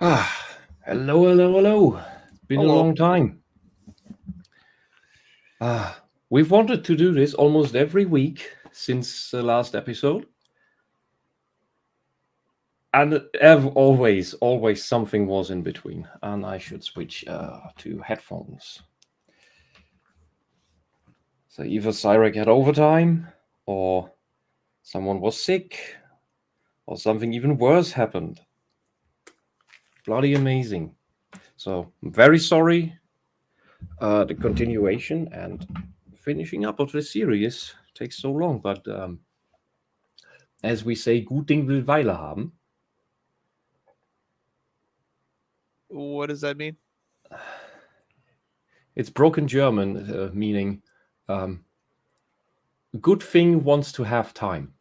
Hello. It's been a Hello. long time. We've wanted to do this almost every week since the last episode. And always something was in between. And I should switch to headphones. So either Cyrek had overtime, or someone was sick, or something even worse happened. Bloody amazing. So I'm very sorry. The continuation and finishing up of the series takes so long, but as we say, gut Ding will Weile haben. What does that mean? It's broken German, meaning good thing wants to have time.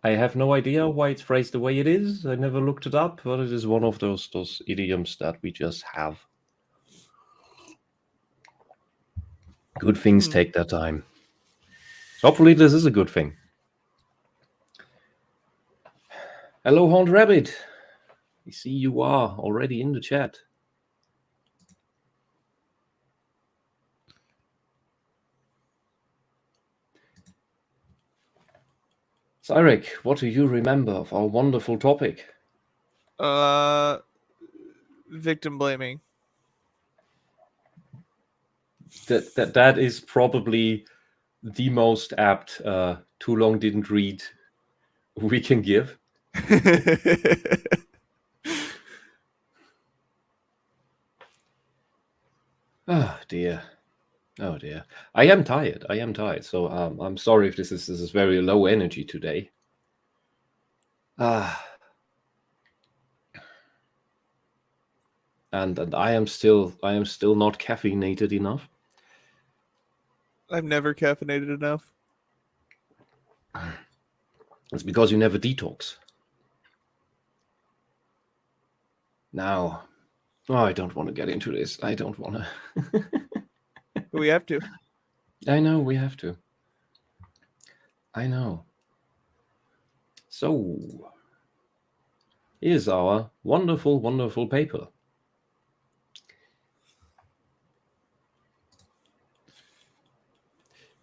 I have no idea why it's phrased the way it is. I never looked it up, but it is one of those idioms that we just have. Good things take their time. Hopefully this is a good thing. Hello, Horned Rabbit. I see you are already in the chat. Cyrek, what do you remember of our wonderful topic? Victim blaming. That is probably the most apt too long didn't read we can give. Oh dear. I am tired. So I'm sorry if this is very low energy today. And I am still not caffeinated enough. I've never caffeinated enough. It's because you never detox. Now, I don't want to get into this. I don't want to. We have to. I know we have to. I know. So, here's our wonderful, wonderful paper.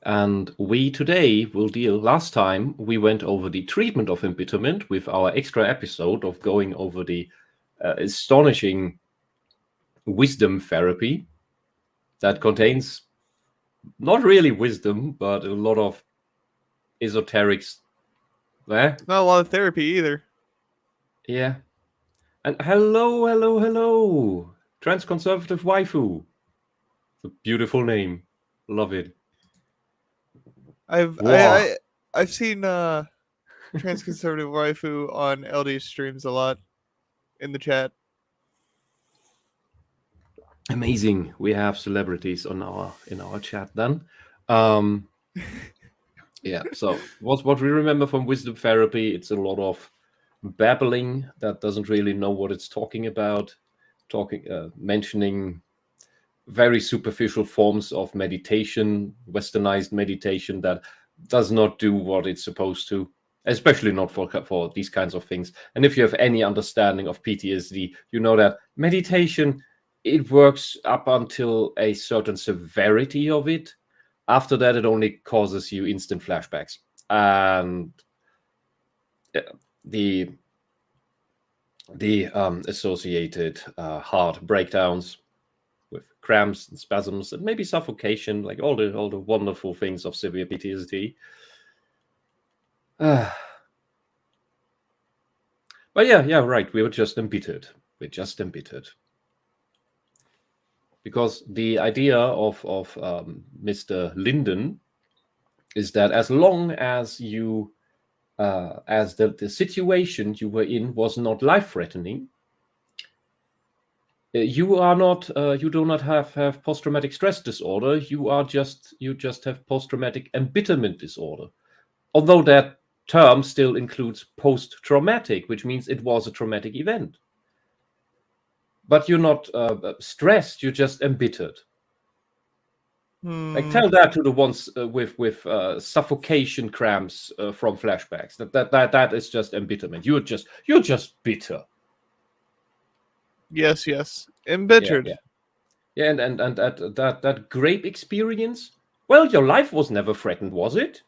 And we today will deal, last time we went over the treatment of embitterment with our extra episode of going over the astonishing wisdom therapy that contains not really wisdom, but a lot of esoterics there. Not a lot of therapy either. Yeah. And hello. Transconservative waifu. It's a beautiful name. Love it. I've seen transconservative waifu on LD streams a lot in the chat. Amazing. We have celebrities in our chat then. Yeah. So what we remember from wisdom therapy, it's a lot of babbling that doesn't really know what it's talking about, mentioning very superficial forms of meditation, westernized meditation that does not do what it's supposed to, especially not for these kinds of things. And if you have any understanding of PTSD, you know that meditation, it works up until a certain severity of it. After that, it only causes you instant flashbacks and the associated heart breakdowns with cramps and spasms and maybe suffocation, like all the wonderful things of severe PTSD. But yeah, right. We were just embittered. Because the idea of Mr. Linden is that as long as you, as the situation you were in was not life-threatening, you do not have post-traumatic stress disorder. You just have post-traumatic embitterment disorder. Although that term still includes post-traumatic, which means it was a traumatic event. But you're not stressed, you're just embittered. Like, tell that to the ones with suffocation cramps from flashbacks. That is just embitterment. You're just bitter. Yes. Embittered. Yeah, and that grape experience. Well, your life was never threatened, was it?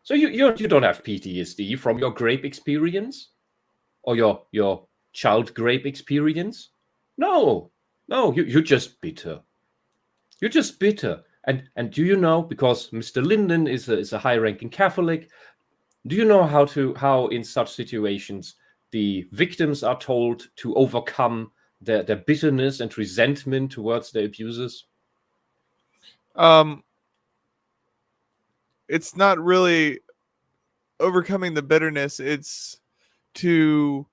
So you don't have PTSD from your grape experience, or your child grape experience? No, you're just bitter. You're just bitter. And do you know, because Mr. Linden is a high-ranking Catholic, do you know how in such situations the victims are told to overcome their bitterness and resentment towards their abusers? It's not really overcoming the bitterness. It's to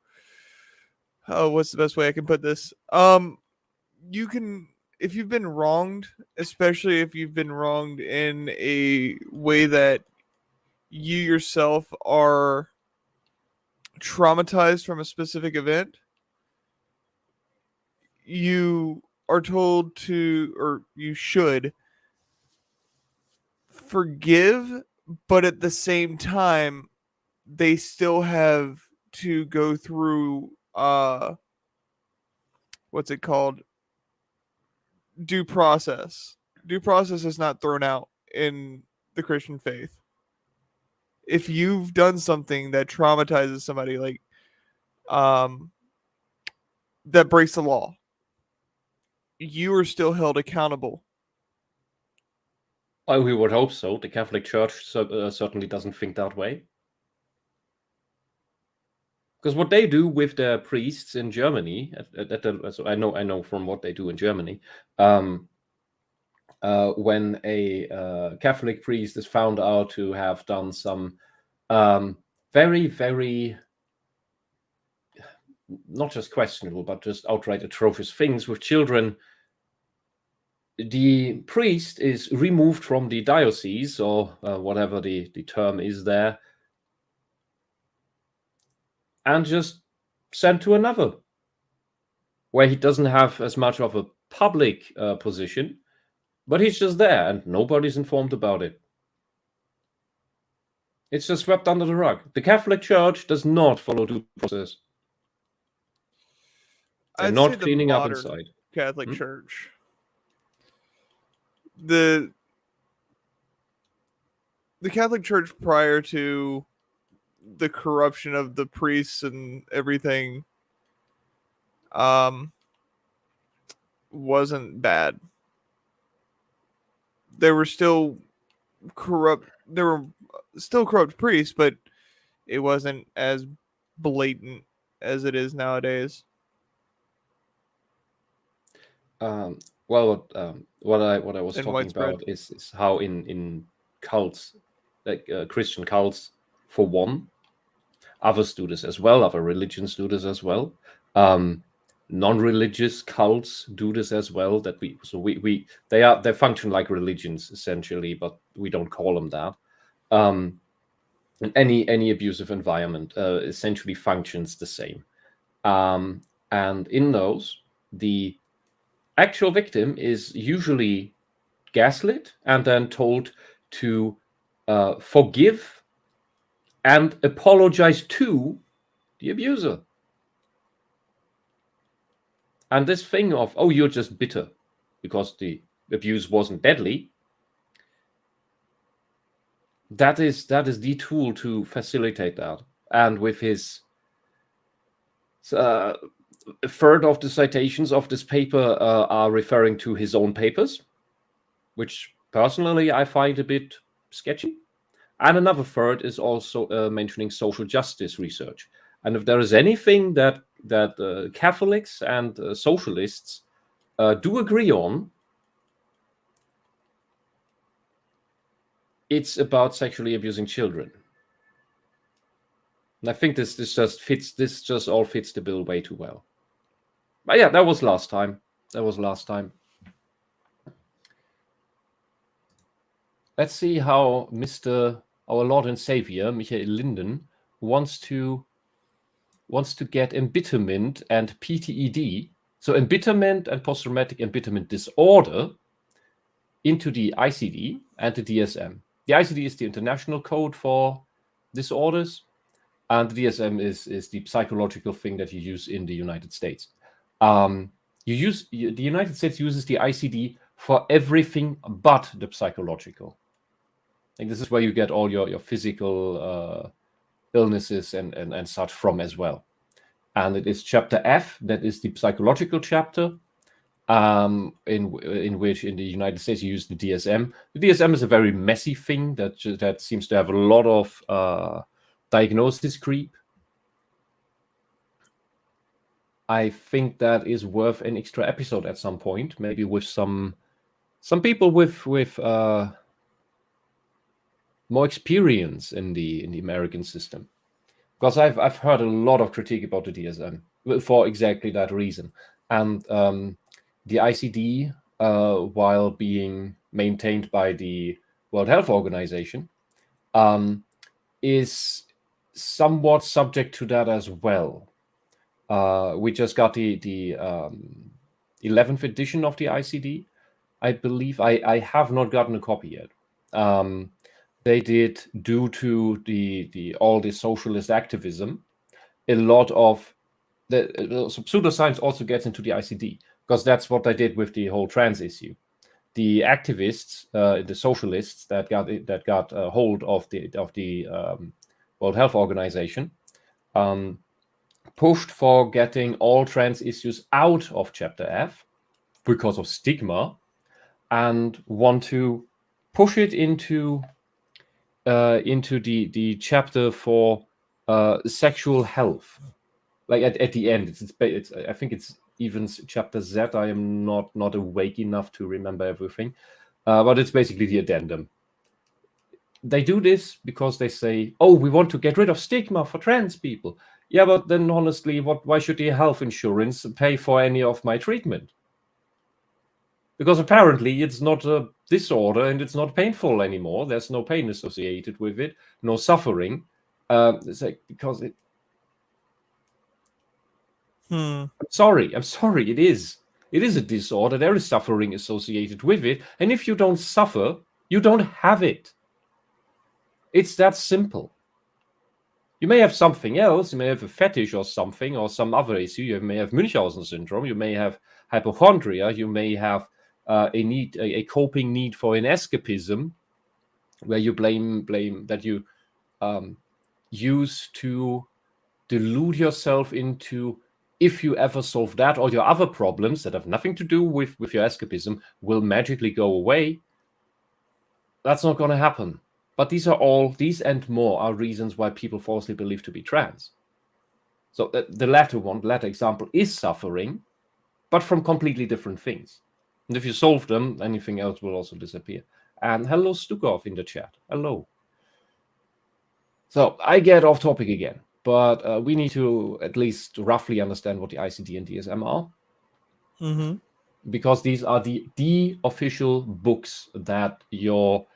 what's the best way I can put this? You can, if you've been wronged, especially if you've been wronged in a way that you yourself are traumatized from a specific event, you are told to, or you should forgive, but at the same time they still have to go through what's it called, due process. Due process is not thrown out in the Christian faith. If you've done something that traumatizes somebody, like that breaks the law, you are still held accountable. We would hope so. The Catholic Church certainly doesn't think that way. Because what they do with their priests in Germany, so I know from what they do in Germany, when a Catholic priest is found out to have done some very, very, not just questionable, but just outright atrocious things with children, the priest is removed from the diocese, or whatever the term is there, and just sent to another, where he doesn't have as much of a public position, but he's just there and nobody's informed about it. It's just swept under the rug. The Catholic Church does not follow due process. They're not cleaning up inside. Catholic Church. The Catholic Church prior to the corruption of the priests and everything wasn't bad. There were still corrupt priests, but it wasn't as blatant as it is nowadays. What I was and talking widespread. about is how in cults, like Christian cults, for one, others do this as well, other religions do this as well. Non-religious cults do this as well. They function like religions essentially, but we don't call them that. And any abusive environment essentially functions the same. And in those, the actual victim is usually gaslit and then told to forgive and apologize to the abuser. And this thing of, oh, you're just bitter because the abuse wasn't deadly, that is the tool to facilitate that. And with his a third of the citations of this paper are referring to his own papers, which personally I find a bit sketchy. And another third is also mentioning social justice research. And if there is anything that Catholics and socialists do agree on, it's about sexually abusing children. And I think this just all fits the bill way too well. But yeah, that was last time. Let's see how our Lord and Saviour, Michael Linden, wants to get embitterment and PTED. So embitterment and post-traumatic embitterment disorder into the ICD and the DSM. The ICD is the international code for disorders, and the DSM is the psychological thing that you use in the United States. The United States uses the ICD for everything but the psychological. And this is where you get all your physical illnesses and such from as well. And it is chapter F that is the psychological chapter, in which in the United States you use the DSM. The DSM is a very messy thing that seems to have a lot of diagnosis creep. I think that is worth an extra episode at some point, maybe with some people with more experience in the American system, because I've heard a lot of critique about the DSM for exactly that reason. And the ICD, while being maintained by the World Health Organization, is somewhat subject to that as well. We just got the 11th edition of the ICD, I believe. I have not gotten a copy yet. They did, due to all the socialist activism, a lot of pseudoscience also gets into the ICD, because that's what they did with the whole trans issue. The activists, the socialists that got a hold of the World Health Organization, pushed for getting all trans issues out of chapter F because of stigma, and want to push it into the chapter for sexual health. Like at the end, it's I think it's even chapter Z. I am not awake enough to remember everything, but it's basically the addendum. They do this because they say, "Oh, we want to get rid of stigma for trans people." Yeah, but then honestly, why should the health insurance pay for any of my treatment? Because apparently it's not a disorder and it's not painful anymore. There's no pain associated with it, no suffering. It's like, because it. I'm sorry. It is. It is a disorder. There is suffering associated with it. And if you don't suffer, you don't have it. It's that simple. You may have something else. You may have a fetish or something, or some other issue. You may have Munchausen syndrome. You may have hypochondria. You may have a coping need for an escapism, where you blame that you use to delude yourself into, if you ever solve that, all your other problems that have nothing to do with your escapism will magically go away. That's not going to happen. But these and more are reasons why people falsely believe to be trans. So the latter example is suffering, but from completely different things. And if you solve them, anything else will also disappear. And hello, Stukov in the chat. Hello. So I get off topic again, but we need to at least roughly understand what the ICD and DSM are. Mm-hmm. Because these are the official books that your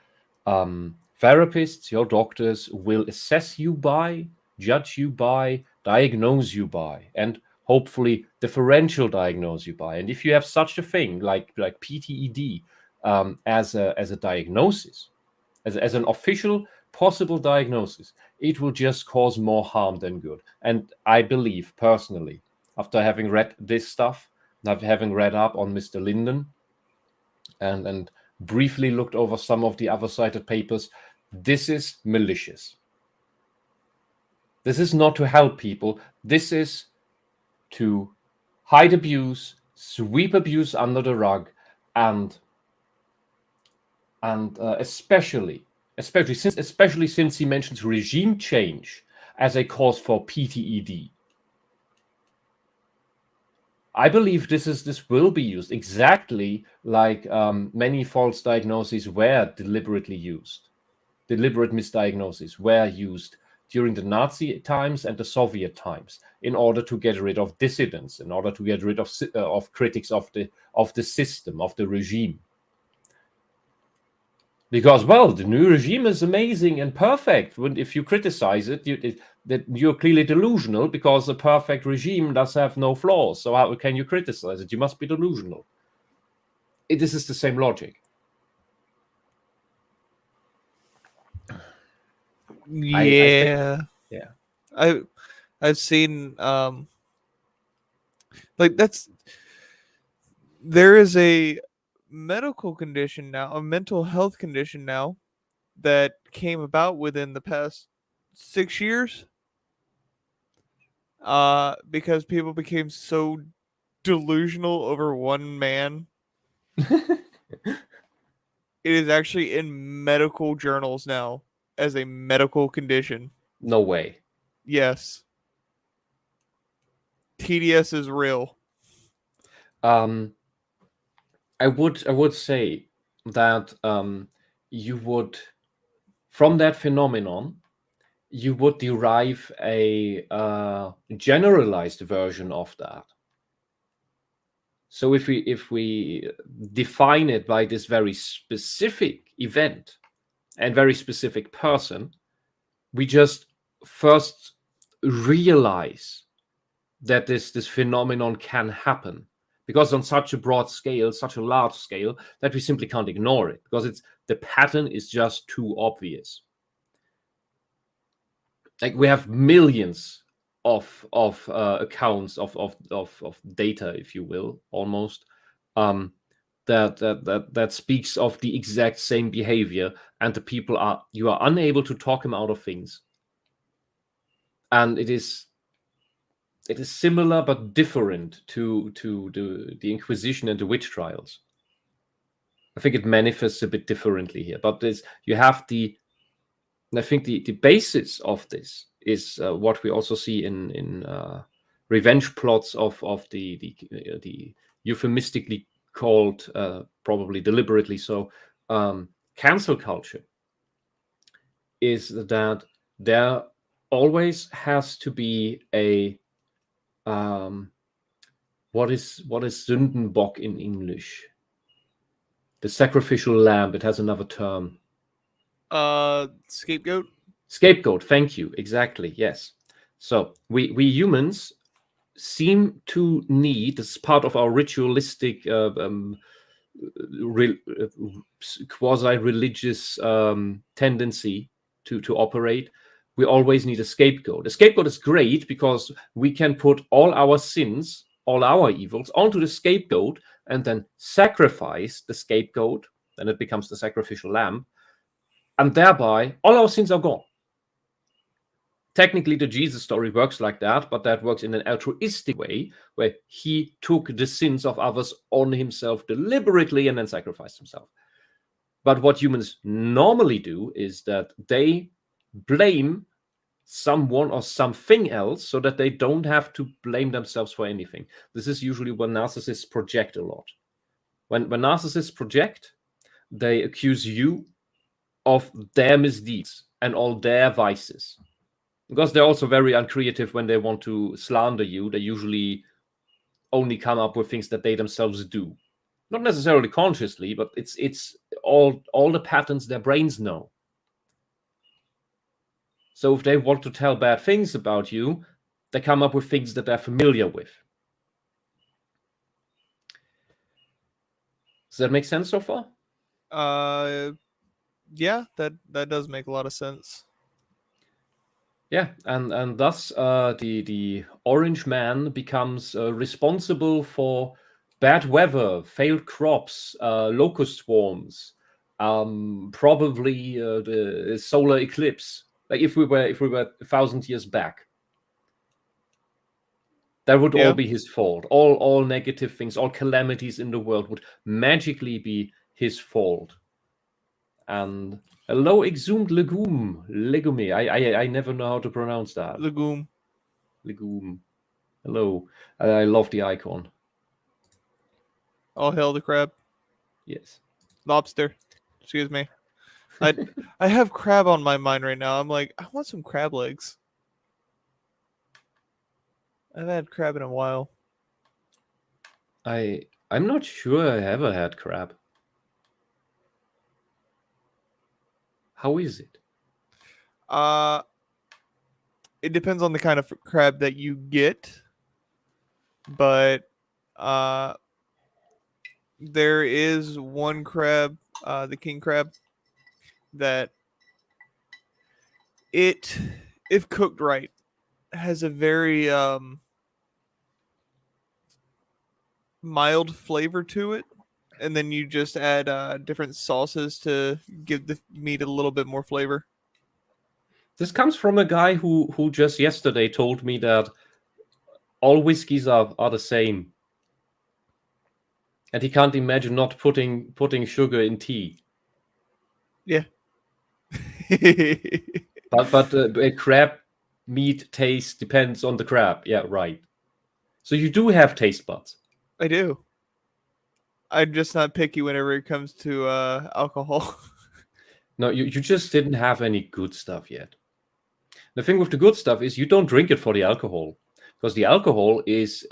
therapists, your doctors will assess you by, judge you by, diagnose you by, and hopefully differential diagnose you by. And if you have such a thing like PTED as a diagnosis, as an official possible diagnosis, it will just cause more harm than good. And I believe personally, after having read this stuff, having read up on Mr. Linden and briefly looked over some of the other cited papers, this is malicious. This is not to help people. This is to hide abuse, sweep abuse under the rug, and especially since he mentions regime change as a cause for PTED. I believe this will be used exactly like many false diagnoses were deliberately used. Deliberate misdiagnoses were used during the Nazi times and the Soviet times in order to get rid of dissidents, in order to get rid of critics of the system, of the regime. Because, well, the new regime is amazing and perfect. If you criticize it, you're clearly delusional, because a perfect regime does have no flaws. So how can you criticize it? You must be delusional. This is the same logic. I think, Yeah. yeah. I've seen like there is a medical condition now, a mental health condition now that came about within the past 6 years because people became so delusional over one man. It is actually in medical journals now as a medical condition. No way. Yes. TDS is real. Um, I would say that you would, from that phenomenon, you would derive a generalized version of that. So if we define it by this very specific event and very specific person, we just first realize that this phenomenon can happen, because on such a broad scale, such a large scale, that we simply can't ignore it, because the pattern is just too obvious. Like, we have millions of accounts of data, if you will, almost, um, that speaks of the exact same behavior, and you are unable to talk him out of things, and it is similar but different to the Inquisition and the witch trials. I think it manifests a bit differently here, but you have I think the basis of this is what we also see in revenge plots of the euphemistically called, probably deliberately so, cancel culture, is that there always has to be a what is Sündenbock in English? The sacrificial lamb. It has another term. Scapegoat. Scapegoat. Thank you. Exactly. Yes. So we humans seem to need, as part of our ritualistic, quasi-religious tendency to operate, we always need a scapegoat. A scapegoat is great because we can put all our sins, all our evils onto the scapegoat, and then sacrifice the scapegoat, and it becomes the sacrificial lamb, and thereby all our sins are gone. Technically, the Jesus story works like that, but that works in an altruistic way, where he took the sins of others on himself deliberately and then sacrificed himself. But what humans normally do is that they blame someone or something else so that they don't have to blame themselves for anything. This is usually when narcissists project a lot. When narcissists project, they accuse you of their misdeeds and all their vices. Because they're also very uncreative when they want to slander you. They usually only come up with things that they themselves do. Not necessarily consciously, but it's all the patterns their brains know. So if they want to tell bad things about you, they come up with things that they're familiar with. Does that make sense so far? Yeah, that does make a lot of sense. Yeah, and thus the orange man becomes responsible for bad weather, failed crops, locust swarms, probably the solar eclipse. Like if we were 1,000 years back, that would all be his fault. All negative things, all calamities in the world would magically be his fault. And hello, exhumed legume. I never know how to pronounce that. Legume. Hello. I love the icon. All hail the crab. Yes. Lobster. Excuse me. I have crab on my mind right now. I'm like, I want some crab legs. I haven't had crab in a while. I'm not sure I ever had crab. How is it? It depends on the kind of crab that you get, but there is one crab, the king crab, that it, if cooked right, has a very mild flavor to it, and then you just add different sauces to give the meat a little bit more flavor. This comes from a guy who just yesterday told me that all whiskeys are the same, and he can't imagine not putting sugar in tea. Yeah. But a crab meat taste depends on the crab. Yeah, right. So you do have taste buds. I do. I'm just not picky whenever it comes to alcohol. No, you just didn't have any good stuff yet. The thing with the good stuff is you don't drink it for the alcohol, because the alcohol is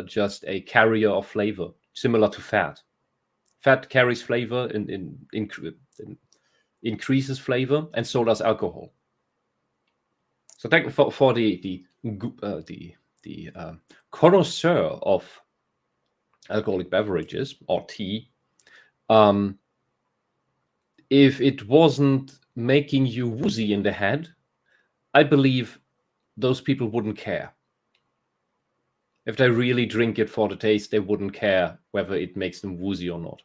just a carrier of flavor, similar to fat. Fat carries flavor and increases flavor, and so does alcohol. So for the connoisseur of alcoholic beverages or tea, if it wasn't making you woozy in the head, I believe those people wouldn't care. If they really drink it for the taste, they wouldn't care whether it makes them woozy or not.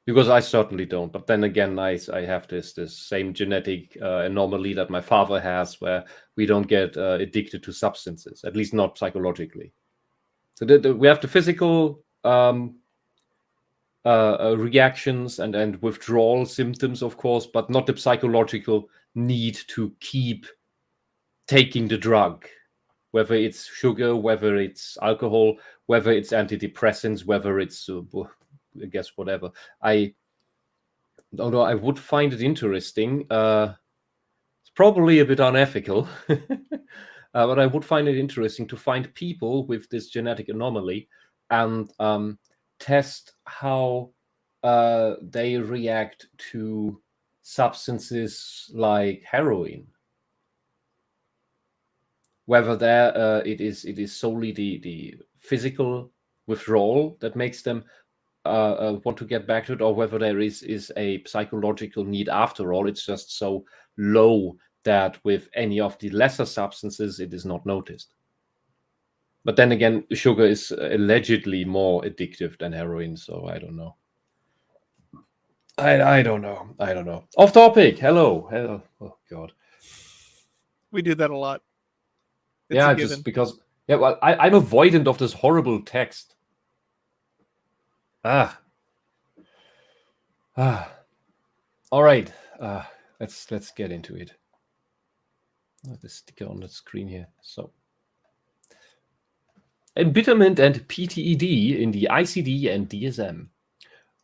Because I certainly don't. But then again, I have this same genetic anomaly that my father has, where we don't get addicted to substances, at least not psychologically. So we have the physical reactions and withdrawal symptoms, of course, but not the psychological need to keep taking the drug, whether it's sugar, whether it's alcohol, whether it's antidepressants, whether it's I guess whatever. Although I would find it interesting, it's probably a bit unethical, but I would find it interesting to find people with this genetic anomaly and test how they react to substances like heroin. Whether there it is solely the physical withdrawal that makes them want to get back to it, or whether there is a psychological need after all. It's just so low that with any of the lesser substances, it is not noticed. But then again, sugar is allegedly more addictive than heroin, so I don't know. I don't know. Off topic. Hello. Oh God. We do that a lot. It's yeah, a just given. because. Yeah, well, I'm avoidant of this horrible text. All right. Let's get into it. The sticker on the screen here. So, embitterment and PTED in the ICD and DSM.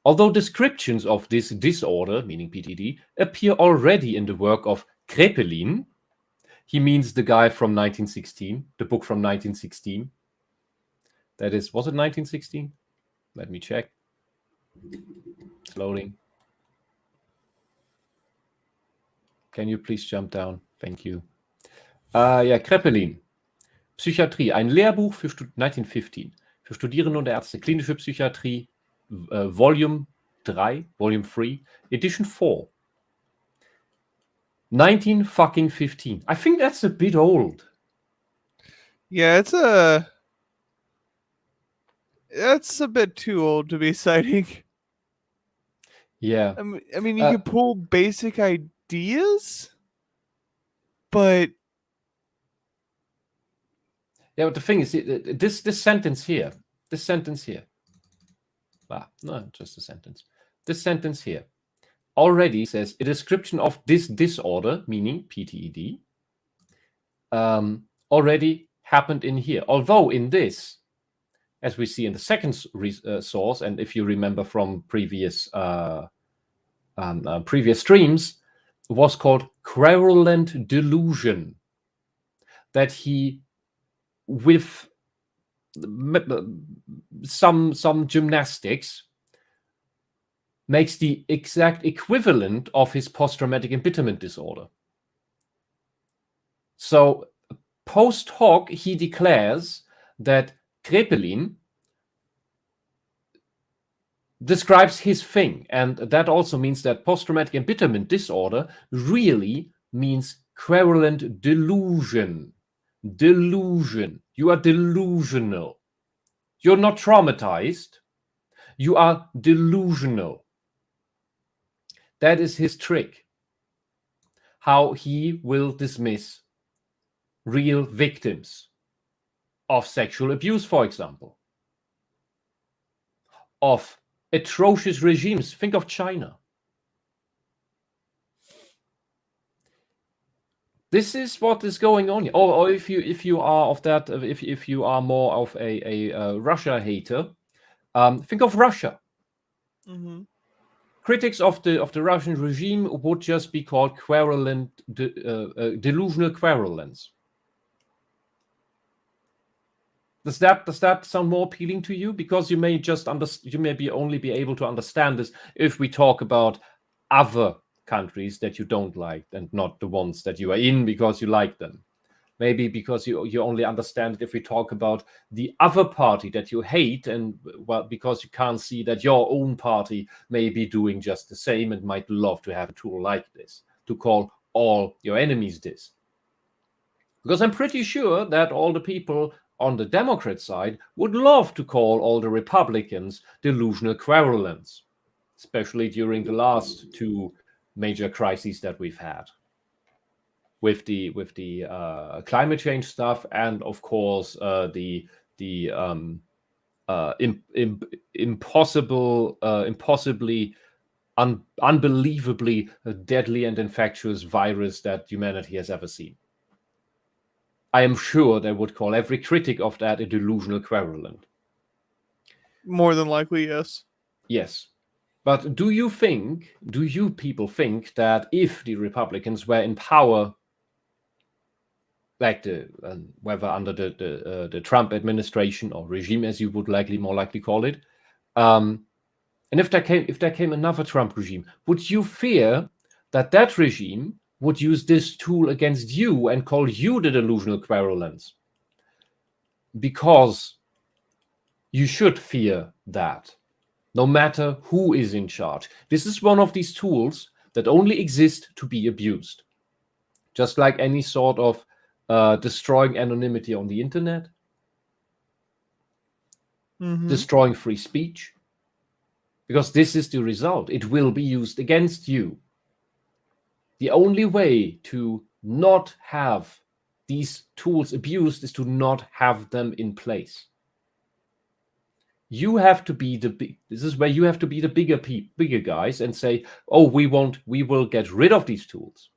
Although descriptions of this disorder, meaning PTED, appear already in the work of Kraepelin, he means the guy from 1916, the book from 1916. That is, was it 1916? Let me check. It's loading. Can you please jump down? Thank you. Ja, Kraepelin. Psychiatrie, ein Lehrbuch für 1915 für Studierende und Ärzte, klinische Psychiatrie, Volume 3, Volume 3, Edition 4. 1915. I think that's a bit old. Yeah, it's a bit too old to be citing. Yeah. I mean, you could pull basic ideas, but yeah, but the thing is, this sentence here, no, just a sentence. This sentence here already says a description of this disorder, meaning PTED, already happened in here. Although in this, as we see in the second source, and if you remember from previous streams, was called querulent delusion. That he, with some gymnastics, makes the exact equivalent of his post-traumatic embitterment disorder. So post hoc, he declares that Kraepelin describes his thing. And that also means that post-traumatic embitterment disorder really means querulent delusion. Delusion. You are delusional. You're not traumatized. You are delusional. That is his trick. How he will dismiss real victims of sexual abuse, for example, of atrocious regimes. Think of China. This is what is going on. Or if you are of that, if you are more of a Russia hater, think of Russia. Mm-hmm. Critics of the Russian regime would just be called querulent, delusional querulence. Does that sound more appealing to you? Because you may just only be able to understand this if we talk about other countries that you don't like and not the ones that you are in because you like them. Maybe because you only understand it if we talk about the other party that you hate, and well, because you can't see that your own party may be doing just the same and might love to have a tool like this to call all your enemies this. Because I'm pretty sure that all the people on the Democrat side would love to call all the Republicans delusional querulants, especially during the last two major crises that we've had. With the climate change stuff, and of course the impossibly unbelievably deadly and infectious virus that humanity has ever seen. I am sure they would call every critic of that a delusional querulant. More than likely, yes. Yes. But do you people think that if the Republicans were in power, like whether under the Trump administration or regime, as you would more likely call it, and if there came another Trump regime, would you fear that regime would use this tool against you and call you the delusional querulants? Because you should fear that, no matter who is in charge. This is one of these tools that only exist to be abused. Just like any sort of destroying anonymity on the internet, destroying free speech, because this is the result. It will be used against you. The only way to not have these tools abused is to not have them in place. You have to be this is where you have to be the bigger guys and say, oh, we will get rid of these tools,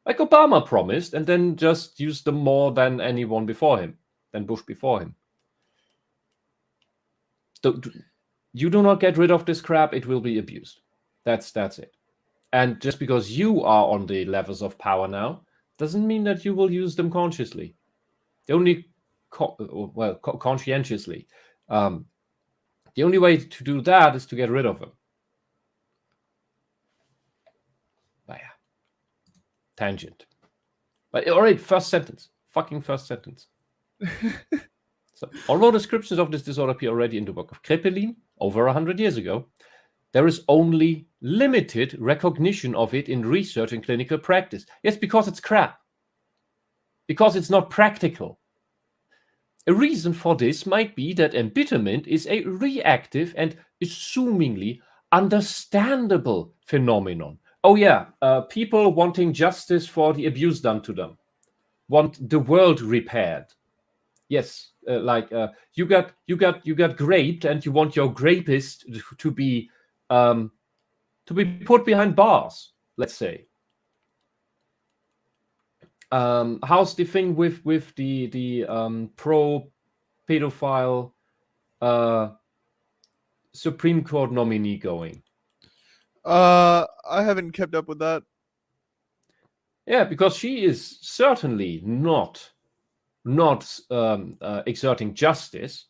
like Obama promised, and then just use them more than anyone before him, than Bush before him. You do not get rid of this crap, it will be abused. That's it. And just because you are on the levels of power now, doesn't mean that you will use them consciously. Only conscientiously. The only way to do that is to get rid of them. But yeah. Tangent. But all right, first sentence. Fucking first sentence. So, although descriptions of this disorder appear already in the work of Kraepelin over 100 years ago, there is only limited recognition of it in research and clinical practice. Yes, because it's crap. Because it's not practical. A reason for this might be that embitterment is a reactive and assumingly understandable phenomenon. Oh yeah, people wanting justice for the abuse done to them, want the world repaired. Yes, you got raped, and you want your rapist to be put behind bars. Let's say. How's the thing with the pro pedophile Supreme Court nominee going? I haven't kept up with that. Yeah, because she is certainly not exerting justice,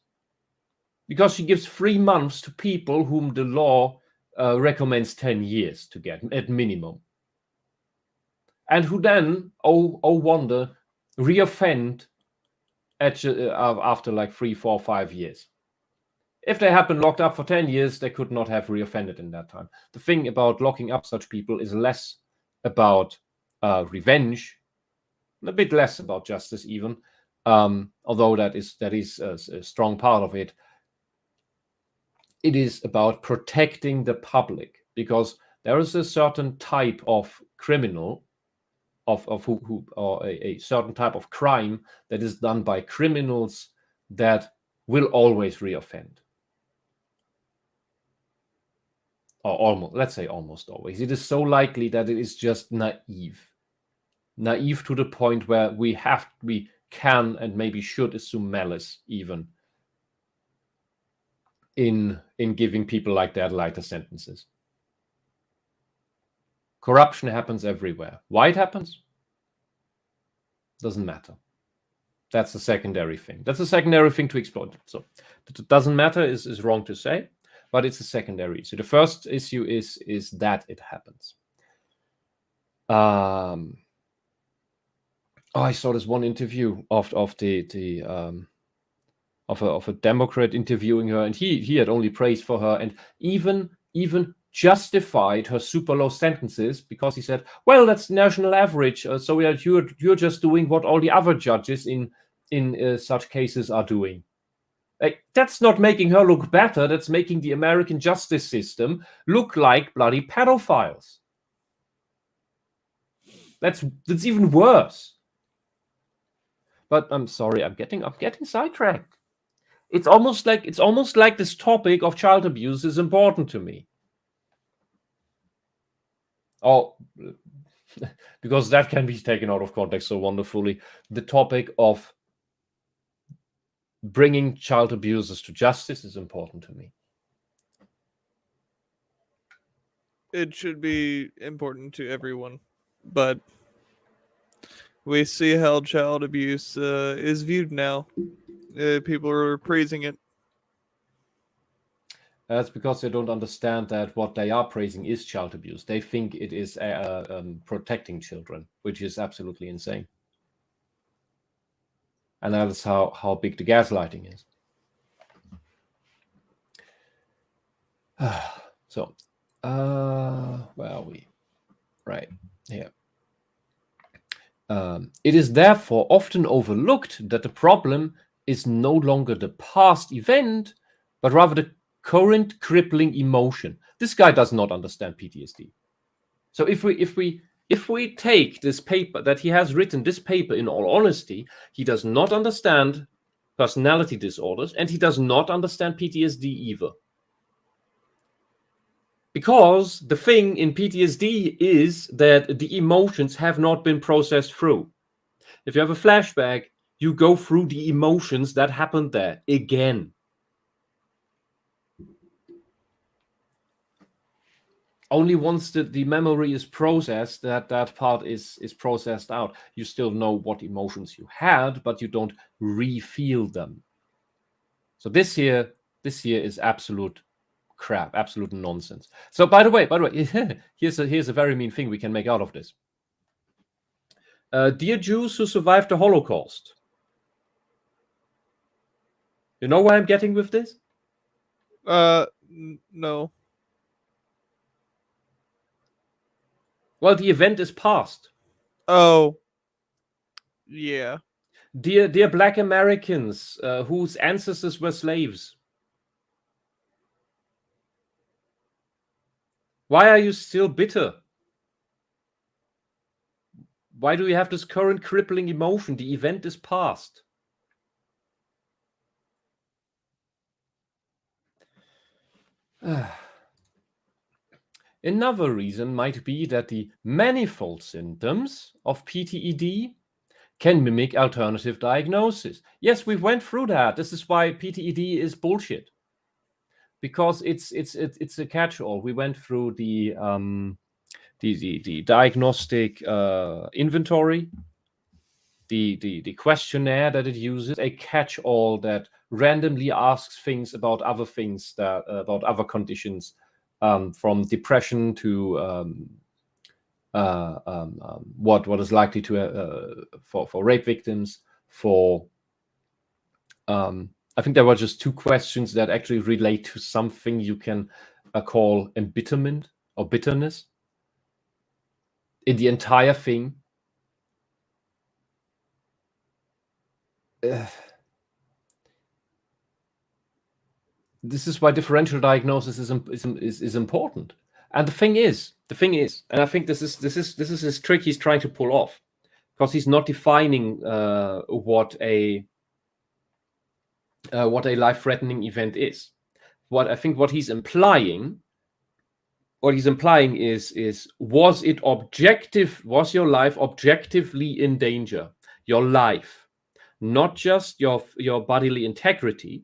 because she gives 3 months to people whom the law recommends 10 years to get at minimum, and who then, oh wonder, reoffend after like 3, 4, 5 years. If they had been locked up for 10 years, they could not have reoffended in that time. The thing about locking up such people is less about revenge, a bit less about justice even, although that is a strong part of it. It is about protecting the public, because there is a certain type of criminal, or a certain type of crime that is done by criminals that will always reoffend. Or almost, let's say almost always. It is so likely that it is just naive to the point where we can and maybe should assume malice even in giving people like that lighter sentences. Corruption happens everywhere. Why it happens? Doesn't matter. That's a secondary thing. That's a secondary thing to explore. So that it doesn't matter is wrong to say, but it's a secondary issue. The first issue is that it happens. I saw this one interview of a Democrat interviewing her, and he had only praise for her, and even justified her super low sentences, because he said, well, that's national average, so you're just doing what all the other judges in such cases are doing. Like, that's not making her look better. That's making the American justice system look like bloody pedophiles. That's even worse. But I'm sorry, I'm getting sidetracked. It's almost like this topic of child abuse is important to me. Oh, because that can be taken out of context so wonderfully. The topic of bringing child abusers to justice is important to me. It should be important to everyone, but we see how child abuse is viewed now. People are praising it. That's because they don't understand that what they are praising is child abuse. They think it is protecting children, which is absolutely insane. And that's how big the gaslighting is. So, where are we? Right here. It is therefore often overlooked that the problem is no longer the past event, but rather the current crippling emotion. This guy does not understand PTSD. So if we take this paper that he has written, this paper, in all honesty, he does not understand personality disorders, and he does not understand PTSD either. Because the thing in PTSD is that the emotions have not been processed through. If you have a flashback, you go through the emotions that happened there again. Only once the memory is processed, that part is processed out. You still know what emotions you had, but you don't re-feel them. So this here is absolute crap, absolute nonsense. So by the way, here's a very mean thing we can make out of this. Dear Jews who survived the Holocaust, you know where I'm getting with this? No. Well, the event is past. Oh. Yeah. Dear Black Americans whose ancestors were slaves. Why are you still bitter? Why do you have this current crippling emotion? The event is past. Another reason might be that the manifold symptoms of PTED can mimic alternative diagnosis. Yes, we went through that. This is why PTED is bullshit. Because it's a catch-all. We went through the diagnostic inventory, the questionnaire that it uses, a catch-all that randomly asks things about other things, about other conditions, from depression to what is likely to for rape victims, for I think there were just 2 questions that actually relate to something you can call embitterment or bitterness in the entire thing. This is why differential diagnosis is important. And the thing is, and I think this is his trick he's trying to pull off, because he's not defining what a life-threatening event is. What he's implying is was your life objectively in danger? Your life, not just your bodily integrity,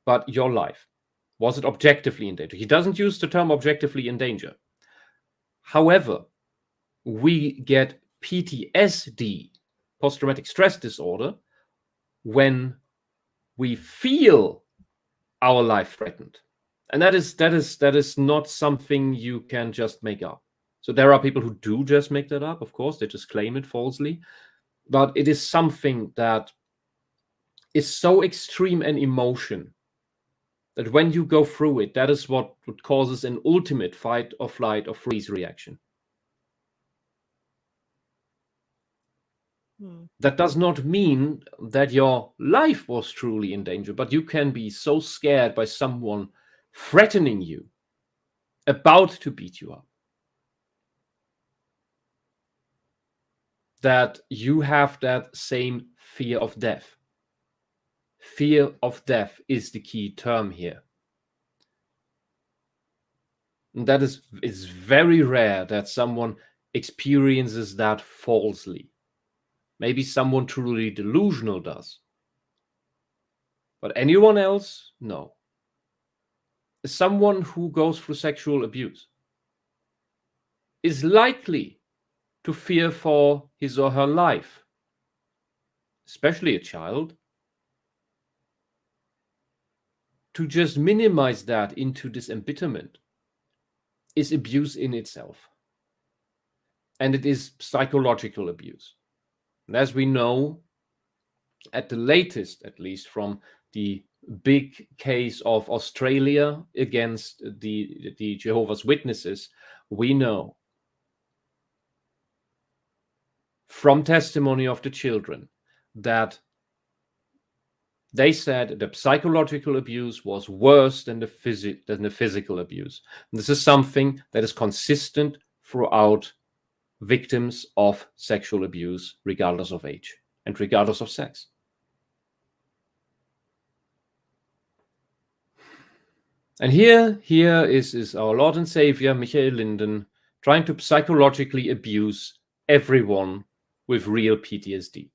but your life. Was it objectively in danger? He doesn't use the term objectively in danger. However, we get PTSD, post-traumatic stress disorder, when we feel our life threatened. And that is not something you can just make up. So there are people who do just make that up, of course, they just claim it falsely. But it is something that is so extreme an emotion that when you go through it, that is what causes an ultimate fight or flight or freeze reaction. That does not mean that your life was truly in danger, but you can be so scared by someone threatening you, about to beat you up, that you have that same fear of death. Fear of death is the key term here. And that is very rare that someone experiences that falsely. Maybe someone truly delusional does. But anyone else, no. Someone who goes through sexual abuse is likely to fear for his or her life, especially a child. To just minimize that into this embitterment is abuse in itself. And it is psychological abuse. And as we know, at the latest, at least from the big case of Australia against the Jehovah's Witnesses, we know from testimony of the children that they said the psychological abuse was worse than the physical abuse. And this is something that is consistent throughout victims of sexual abuse, regardless of age and regardless of sex. And here is our Lord and Savior, Michael Linden, trying to psychologically abuse everyone with real PTSD.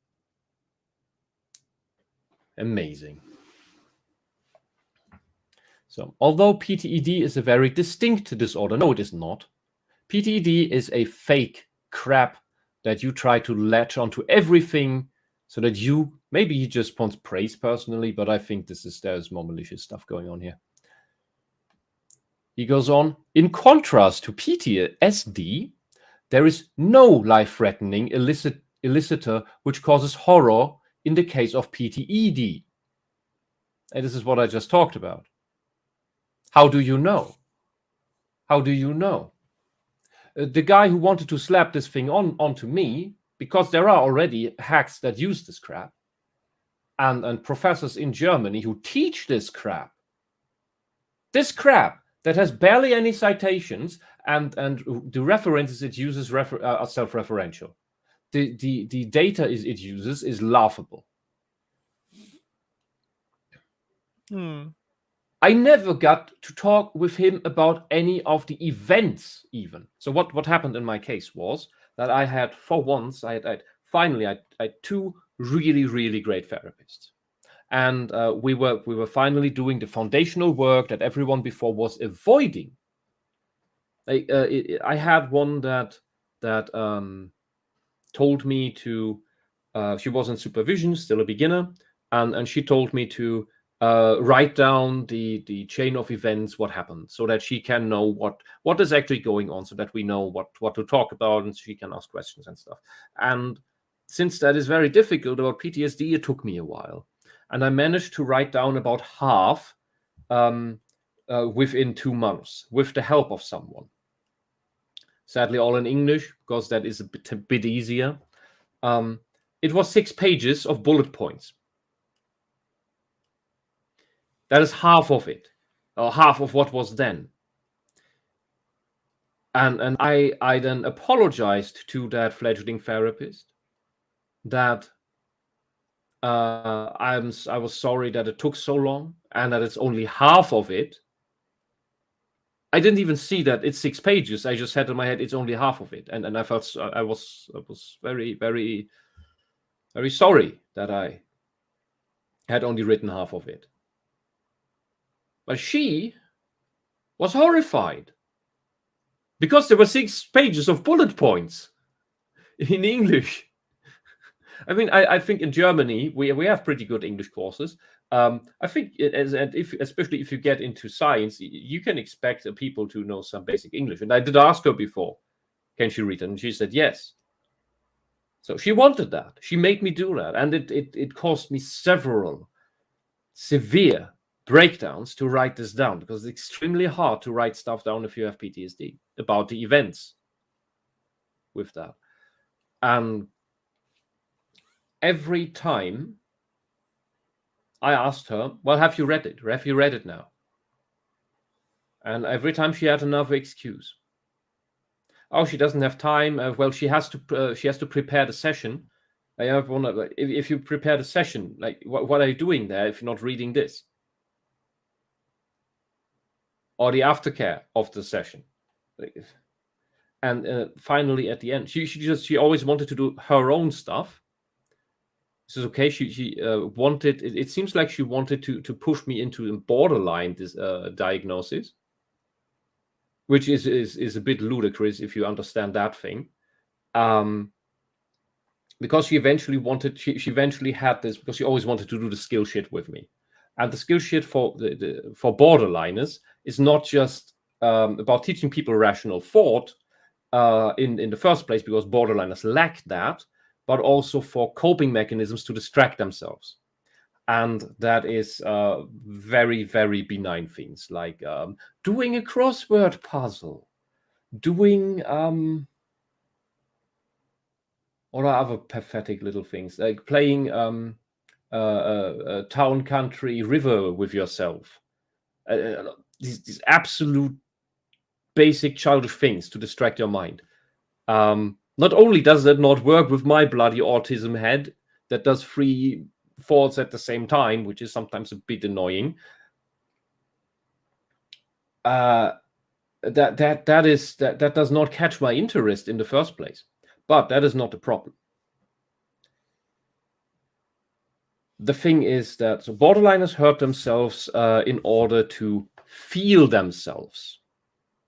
Amazing. So, although PTED is a very distinct disorder, no, it is not. PTED is a fake crap that you try to latch onto everything so that maybe he just wants praise personally, but I think there's more malicious stuff going on here. He goes on, in contrast to PTSD, there is no life-threatening elicitor which causes horror in the case of PTED. And this is what I just talked about. How do you know? How do you know? The guy who wanted to slap this thing onto me, because there are already hacks that use this crap, and professors in Germany who teach this crap that has barely any citations, and the references it uses are self-referential. The data it uses is laughable. I never got to talk with him about any of the events even. So what happened in my case was that I had, for once, I had 2 really, really great therapists. And we were finally doing the foundational work that everyone before was avoiding. I had one that told me to, she was in supervision, still a beginner, and she told me to write down the chain of events, what happened, so that she can know what is actually going on, so that we know what to talk about, and she can ask questions and stuff. And since that is very difficult about PTSD, it took me a while. and I managed to write down about half within 2 months with the help of someone. Sadly, all in English, because that is a bit easier. It was 6 pages of bullet points. That is half of it, or half of what was then. And I then apologized to that fledgling therapist that I was sorry that it took so long and that it's only half of it. I didn't even see that it's 6 pages. I just had in my head it's only half of it, and I felt I was very, very, very sorry that I had only written half of it. But she was horrified because there were 6 pages of bullet points in English. I mean, I think in Germany we have pretty good English courses. I think, especially if you get into science, you can expect people to know some basic English. And I did ask her before, can she read? And she said yes. So she wanted that. She made me do that, and it cost me several severe breakdowns to write this down, because it's extremely hard to write stuff down if you have PTSD about the events with that. And every time I asked her, well, have you read it? Have you read it now? And every time she had another excuse. Oh, she doesn't have time. Well, she has to prepare the session. If you prepare the session, like what are you doing there if you're not reading this? Or the aftercare of the session. And finally, at the end, she always wanted to do her own stuff. This is okay. She wanted. It seems like she wanted to push me into a borderline diagnosis, which is a bit ludicrous if you understand that thing. Because she eventually had this, because she always wanted to do the skill shit with me, and the skill shit for borderliners is not just about teaching people rational thought in the first place, because borderliners lack that, but also for coping mechanisms to distract themselves. And that is very, very benign things, like doing a crossword puzzle, doing what are other pathetic little things, like playing town, country, river with yourself. These absolute basic childish things to distract your mind. Not only does that not work with my bloody autism head that does 3 thoughts at the same time, which is sometimes a bit annoying, that does not catch my interest in the first place. But that is not the problem. The thing is that borderliners hurt themselves in order to feel themselves,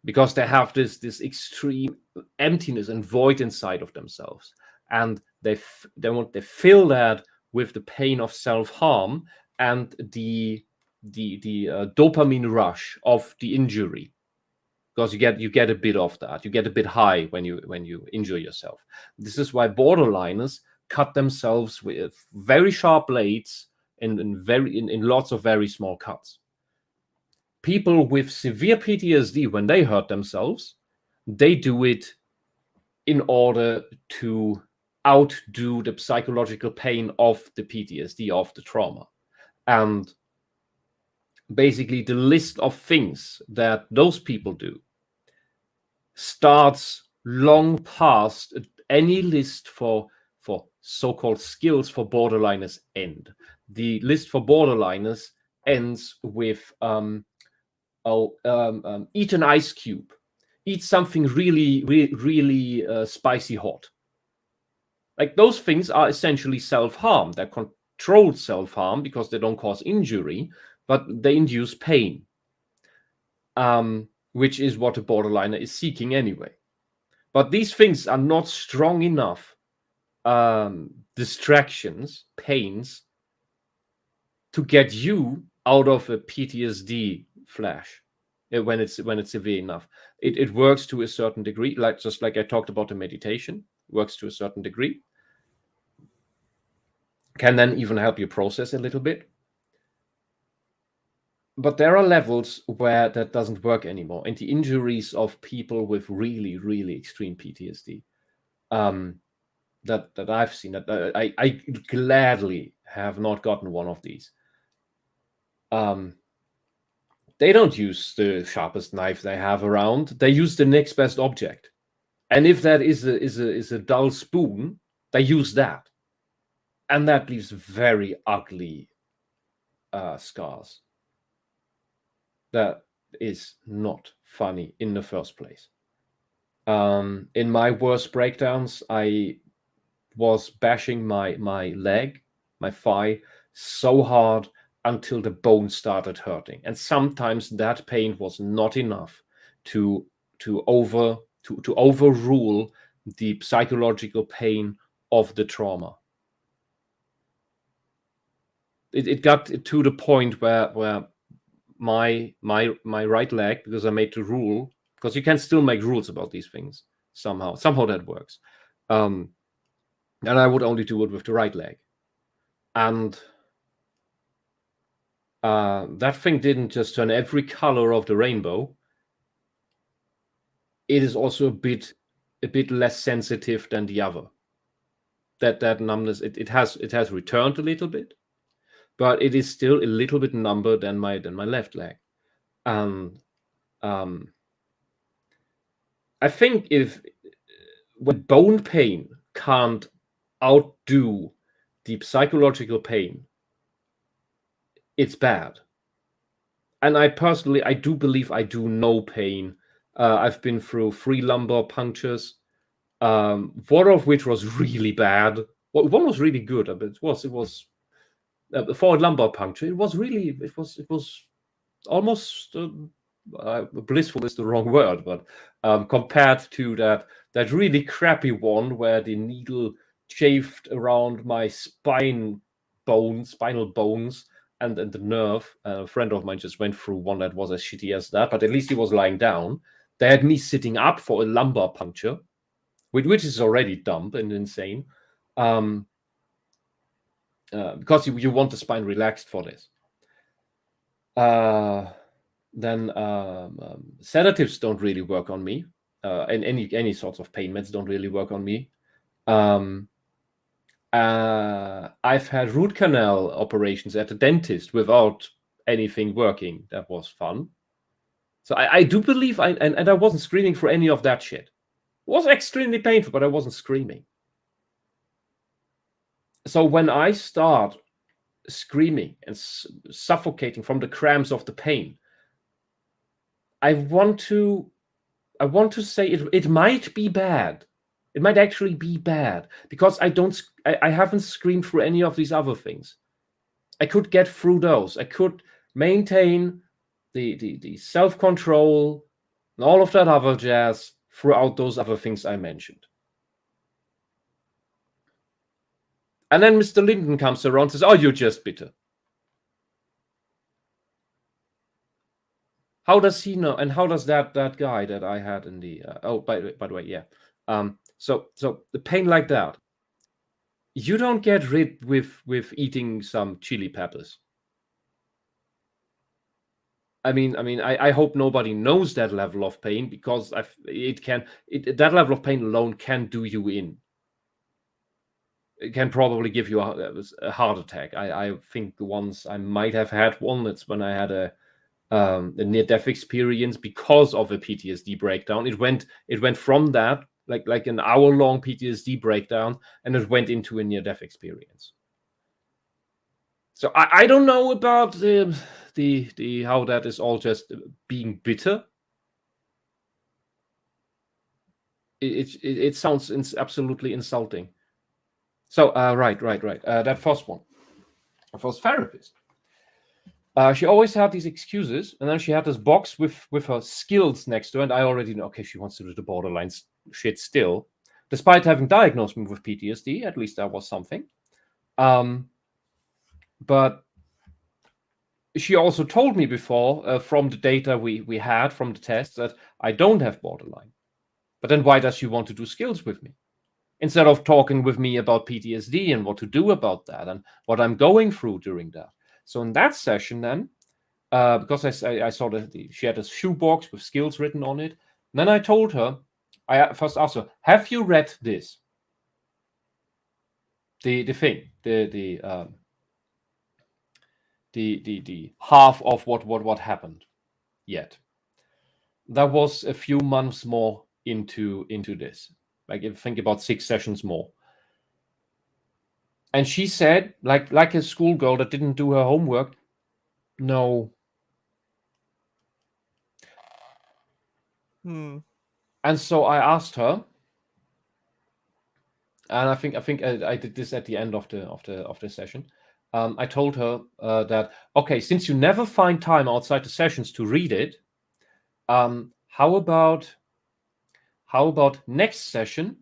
because they have this extreme emptiness and void inside of themselves, and they fill that with the pain of self-harm and the dopamine rush of the injury, because you get a bit of that. You get a bit high when you injure yourself. This is why borderliners cut themselves with very sharp blades in lots of very small cuts. People with severe PTSD, when they hurt themselves, they do it in order to outdo the psychological pain of the PTSD, of the trauma. And basically, the list of things that those people do starts long past any list for so-called skills for borderliners end. The list for borderliners ends with eat an ice cube, eat something really, really, really spicy hot. Like, those things are essentially self-harm. They're controlled self-harm because they don't cause injury, but they induce pain, which is what a borderliner is seeking anyway. But these things are not strong enough distractions, pains, to get you out of a PTSD flash when it's severe enough. It works to a certain degree, just like I talked about the meditation, works to a certain degree. Can then even help you process a little bit. But there are levels where that doesn't work anymore. And the injuries of people with really, really extreme PTSD that I've seen, that I gladly have not gotten one of these. They don't use the sharpest knife they have around. They use the next best object. And if that is a dull spoon, they use that. And that leaves very ugly scars. That is not funny in the first place. In my worst breakdowns, I was bashing my leg, my thigh, so hard until the bone started hurting. And sometimes that pain was not enough to overrule the psychological pain of the trauma. It got to the point where my right leg, because I made the rule, because you can still make rules about these things somehow that works, and I would only do it with the right leg. And that thing didn't just turn every color of the rainbow. It is also a bit less sensitive than the other. That numbness, it has returned a little bit, but it is still a little bit number than my left leg. And I think when bone pain can't outdo the psychological pain, it's bad. And I personally, I do believe I do know pain. I've been through 3 lumbar punctures, one of which was really bad. Well, one was really good, but it was for a lumbar puncture. It was almost blissful is the wrong word, but compared to that really crappy one where the needle chafed around my spinal bones and the nerve. A friend of mine just went through one that was as shitty as that, but at least he was lying down. They had me sitting up for a lumbar puncture, which is already dumb and insane, because you want the spine relaxed for this. Then sedatives don't really work on me, and any sorts of pain meds don't really work on me. I've had root canal operations at the dentist without anything working. That was fun. So I do believe and I wasn't screaming for any of that shit. It was extremely painful, but I wasn't screaming. So when I start screaming and suffocating from the cramps of the pain, I want to say it might be bad. It might actually be bad because I haven't screamed through any of these other things. I could get through those. I could maintain the self-control and all of that other jazz throughout those other things I mentioned. And then Mr. Linden comes around and says, "Oh, you're just bitter." How does he know? And how does that guy that I had in the by the way, yeah. So the pain like that, you don't get rid with eating some chili peppers. I mean, I hope nobody knows that level of pain, because that level of pain alone can do you in. It can probably give you a heart attack. I think the ones I might have had one, that's when I had a near-death experience because of a PTSD breakdown. It went from that, like an hour-long PTSD breakdown, and it went into a near-death experience. So I don't know about the how that is all just being bitter. It sounds absolutely insulting. So right. That first one, the first therapist. She always had these excuses, and then she had this box with her skills next to her, and I already know, okay, she wants to do the borderline shit still, despite having diagnosed me with PTSD. At least that was something. But she also told me before, from the data we had from the tests, that I don't have borderline. But then why does she want to do skills with me? Instead of talking with me about PTSD and what to do about that and what I'm going through during that. So in that session then, because I saw that she had a shoebox with skills written on it. And then I told her, I first asked her, have you read this? The thing, the half of what happened yet. That was a few months more into this. Like, if you think about 6 sessions more. And she said, like a schoolgirl that didn't do her homework, no. And so I asked her, and I think I did this at the end of the session. I told her that, okay, since you never find time outside the sessions to read it, how about next session?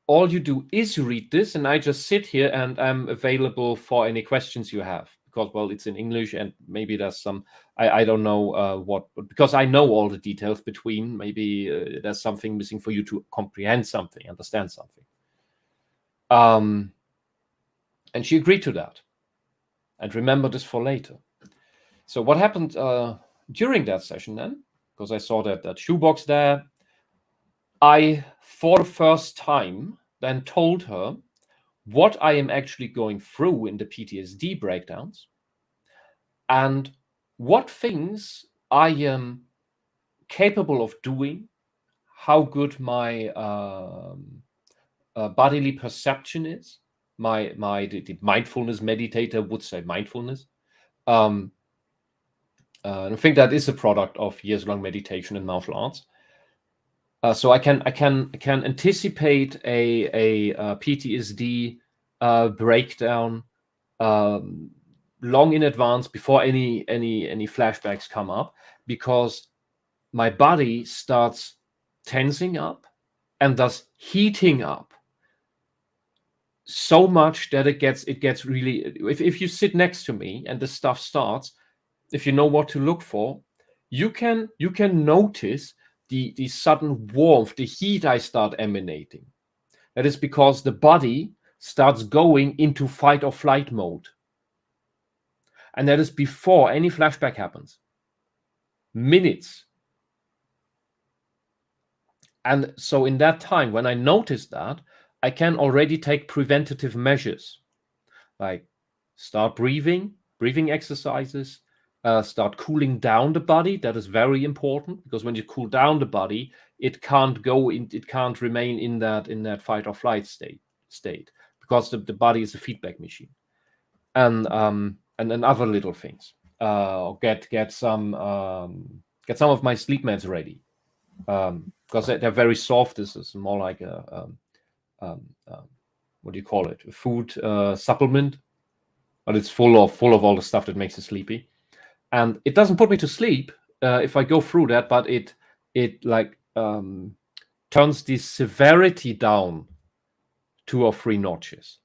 All you do is read this, and I just sit here and I'm available for any questions you have. Because, well, it's in English, and maybe there's some, I don't know what, because I know all the details between, maybe there's something missing for you to comprehend something, understand something. And she agreed to that. And remember this for later. So what happened during that session then, because I saw that shoebox there, I, for the first time, then told her what I am actually going through in the PTSD breakdowns and what things I am capable of doing, how good my bodily perception is. The mindfulness meditator would say mindfulness. And I think that is a product of years-long meditation and martial arts. So I can anticipate a PTSD breakdown long in advance, before any flashbacks come up, because my body starts tensing up and thus heating up so much that it gets really. If you sit next to me and the stuff starts, if you know what to look for, you can notice the sudden warmth, the heat I start emanating. That is because the body starts going into fight or flight mode. And that is before any flashback happens. Minutes. And so in that time, when I notice that, I can already take preventative measures, like start breathing exercises, start cooling down the body. That is very important, because when you cool down the body, it can't remain in that fight or flight state, because the body is a feedback machine. And then other little things. Get some of my sleep meds ready, because they're very soft. This is more like a what do you call it? A food supplement, but it's full of all the stuff that makes you sleepy. And it doesn't put me to sleep if I go through that, but it turns the severity down 2 or 3 notches.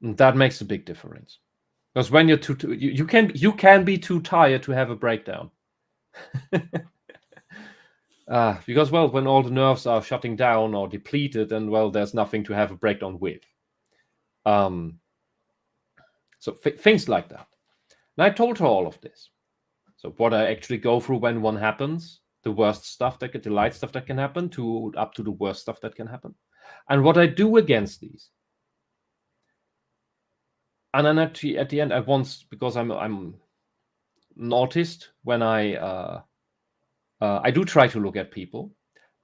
And that makes a big difference. Because when you're you can be too tired to have a breakdown. Because, well, when all the nerves are shutting down or depleted, and, well, there's nothing to have a breakdown with. So things like that. And I told her all of this. So what I actually go through when one happens, the worst stuff the light stuff that can happen, up to the worst stuff that can happen, and what I do against these. And then actually at the end, because I'm an artist, when I do try to look at people,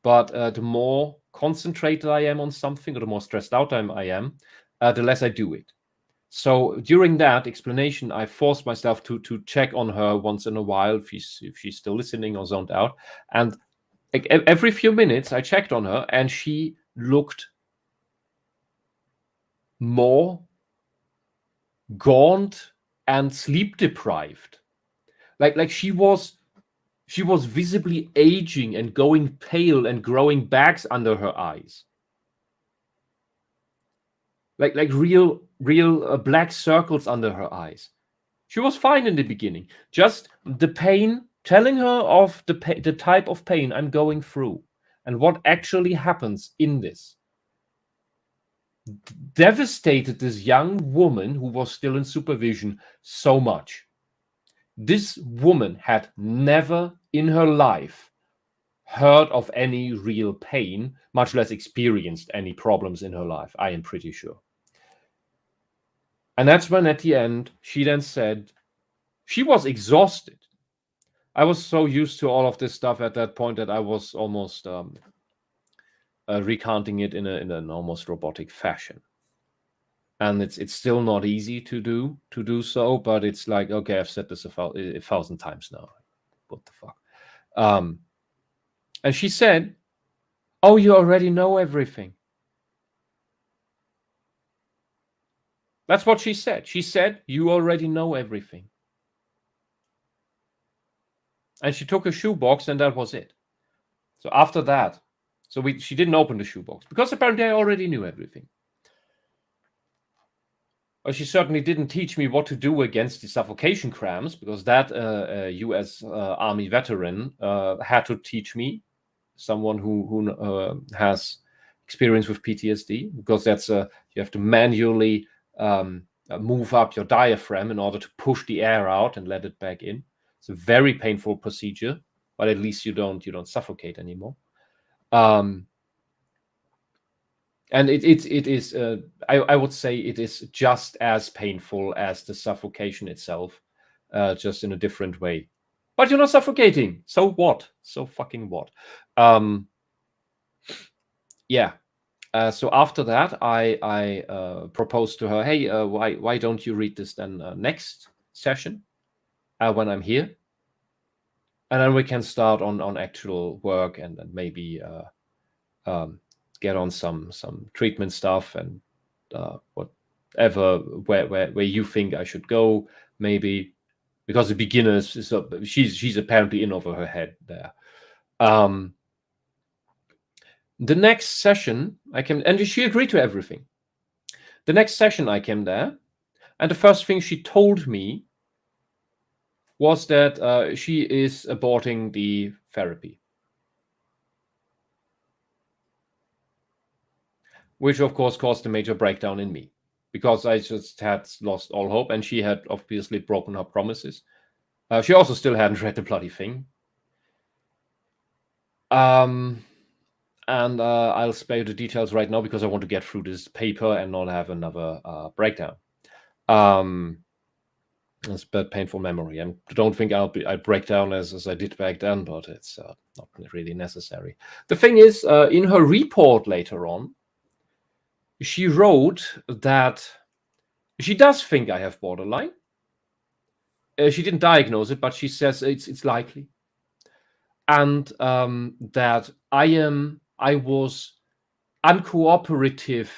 but the more concentrated I am on something, or the more stressed out I am, the less I do it. So during that explanation, I forced myself to check on her once in a while if she's still listening or zoned out. And every few minutes, I checked on her, and she looked more gaunt and sleep deprived. Like she was visibly aging and going pale and growing bags under her eyes. Like real black circles under her eyes. She was fine in the beginning. Just the pain, telling her of the type of pain I'm going through and what actually happens in this. devastated this young woman who was still in supervision so much. This woman had never in her life heard of any real pain, much less experienced any problems in her life, I am pretty sure. And that's when at the end, she then said, she was exhausted. I was so used to all of this stuff at that point that I was almost recounting it in an almost robotic fashion. And it's still not easy to do so, but it's like, okay, I've said this a 1,000 times now. What the fuck? And she said, oh, you already know everything. That's what she said. She said, you already know everything. And she took a shoebox, and that was it. So after that, she didn't open the shoebox because apparently I already knew everything. Well, she certainly didn't teach me what to do against the suffocation cramps, because that U.S. Army veteran had to teach me, someone who has experience with PTSD, because that's you have to manually move up your diaphragm in order to push the air out and let it back in. It's a very painful procedure, but at least you don't suffocate anymore. And it is, I would say it is just as painful as the suffocation itself, just in a different way. But you're not suffocating. So what? So fucking what? Yeah. So after that, I proposed to her, hey, why don't you read this then next session when I'm here? And then we can start on actual work and maybe get on some treatment stuff and whatever where you think I should go, maybe, because the beginners she's apparently in over her head there. The next session I came, and she agreed to everything. The next session I came there, and the first thing she told me was that she is aborting the therapy. Which, of course, caused a major breakdown in me, because I just had lost all hope, and she had obviously broken her promises. She also still hadn't read the bloody thing. And I'll spare you the details right now because I want to get through this paper and not have another breakdown. It's a bad, painful memory, and don't think I break down as I did back then, but it's not really necessary. The thing is, in her report later on, she wrote that she does think I have borderline. She didn't diagnose it, but she says it's likely, and that I was uncooperative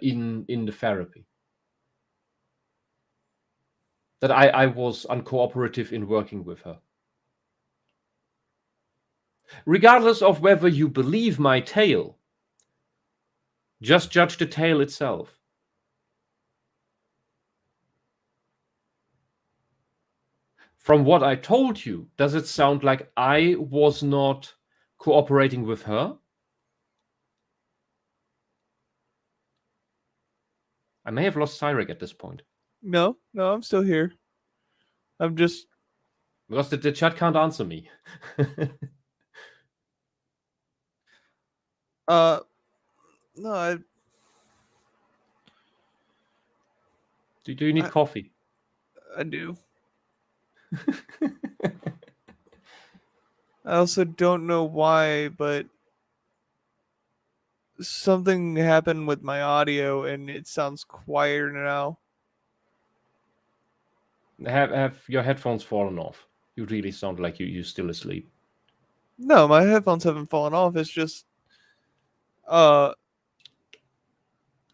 in the therapy. That I was uncooperative in working with her. Regardless of whether you believe my tale, just judge the tale itself. From what I told you, does it sound like I was not cooperating with her? I may have lost Cyrek at this point. No, I'm still here. I'm just... Because the chat can't answer me. No, Do you need coffee? I do. I also don't know why, but something happened with my audio and it sounds quieter now. Have your headphones fallen off? You really sound like you're still asleep. No, my headphones haven't fallen off. It's just Have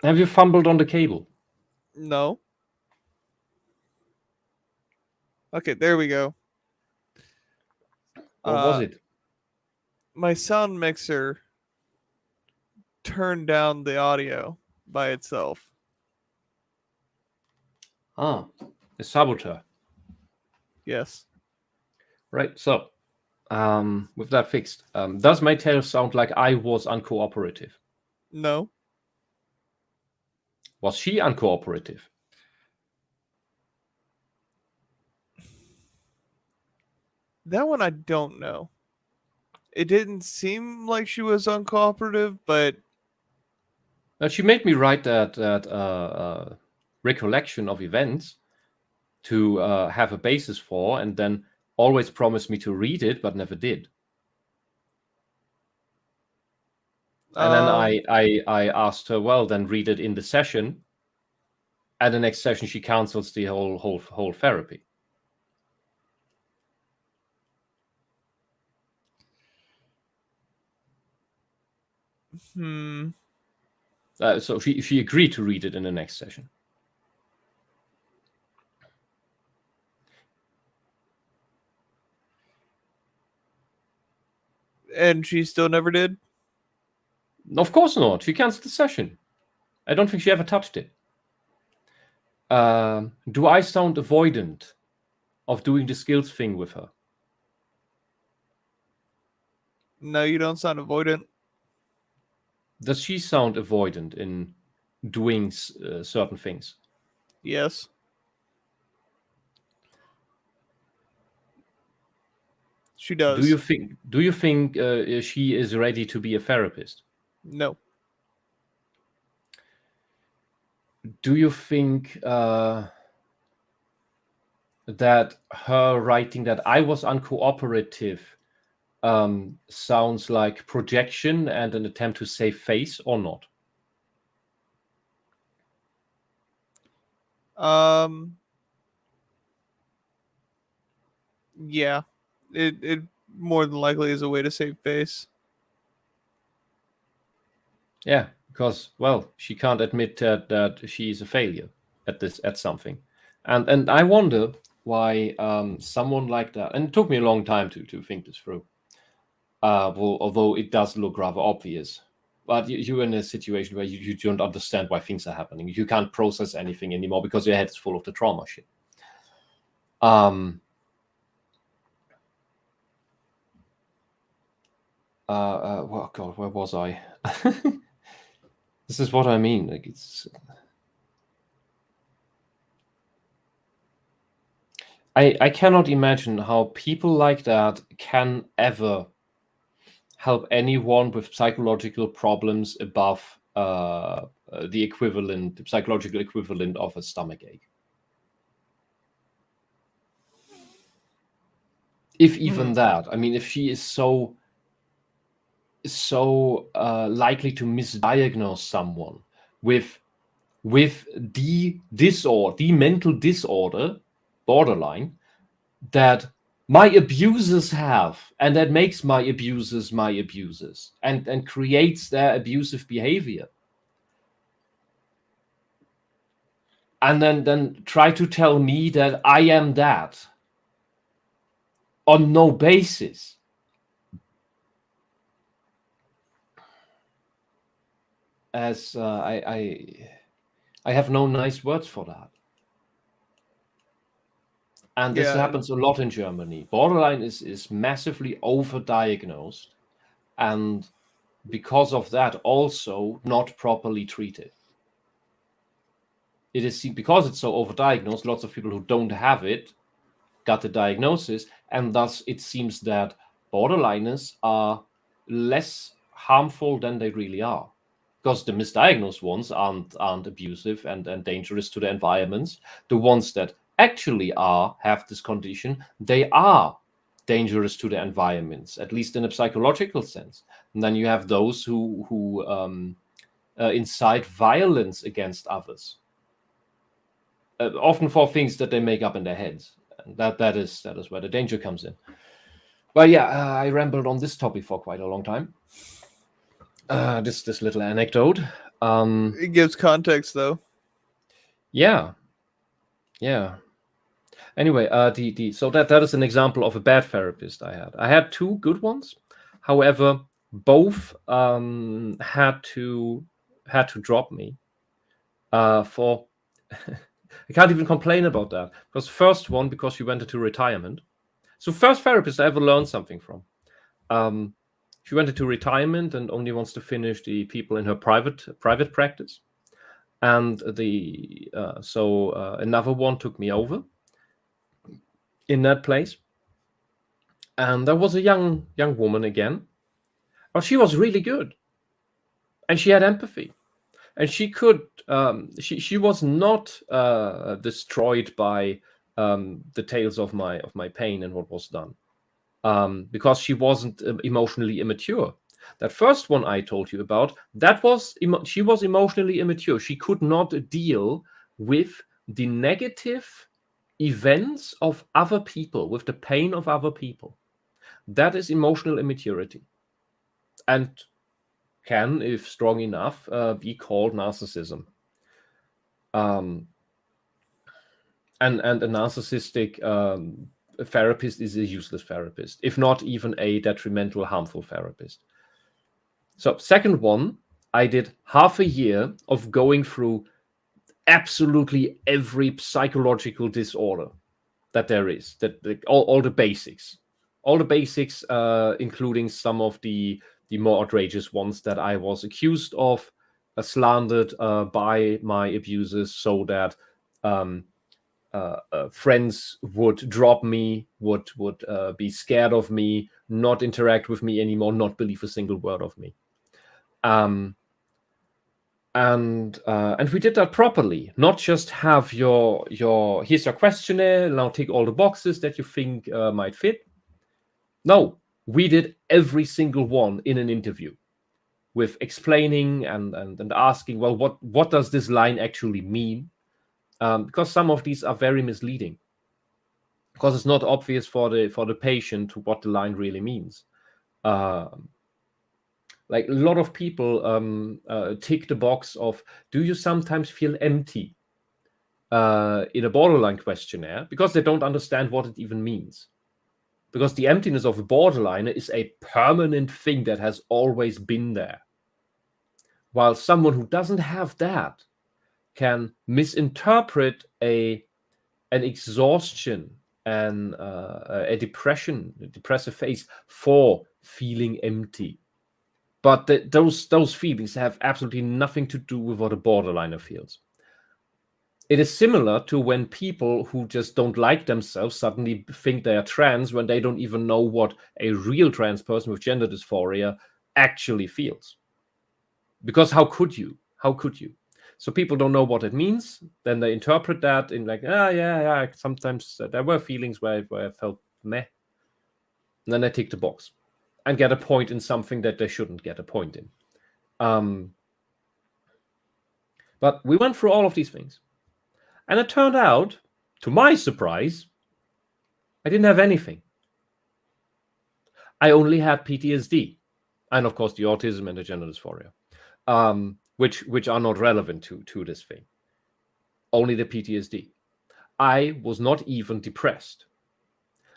you fumbled on the cable? No. Okay, there we go. What was it? My sound mixer turned down the audio by itself. A saboteur. Yes. Right, so with that fixed, does my tale sound like I was uncooperative? No. Was she uncooperative? That one I don't know. It didn't seem like she was uncooperative, but She made me write that recollection of events to have a basis for, and then always promised me to read it, but never did. And then I asked her, well, then read it in the session. And the next session, she cancels the whole therapy. So she agreed to read it in the next session. And she still never did? Of course not. She canceled the session. I don't think she ever touched it. Do I sound avoidant of doing the skills thing with her? No, you don't sound avoidant. Does she sound avoidant in doing certain things? Yes. She does. Do you think she is ready to be a therapist? No. Do you think that her writing that I was uncooperative sounds like projection and an attempt to save face, or not? Yeah. It more than likely is a way to save face. Yeah, because, well, she can't admit that she's a failure at something, and I wonder why someone like that. And it took me a long time to think this through. Although it does look rather obvious, but you're in a situation where you don't understand why things are happening. You can't process anything anymore because your head is full of the trauma shit. Well, God, where was I? This is what I mean. Like, I cannot imagine how people like that can ever help anyone with psychological problems above the psychological equivalent of a stomachache. If even that. I mean, if she is so likely to misdiagnose someone with the mental disorder, borderline, that my abusers have, and that makes my abusers and creates their abusive behavior, and then try to tell me that I am that on no basis. As I have no nice words for that. And this happens a lot in Germany. Borderline is massively overdiagnosed, and because of that, also not properly treated. It is because it's so overdiagnosed, lots of people who don't have it got the diagnosis, and thus it seems that borderliners are less harmful than they really are. Because the misdiagnosed ones aren't abusive and dangerous to the environments. The ones that actually have this condition, they are dangerous to the environments, at least in a psychological sense. And then you have those who incite violence against others, often for things that they make up in their heads. And that is where the danger comes in. But yeah, I rambled on this topic for quite a long time. This little anecdote. It gives context, though. Yeah. Anyway, so that is an example of a bad therapist I had. I had two good ones. However, both had to drop me for. I can't even complain about that. Because first one, because she went into retirement. So first therapist I ever learned something from. She went into retirement and only wants to finish the people in her private practice. And another one took me over in that place, and there was a young woman again. Oh, she was really good, and she had empathy, and she could she was not destroyed by the tales of my pain and what was done, because she wasn't emotionally immature. That first one I told you about, she was emotionally immature. She could not deal with the negative events of other people, with the pain of other people. That is emotional immaturity, and can, if strong enough, be called narcissism. And a narcissistic therapist is a useless therapist, if not even a detrimental, harmful therapist. So, second one, I did half a year of going through absolutely every psychological disorder that there is, all the basics, including some of the more outrageous ones that I was accused of, slandered by my abusers, so that friends would drop me, would be scared of me, not interact with me anymore, not believe a single word of me. And we did that properly. Not just have your here's your questionnaire, now tick all the boxes that you think might fit. No, we did every single one in an interview, with explaining and asking, well, what does this line actually mean? Because some of these are very misleading, because it's not obvious for the patient what the line really means. Like a lot of people tick the box of, do you sometimes feel empty, in a borderline questionnaire, because they don't understand what it even means. Because the emptiness of a borderliner is a permanent thing that has always been there. While someone who doesn't have that can misinterpret an exhaustion and a depressive phase for feeling empty. But those feelings have absolutely nothing to do with what a borderliner feels. It is similar to when people who just don't like themselves suddenly think they are trans, when they don't even know what a real trans person with gender dysphoria actually feels. Because how could you? How could you? So people don't know what it means. Then they interpret that in like, yeah. Sometimes there were feelings where I felt meh. And then they tick the box and get a point in something that they shouldn't get a point in. But we went through all of these things. And it turned out, to my surprise, I didn't have anything. I only had PTSD. And of course, the autism and the gender dysphoria, which are not relevant to this thing. Only the PTSD. I was not even depressed.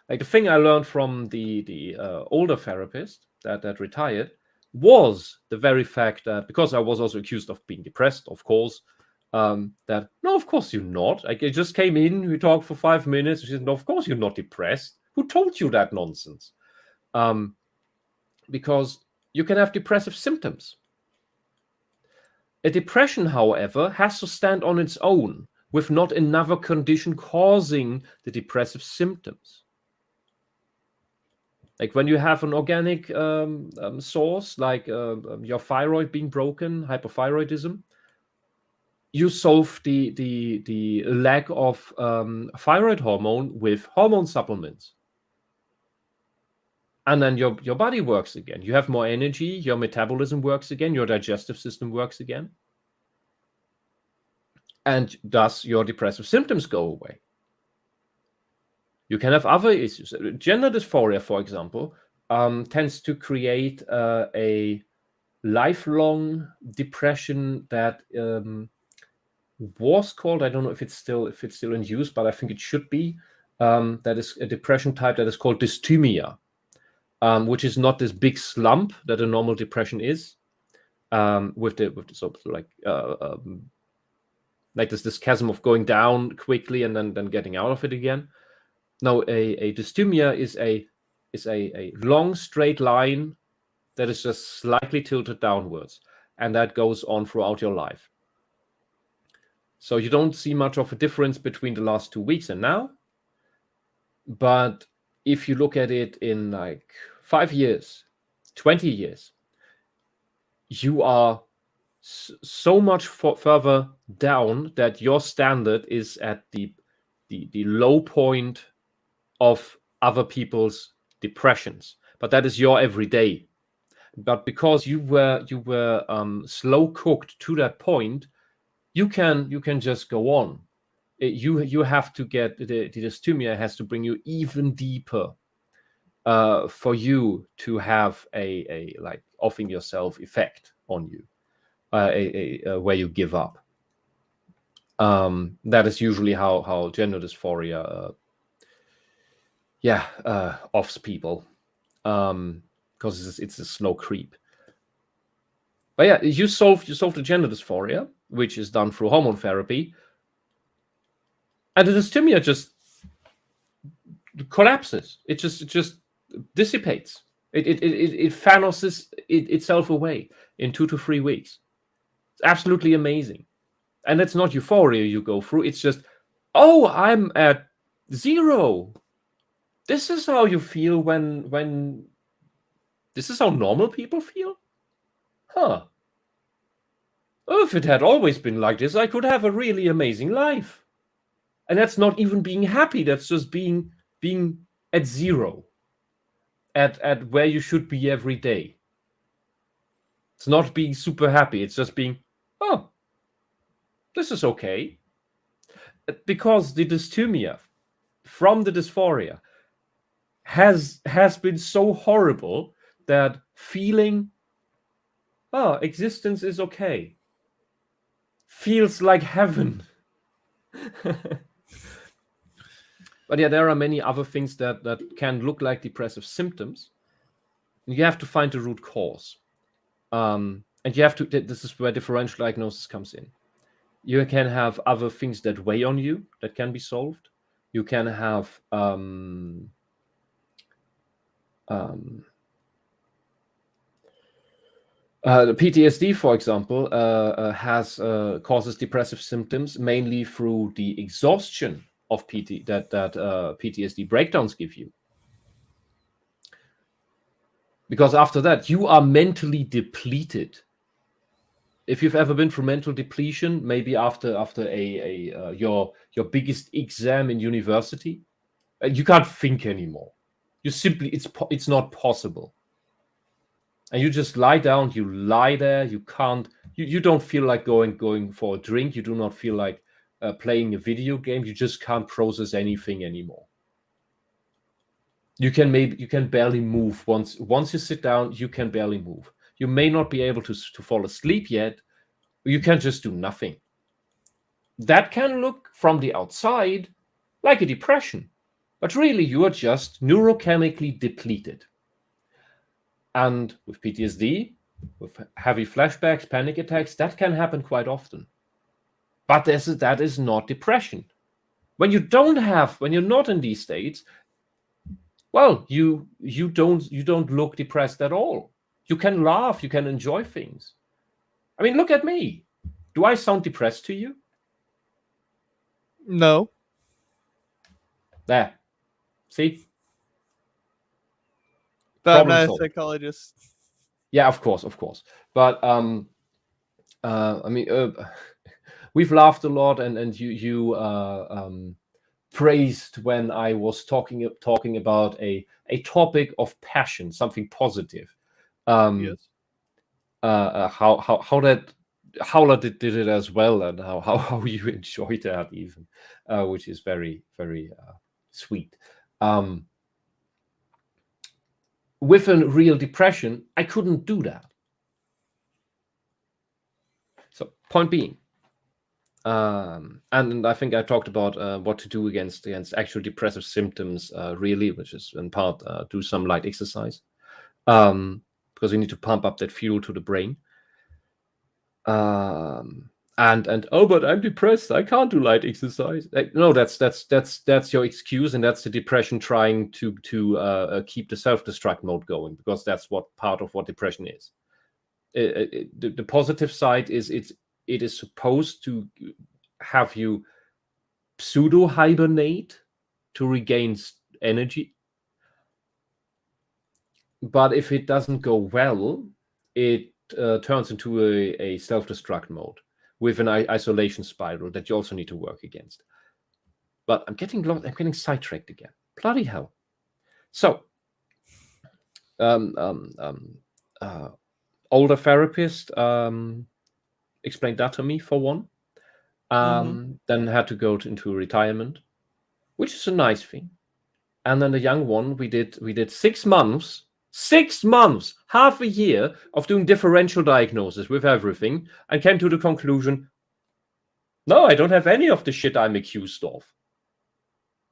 Like, the thing I learned from the older therapist that retired was the very fact that, because I was also accused of being depressed, of course, that, no, of course you're not. Like, I just came in, we talked for 5 minutes. She said, no, of course you're not depressed. Who told you that nonsense? Because you can have depressive symptoms. A depression, however, has to stand on its own, with not another condition causing the depressive symptoms. Like when you have an organic source, like your thyroid being broken, hypothyroidism, you solve the lack of thyroid hormone with hormone supplements. And then your body works again. You have more energy, your metabolism works again, your digestive system works again. And thus your depressive symptoms go away. You can have other issues. Gender dysphoria, for example, tends to create a lifelong depression that was called, I don't know if it's still in use, but I think it should be. That is a depression type that is called dysthymia, which is not this big slump that a normal depression is, with the sort of like this chasm of going down quickly and then getting out of it again. No, a dysthymia is a long straight line that is just slightly tilted downwards, and that goes on throughout your life. So you don't see much of a difference between the last 2 weeks and now. But if you look at it in like 5 years, 20 years, you are so much further down that your standard is at the low point of other people's depressions. But that is your everyday. But because you were slow cooked to that point, you can just go on. You have to get the dysthymia has to bring you even deeper for you to have a like offing yourself effect on you, where you give up. That is usually how gender dysphoria offs people, because it's a slow creep. But yeah, you solve the gender dysphoria, which is done through hormone therapy, and the dysthymia just collapses. It just dissipates. It fanoses itself away in 2 to 3 weeks. It's absolutely amazing. And it's not euphoria you go through. It's just, oh, I'm at 0. This is how you feel when this is how normal people feel? Huh. Oh, if it had always been like this, I could have a really amazing life. And that's not even being happy. That's just being at 0. At where you should be every day. It's not being super happy. It's just being, oh, this is okay. Because the dysthymia from the dysphoria has been so horrible that feeling, oh, existence is okay, feels like heaven. But yeah, there are many other things that can look like depressive symptoms. You have to find the root cause. And you have to, this is where differential diagnosis comes in. You can have other things that weigh on you that can be solved. You can have the PTSD, for example, causes depressive symptoms mainly through the exhaustion of PTSD breakdowns give you. Because after that, you are mentally depleted. If you've ever been through mental depletion, maybe after your biggest exam in university, you can't think anymore. You simply, it's not possible. And you just lie down, you lie there, you can't, you don't feel like going for a drink, you do not feel like playing a video game, you just can't process anything anymore. You can barely move. Once you sit down, you can barely move. You may not be able to fall asleep yet, but you can just do nothing. That can look from the outside like a depression, but really you are just neurochemically depleted. And with PTSD, with heavy flashbacks, panic attacks, that can happen quite often. But that is not depression. When you're not in these states, well, you don't look depressed at all. You can laugh, you can enjoy things. I mean, look at me. Do I sound depressed to you? No. There. See? But I'm Problem not a solved. psychologist. Yeah, of course. But I mean, we've laughed a lot, and you praised when I was talking about a topic of passion, something positive. Yes. How did it as well, and how you enjoyed that even, which is very, very sweet. With a real depression, I couldn't do that. So point being, and I think I talked about what to do against actual depressive symptoms, really, which is in part do some light exercise, because we need to pump up that fuel to the brain. And oh, but I'm depressed, I can't do light exercise. No, that's your excuse, and that's the depression trying to keep the self-destruct mode going, because that's what part of what depression is. The positive side is it is supposed to have you pseudo hibernate to regain energy. But if it doesn't go well, it turns into a self-destruct mode with an isolation spiral that you also need to work against. But I'm getting sidetracked again. Bloody hell. So, older therapist explained that to me for one. Then had to go into retirement, which is a nice thing. And then the young one, we did 6 months, half a year of doing differential diagnosis with everything, and came to the conclusion, no, I don't have any of the shit I'm accused of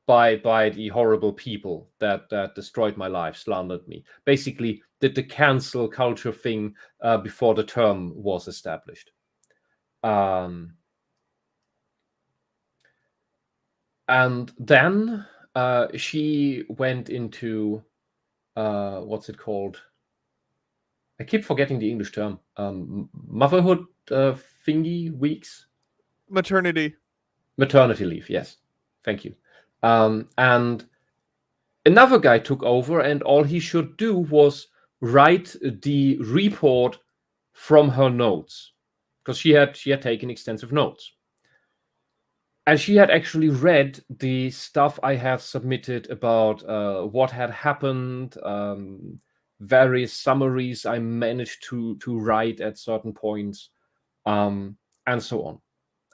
by the horrible people that destroyed my life, slandered me. Basically, did the cancel culture thing before the term was established. And then she went into what's it called? I keep forgetting the English term. Motherhood thingy weeks? Maternity leave, yes. Thank you. And another guy took over, and all he should do was write the report from her notes, because she had taken extensive notes. And she had actually read the stuff I had submitted about what had happened, various summaries I managed to write at certain points, and so on.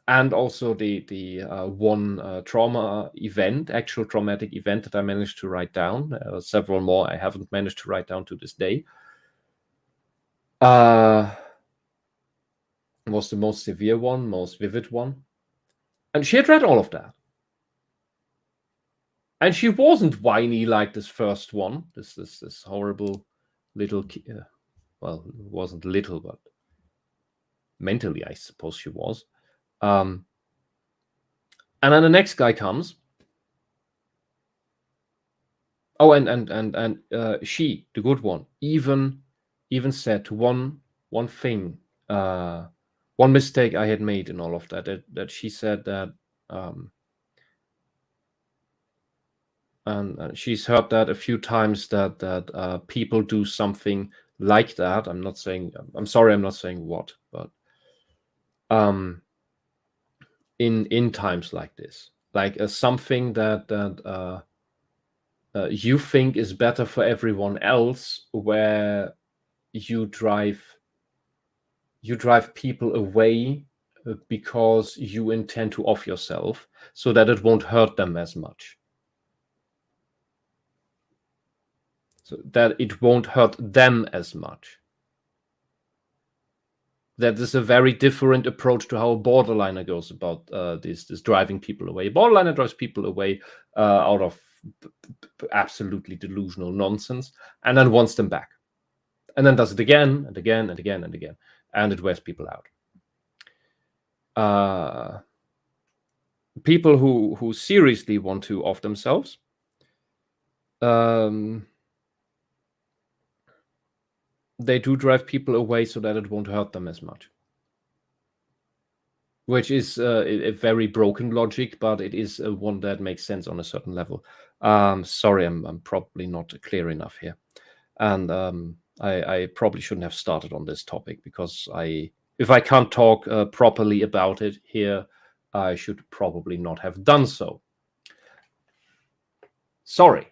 And also the one actual traumatic event that I managed to write down. Several more I haven't managed to write down to this day. Was the most severe one, most vivid one. And she had read all of that. And she wasn't whiny like this first one, this horrible little, well, it wasn't little, but mentally, I suppose she was. And then the next guy comes. Oh, and she, the good one, even said one thing, one mistake I had made in all of that she said that, and she's heard that a few times that people do something like that. I'm not saying what, but in times like this, like something that you think is better for everyone else, where you drive people away because you intend to off yourself so that it won't hurt them as much. So that it won't hurt them as much. That is a very different approach to how a borderliner goes about this driving people away. A borderliner drives people away out of absolutely delusional nonsense, and then wants them back, and then does it again and again and again and again, and it wears people out. People who seriously want to off themselves, they do drive people away so that it won't hurt them as much, which is a very broken logic, but it is one that makes sense on a certain level. Sorry, I'm probably not clear enough here, and I probably shouldn't have started on this topic, because if I can't talk properly about it here, I should probably not have done so. Sorry.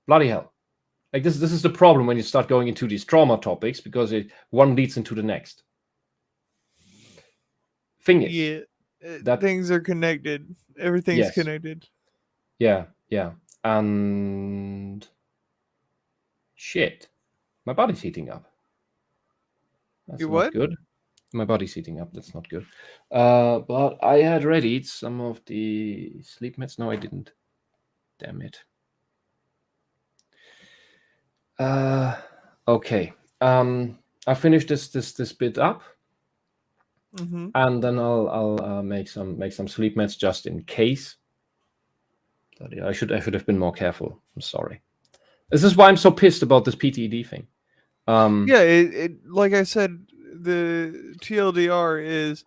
Bloody hell. Like this is the problem when you start going into these trauma topics, because one leads into the next. Thing is, that things are connected. Everything's connected. Yeah. And shit, my body's heating up. That's not good. My body's heating up. That's not good. But I had readied some of the sleep meds. No, I didn't. Damn it. Okay. I finished this bit up, and then I'll make some sleep meds just in case. I should have been more careful. I'm sorry. This is why I'm so pissed about this PTED thing. It like I said, the TLDR is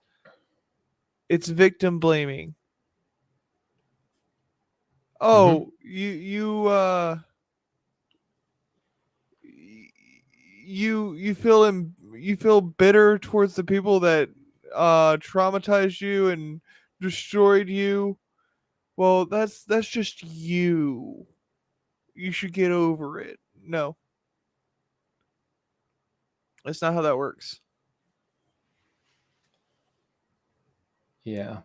It's victim blaming. Mhm. Oh, you feel bitter towards the people that traumatized you and destroyed you. Well, that's just you. You should get over it. No, that's not how that works. Yeah.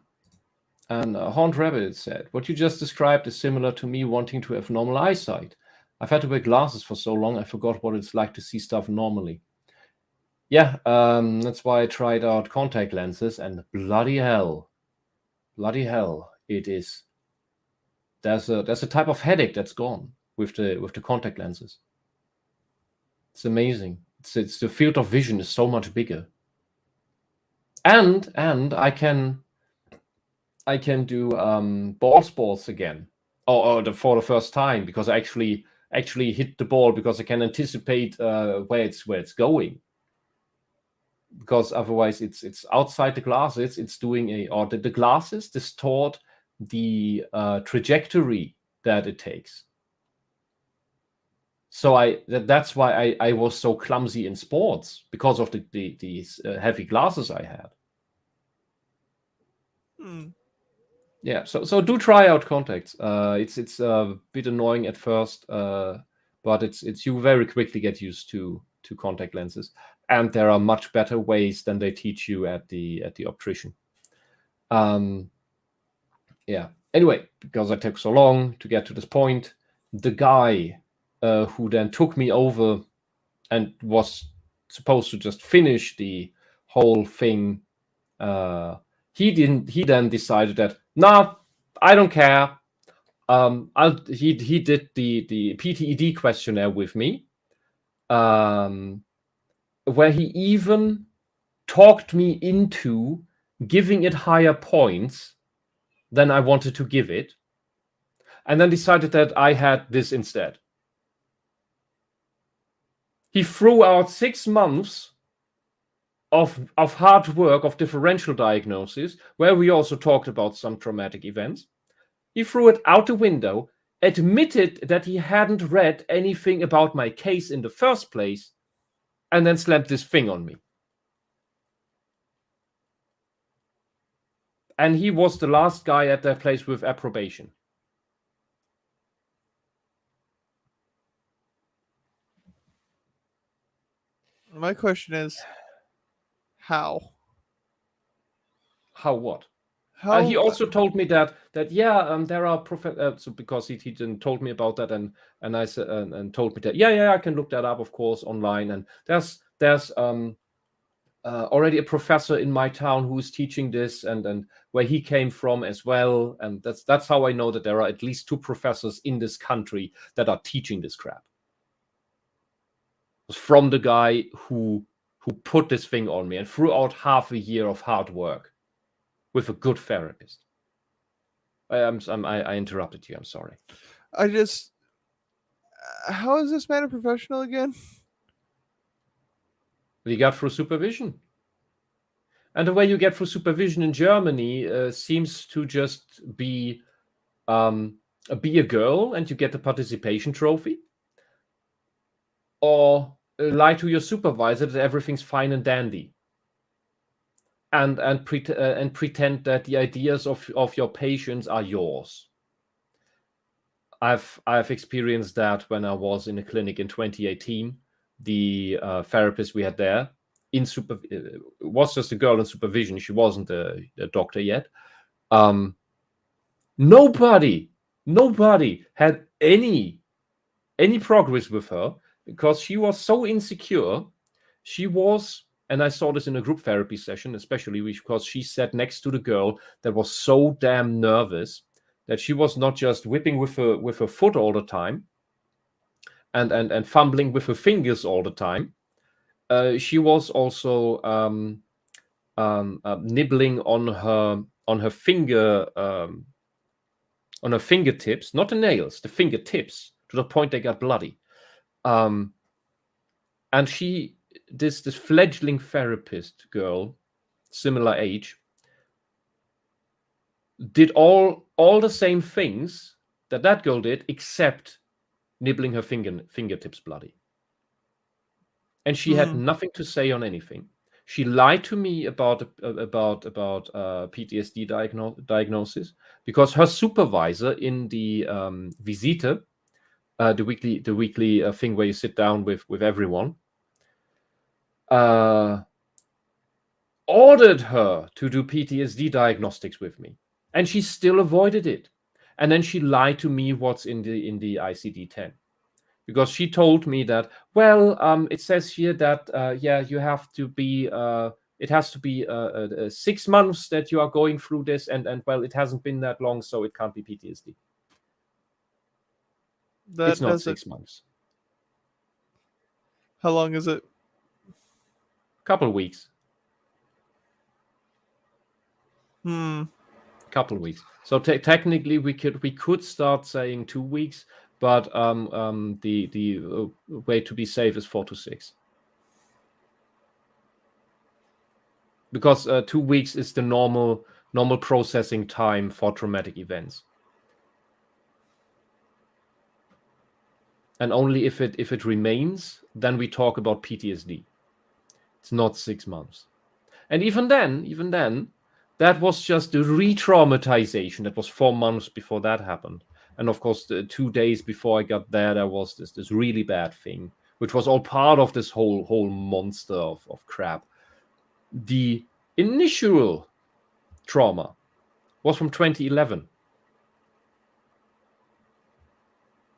And Horned Rabbit said, what you just described is similar to me wanting to have normal eyesight. I've had to wear glasses for so long, I forgot what it's like to see stuff normally. Yeah, that's why I tried out contact lenses, and bloody hell, it is. There's a type of headache that's gone with the contact lenses. It's amazing. It's the field of vision is so much bigger, and I can do ball sports again, for the first time, because I actually hit the ball because I can anticipate where it's going. Because otherwise, it's outside the glasses. It's doing the glasses distort the trajectory that it takes. So that's why I was so clumsy in sports, because of these heavy glasses I had. Yeah, so do try out contacts. It's a bit annoying at first, but it's you very quickly get used to contact lenses, and there are much better ways than they teach you at the optician. Yeah. Anyway, because I took so long to get to this point, the guy who then took me over and was supposed to just finish the whole thing, he didn't. He then decided that, nah, I don't care. He did the PTED questionnaire with me, where he even talked me into giving it higher points than I wanted to give it, and then decided that I had this instead. He threw out 6 months of hard work of differential diagnosis, where we also talked about some traumatic events. He threw it out the window, admitted that he hadn't read anything about my case in the first place, and then slapped this thing on me. And he was the last guy at that place with approbation. My question is, how? How what? How? He also told me that yeah, there are so because he didn't told me about that, and I said and told me that yeah, I can look that up, of course, online, and there's already a professor in my town who is teaching this, and where he came from as well, and that's how I know that there are at least 2 professors in this country that are teaching this crap. It was from the guy who put this thing on me and threw out half a year of hard work with a good therapist. I interrupted you. I'm sorry. I just. How is this man a professional again? You got through supervision. And the way you get through supervision in Germany seems to just be a girl and you get the participation trophy, or lie to your supervisor that everything's fine and dandy, and pretend that the ideas of your patients are yours. I've experienced that when I was in a clinic in 2018. The therapist we had there was just a girl in supervision. She wasn't a doctor yet. Nobody had any progress with her because she was so insecure. She was, and I saw this in a group therapy session, especially because she sat next to the girl that was so damn nervous that she was not just whipping with her foot all the time and fumbling with her fingers all the time. She was also nibbling on her finger, on her fingertips, not the nails, the fingertips, to the point they got bloody. And this fledgling therapist girl, similar age, did all the same things that girl did, except nibbling her fingertips bloody. And she had nothing to say on anything. She lied to me about PTSD diagnosis, because her supervisor in the Visite, the weekly thing where you sit down with everyone, ordered her to do PTSD diagnostics with me, and she still avoided it. And then she lied to me what's in the ICD-10, because she told me that, well, it says here that you have to be it has to be 6 months that you are going through this, and well, it hasn't been that long, so it can't be PTSD. It's not 6 months. How long is it? Couple of weeks. Couple of weeks. So technically, we could start saying 2 weeks, but the way to be safe is 4 to 6, because 2 weeks is the normal processing time for traumatic events, and only if it remains, then we talk about PTSD. It's not 6 months, and even then. That was just the re-traumatization. That was 4 months before that happened. And of course, 2 days before I got there was this really bad thing, which was all part of this whole monster of crap. The initial trauma was from 2011.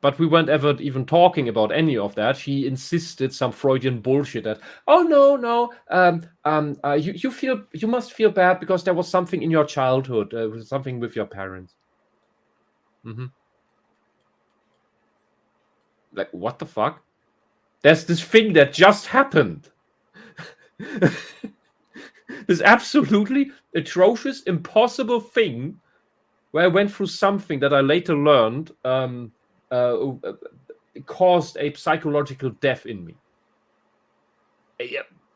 But we weren't ever even talking about any of that. She insisted some Freudian bullshit that, oh no, you must feel bad because there was something in your childhood, something with your parents. Like, what the fuck? There's this thing that just happened. This absolutely atrocious, impossible thing where I went through something that I later learned caused a psychological death in me.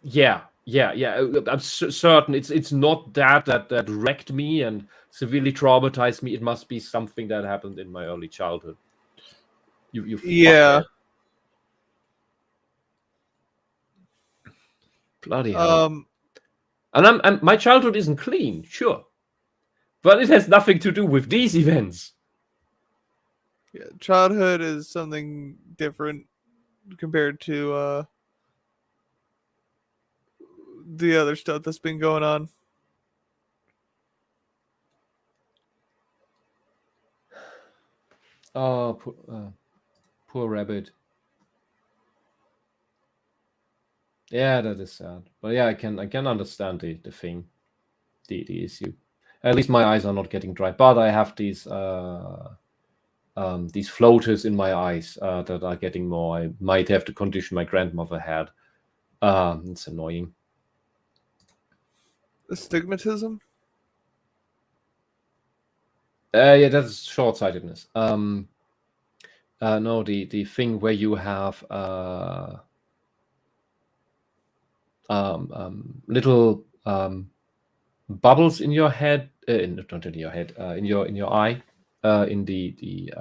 Yeah. I'm certain it's not that wrecked me and severely traumatized me. It must be something that happened in my early childhood. You fuckhead. Bloody hell. And my childhood isn't clean, sure, but it has nothing to do with these events. Yeah, childhood is something different compared to the other stuff that's been going on. Oh, poor rabbit. Yeah, that is sad. But yeah, I can understand the thing, the issue. At least my eyes are not getting dry, but I have these floaters in my eyes that are getting more. I might have the condition my grandmother had. It's annoying. Astigmatism? Yeah, that's short-sightedness. No, the thing where you have little bubbles in your head, not in your head, in your eye, in the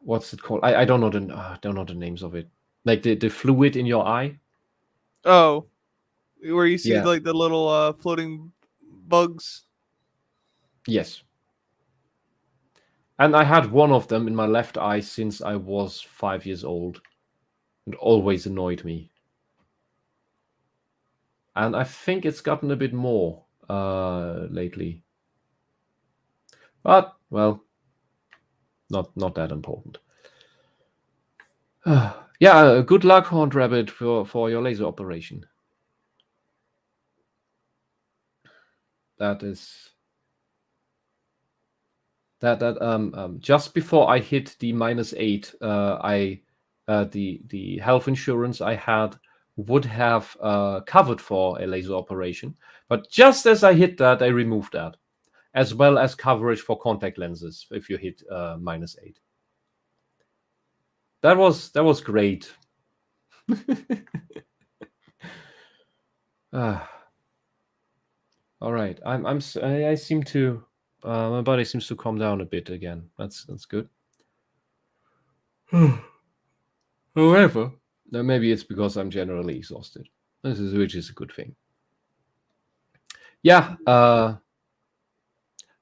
what's it called? I don't know the names of it. Like the fluid in your eye. Oh, where you see like the little floating bugs. Yes. And I had one of them in my left eye since I was 5 years old. It always annoyed me. And I think it's gotten a bit more lately. But, well, not that important. Yeah, good luck, Horned Rabbit, for your laser operation. That is... That just before I hit the -8, the health insurance I had would have covered for a laser operation, but just as I hit that, they removed that, as well as coverage for contact lenses if you hit -8. That was great. All All right. I seem to my body seems to calm down a bit again. That's good. However, maybe it's because I'm generally exhausted. Which is a good thing. Yeah.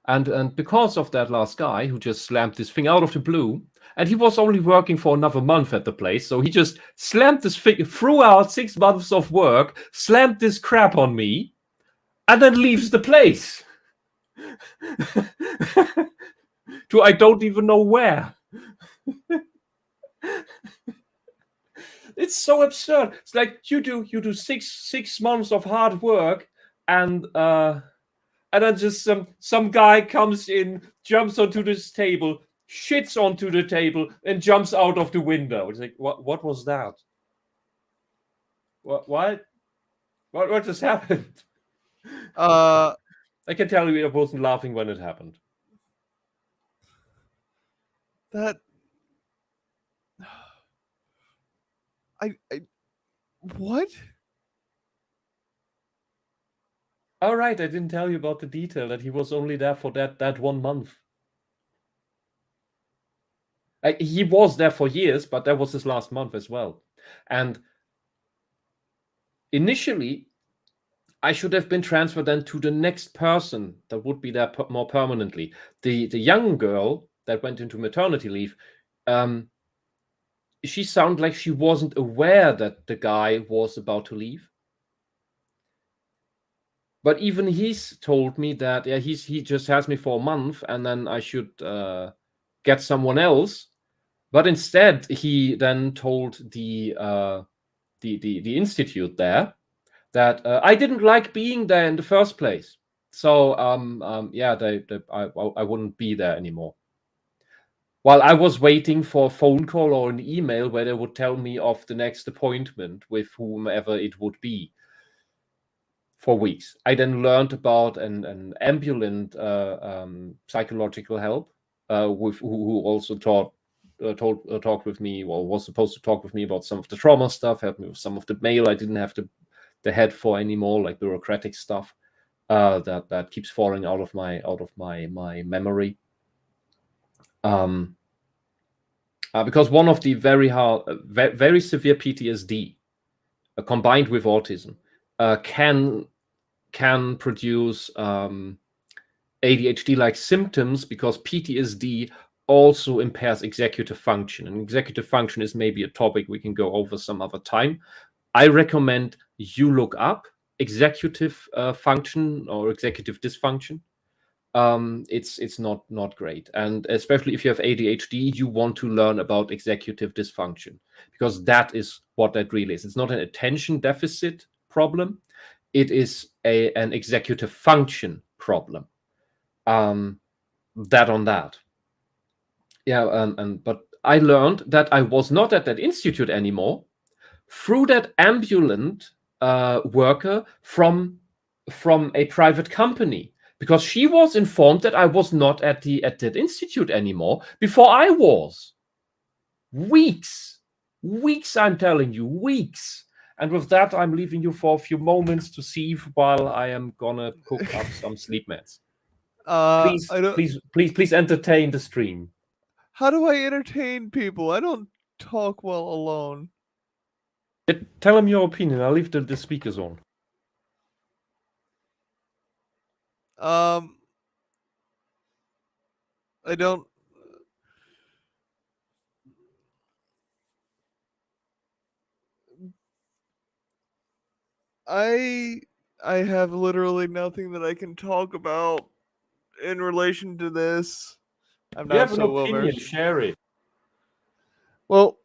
And because of that last guy who just slammed this thing out of the blue, and he was only working for another month at the place, so he just slammed this thing, threw out 6 months of work, slammed this crap on me, and then leaves the place. To I don't even know where. It's so absurd. It's like you do six months of hard work, and then just some guy comes in, jumps onto this table, shits onto the table, and jumps out of the window. It's like, what was that? What just happened? I can tell you I wasn't laughing when it happened. That I what? All right, I didn't tell you about the detail that he was only there for that 1 month. He was there for years, but that was his last month as well. And initially, I should have been transferred then to the next person that would be there more permanently. The young girl that went into maternity leave, she sounded like she wasn't aware that the guy was about to leave. But even he's told me that he just has me for a month and then I should get someone else. But instead, he then told the institute there that I didn't like being there in the first place. So I wouldn't be there anymore. While I was waiting for a phone call or an email where they would tell me of the next appointment with whomever it would be. For weeks, I then learned about an ambulant psychological help with who also talked with me, or was supposed to talk with me about some of the trauma stuff, helped me with some of the mail I didn't have the head for anymore, like bureaucratic stuff that keeps falling out of my memory. Because one of the very severe PTSD combined with autism can produce ADHD-like symptoms, because PTSD also impairs executive function. And executive function is maybe a topic we can go over some other time. I recommend you look up executive function or executive dysfunction. It's not great. And especially if you have ADHD, you want to learn about executive dysfunction, because that is what that really is. It's not an attention deficit problem. It is an executive function problem. That. Yeah, but I learned that I was not at that institute anymore through that ambulant worker from a private company, because she was informed that I was not at that institute anymore before I was. Weeks, I'm telling you, weeks. And with that, I'm leaving you for a few moments to see while I am gonna cook up some sleep meds. Please entertain the stream. How do I entertain people? I don't talk well alone. Tell them your opinion. I'll leave the speakers on. I don't. I have literally nothing that I can talk about in relation to this. I'm You not have an so well opinion, versed. share it. Well,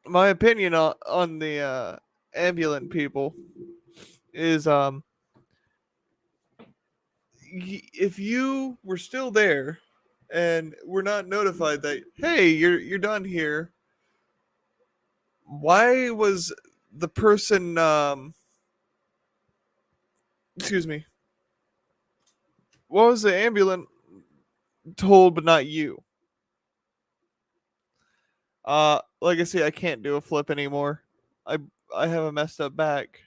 my opinion on the ambulant people is if you were still there and were not notified that, hey, you're done here, why was the person excuse me, what was the ambulant told but not you? Like I say, I can't do a flip anymore. I have a messed up back.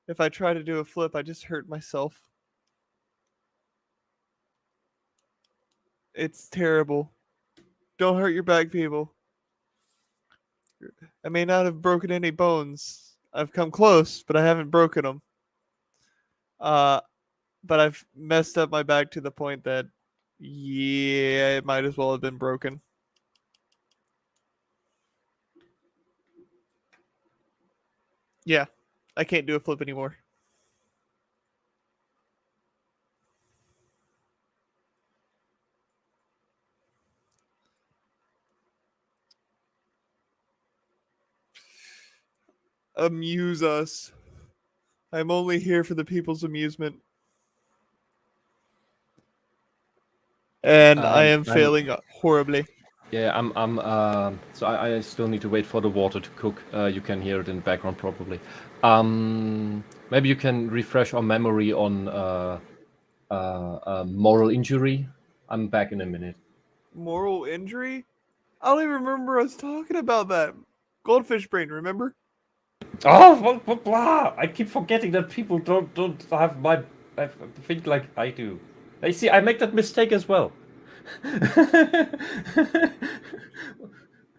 If I try to do a flip, I just hurt myself. It's terrible. Don't hurt your back, people. I may not have broken any bones. I've come close, but I haven't broken them. But I've messed up my back to the point that, yeah, it might as well have been broken. Yeah, I can't do a flip anymore. Amuse us. I'm only here for the people's amusement. And I am failing horribly. Yeah, so I still need to wait for the water to cook. You can hear it in the background probably. Maybe you can refresh our memory on moral injury. I'm back in a minute. Moral injury? I don't even remember us talking about that. Goldfish brain, remember? Oh, blah, blah. I keep forgetting that people don't have my think like I do. I see. I make that mistake as well.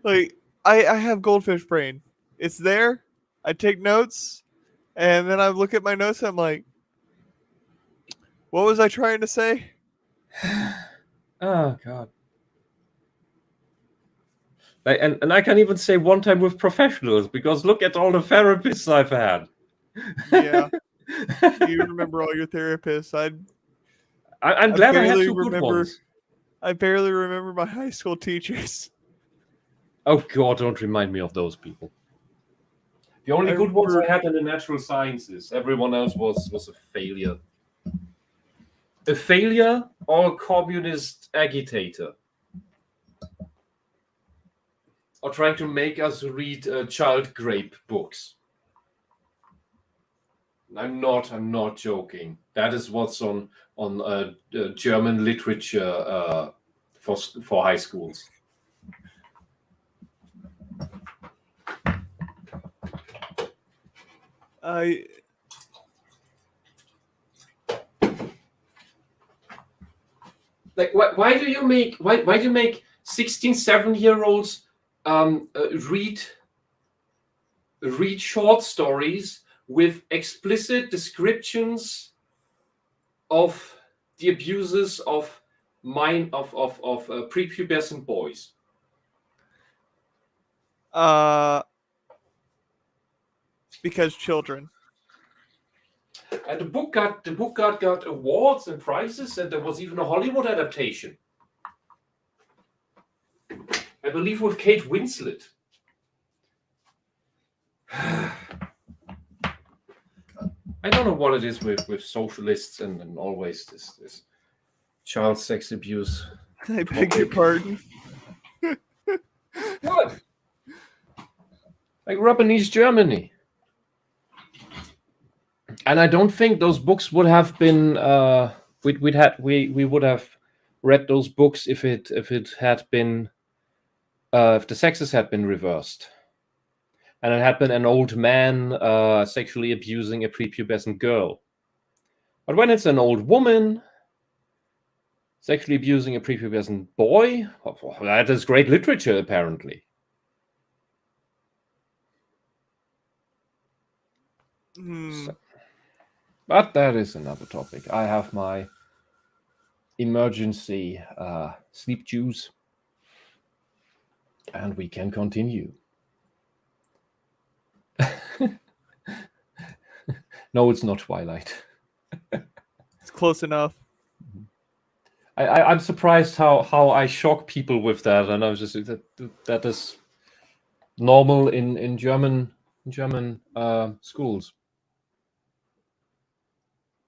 Like, I have goldfish brain. It's there. I take notes, and then I look at my notes and I'm like, what was I trying to say? Oh God. And I can even say one time with professionals, because look at all the therapists I've had. Yeah. You remember all your therapists. I'm glad I had two good ones. I barely remember my high school teachers. Oh God, don't remind me of those people. The only good ones I had in the natural sciences. Everyone else was a failure. A failure or a communist agitator. Or trying to make us read child grape books. I'm not joking. That is what's on German literature for high schools. Like, why do you make 16, 17-year-olds read short stories with explicit descriptions of the abuses of prepubescent boys? Because children. And the book got awards and prizes, and there was even a Hollywood adaptation. I believe with Kate Winslet. I don't know what it is with socialists and always this child sex abuse. I beg your pardon. What? I grew up in East Germany. And I don't think those books would have been we would have read those books if it had been if the sexes had been reversed, and it had been an old man sexually abusing a prepubescent girl. But when it's an old woman sexually abusing a prepubescent boy, that is great literature apparently. So, but that is another topic. I have my emergency sleep juice, and we can continue. No, it's not Twilight. It's close enough. I'm surprised how I shock people with that, and I was just that is normal in German schools.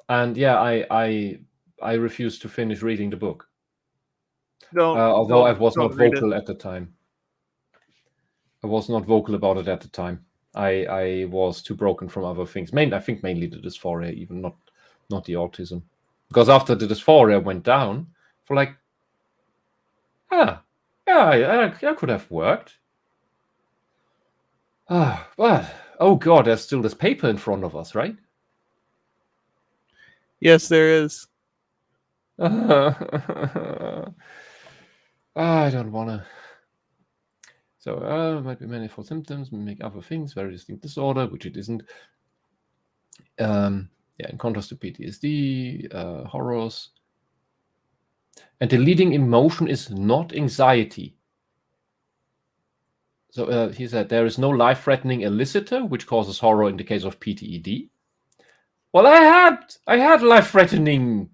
And yeah, I refused to finish reading the book. Although I was not vocal at the time. I was not vocal about it at the time. I was too broken from other things. I think mainly the dysphoria, even not the autism. Because after the dysphoria went down, for like, that could have worked. But oh God, there's still this paper in front of us, right? Yes, there is. I don't want to. So, might be manifold symptoms, mimic other things, very distinct disorder, which it isn't. Yeah, in contrast to PTSD, horrors. And the leading emotion is not anxiety. So he said there is no life-threatening elicitor, which causes horror in the case of PTED. Well, I had life-threatening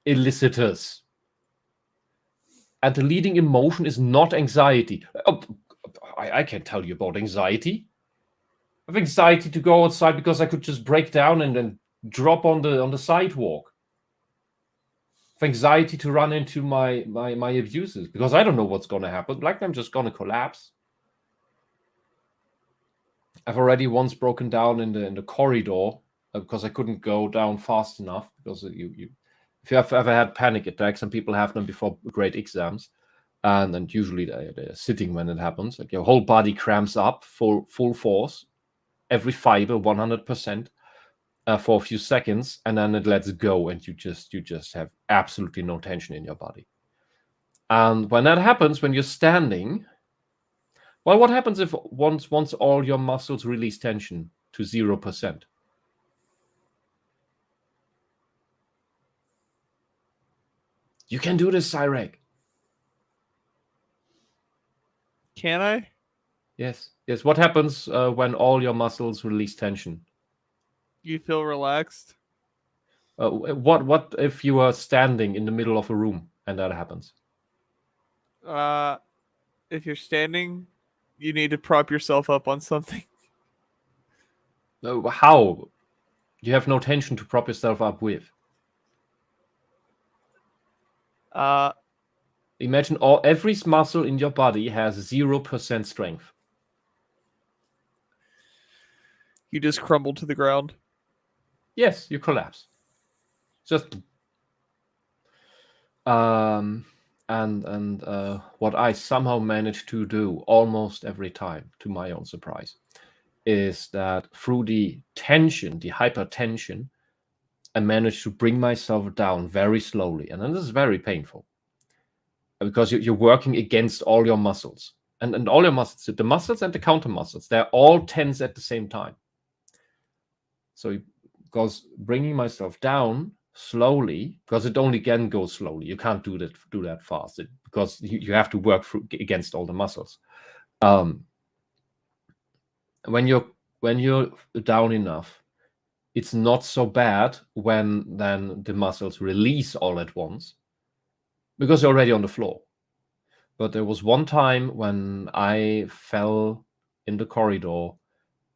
elicitors. And the leading emotion is not anxiety. I can't tell you about anxiety. I have anxiety to go outside because I could just break down and then drop on the sidewalk. I have anxiety to run into my abusers because I don't know what's going to happen. Like I'm just going to collapse. I've already once broken down in the corridor because I couldn't go down fast enough because if you have ever had panic attacks, and people have them before grade exams, and usually they're sitting when it happens, like your whole body cramps up full force, every fiber 100% for a few seconds, and then it lets go, and you just have absolutely no tension in your body. And when that happens, when you're standing, well, what happens if once all your muscles release tension to 0%? You can do this, Cyrek. Can I? Yes. What happens when all your muscles release tension? You feel relaxed? What if you are standing in the middle of a room and that happens? If you're standing, you need to prop yourself up on something. How? You have no tension to prop yourself up with. Imagine every muscle in your body has 0% strength. You just crumble to the ground. Yes, you collapse. Just and what I somehow manage to do almost every time, to my own surprise, is that through the tension, the hypertension, I manage to bring myself down very slowly. And then this is very painful because you're working against all your muscles. And all your muscles, the muscles and the counter muscles, they're all tense at the same time. So because bringing myself down slowly, because it only can go slowly, you can't do that fast because you have to work against all the muscles. When you're down enough, it's not so bad when then the muscles release all at once because you're already on the floor. But there was one time when I fell in the corridor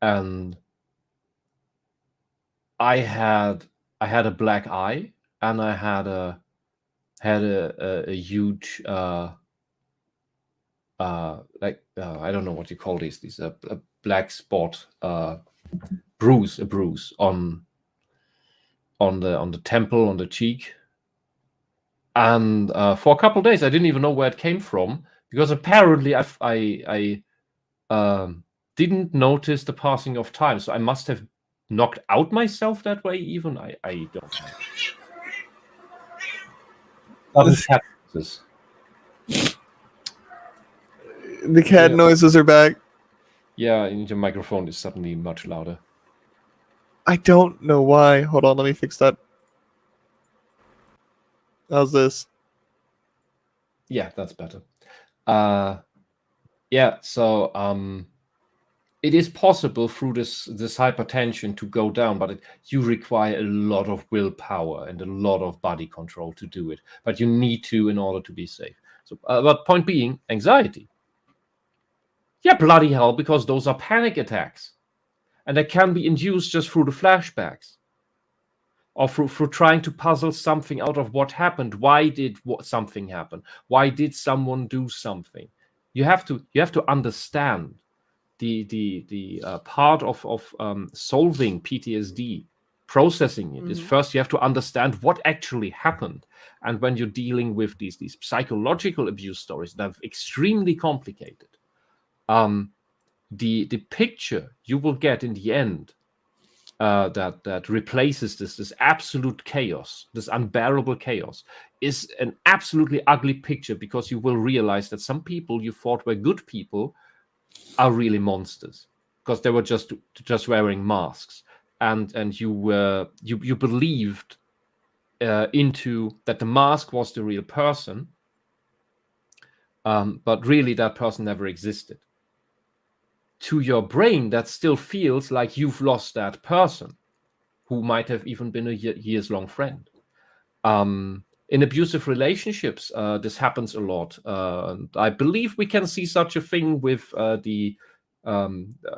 and I had a black eye and I had a huge I don't know what you call these a black spot, a bruise on the temple, on the cheek. And for a couple of days I didn't even know where it came from because apparently I didn't notice the passing of time, so I must have knocked out myself that way. Even I don't know. What is happening? The cat noises are back. Yeah, and your microphone is suddenly much louder. I don't know why. Hold on, let me fix that. How's this? Yeah, that's better. Yeah, so it is possible through this hypertension to go down, but you require a lot of willpower and a lot of body control to do it. But you need to in order to be safe. So, but point being, anxiety. Yeah, bloody hell, because those are panic attacks. And they can be induced just through the flashbacks. Or through trying to puzzle something out of what happened. Why did something happen? Why did someone do something? You have to understand the part of solving PTSD, processing it, is first you have to understand what actually happened. And when you're dealing with these psychological abuse stories that are extremely complicated, the picture you will get in the end that replaces this absolute chaos, this unbearable chaos, is an absolutely ugly picture, because you will realize that some people you thought were good people are really monsters, because they were just wearing masks, and you believed into that the mask was the real person, but really that person never existed. To your brain, that still feels like you've lost that person, who might have even been a years-long friend. In abusive relationships, this happens a lot. And I believe we can see such a thing with the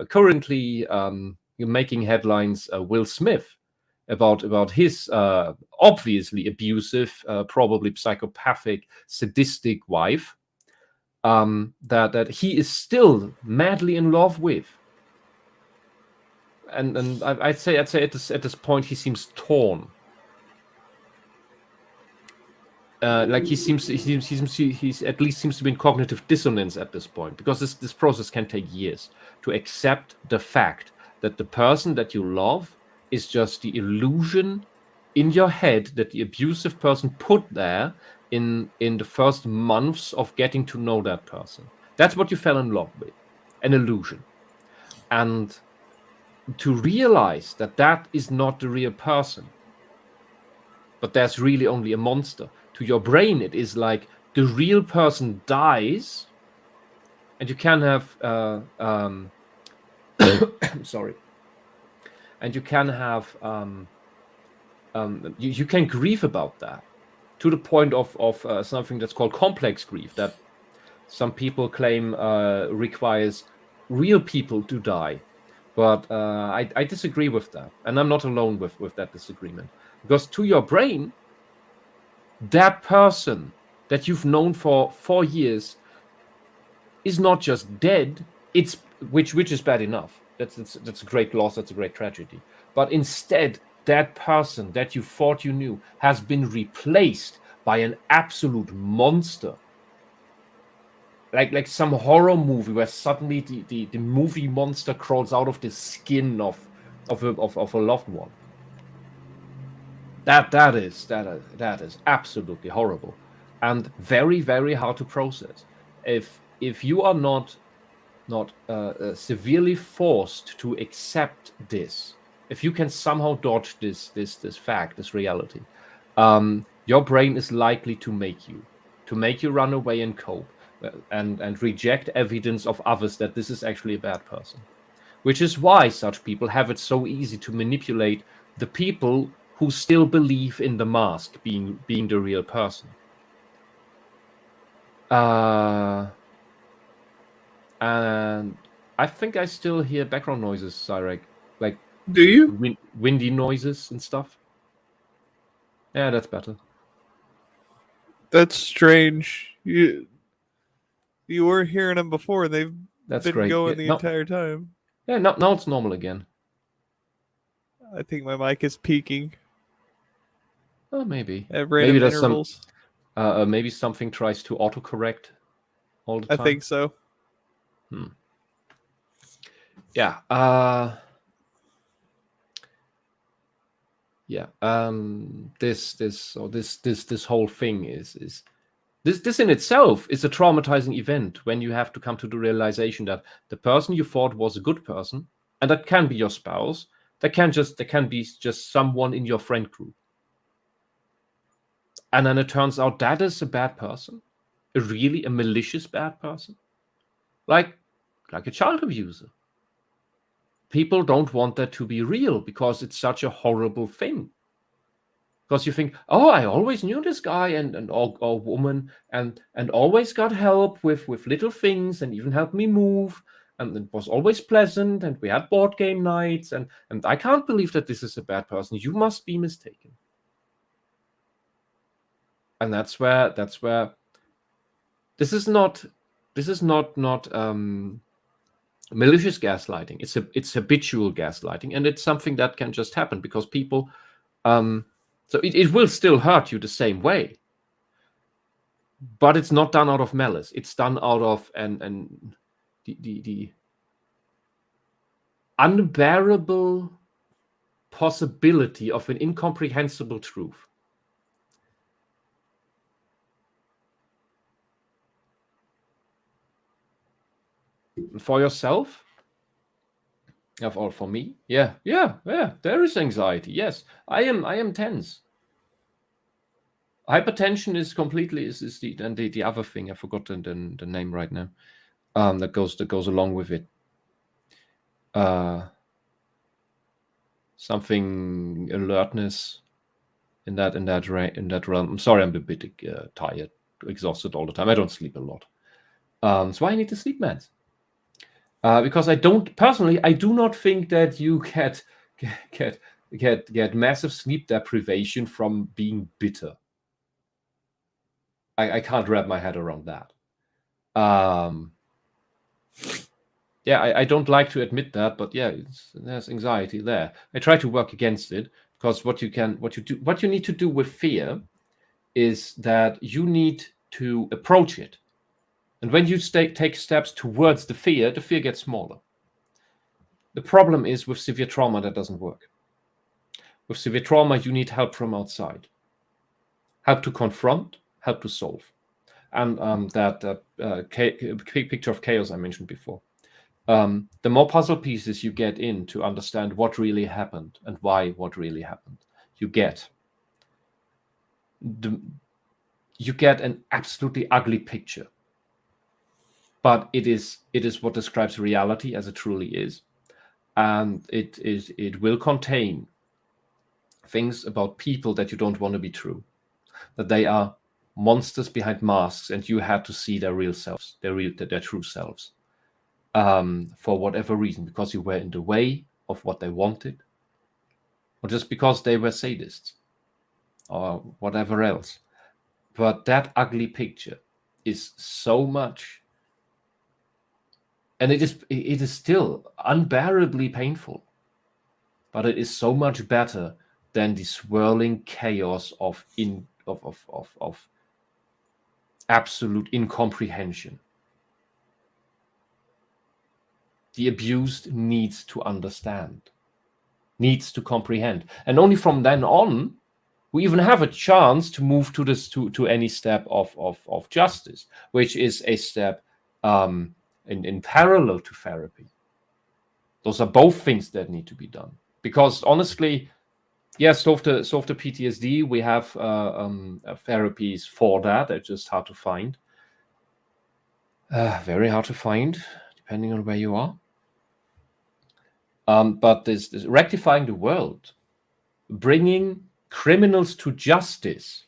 currently making headlines, Will Smith, about his obviously abusive, probably psychopathic, sadistic wife, that he is still madly in love with. And I'd say at this point he seems torn. Like he's at least seems to be in cognitive dissonance at this point, because this process can take years to accept the fact that the person that you love is just the illusion in your head that the abusive person put there in the first months of getting to know that person. That's what you fell in love with, an illusion. And to realize that that is not the real person, but there's really only a monster. To your brain, it is like the real person dies, and you can have sorry, and you can have you can grieve about that, to the point of something that's called complex grief, that some people claim requires real people to die. But I disagree with that, and I'm not alone with that disagreement, because to your brain, that person that you've known for 4 years is not just dead, it's which is bad enough. That's a great loss, that's a great tragedy. But instead, that person that you thought you knew has been replaced by an absolute monster. Like some horror movie where suddenly the movie monster crawls out of the skin of a loved one. That is absolutely horrible, and very, very hard to process. If you are not severely forced to accept this, if you can somehow dodge this fact, this reality, your brain is likely to make you run away and cope, and reject evidence of others that this is actually a bad person. Which is why such people have it so easy to manipulate the people who still believe in the mask being the real person. And I think I still hear background noises, Cyrek. Like, do you? Windy noises and stuff. Yeah, that's better. That's strange. You were hearing them before. They've been great. going the entire time. Yeah, now it's normal again. I think my mic is peaking. Oh, maybe. At random intervals. Maybe something tries to autocorrect all the time. I think so. Yeah. Yeah. This whole thing is this in itself is a traumatizing event, when you have to come to the realization that the person you thought was a good person, and that can be your spouse, that can be just someone in your friend group, and then it turns out that is a bad person, a malicious bad person, like a child abuser. People don't want that to be real, because it's such a horrible thing. Because you think, oh, I always knew this guy or woman, and always got help with little things, and even helped me move, and it was always pleasant, and we had board game nights, and I can't believe that this is a bad person. You must be mistaken. And that's where this is not malicious gaslighting. It's habitual gaslighting, and it's something that can just happen because people. So it will still hurt you the same way, but it's not done out of malice. It's done out of the unbearable possibility of an incomprehensible truth. For yourself? Or for me? Yeah. There is anxiety. Yes, I am tense. Hypertension is completely the other thing. I forgot the name right now. That goes along with it. Something alertness in that realm. I'm sorry, I'm a bit tired, exhausted all the time. I don't sleep a lot. That's why I need the sleep meds. Because I do not think that you get massive sleep deprivation from being bitter. I can't wrap my head around that. Yeah, I don't like to admit that, but yeah, there's anxiety there. I try to work against it, because what you need to do with fear is that you need to approach it. And when you take steps towards the fear gets smaller. The problem is with severe trauma, that doesn't work. With severe trauma, you need help from outside. Help to confront, help to solve. And that picture of chaos I mentioned before. The more puzzle pieces you get in to understand what really happened and why what really happened, you get an absolutely ugly picture. But it is what describes reality as it truly is. And it will contain things about people that you don't want to be true, that they are monsters behind masks, and you had to see their real selves, their true selves, for whatever reason, because you were in the way of what they wanted, or just because they were sadists, or whatever else. But that ugly picture is so much, and it is still unbearably painful, but it is so much better than the swirling chaos of absolute incomprehension. The abused needs to understand, needs to comprehend, and only from then on we even have a chance to move to any step of justice, which is a step in parallel to therapy. Those are both things that need to be done, because honestly, yes, solve the PTSD. We have therapies for that. They're just hard to find. Very hard to find, depending on where you are. But this rectifying the world, bringing criminals to justice,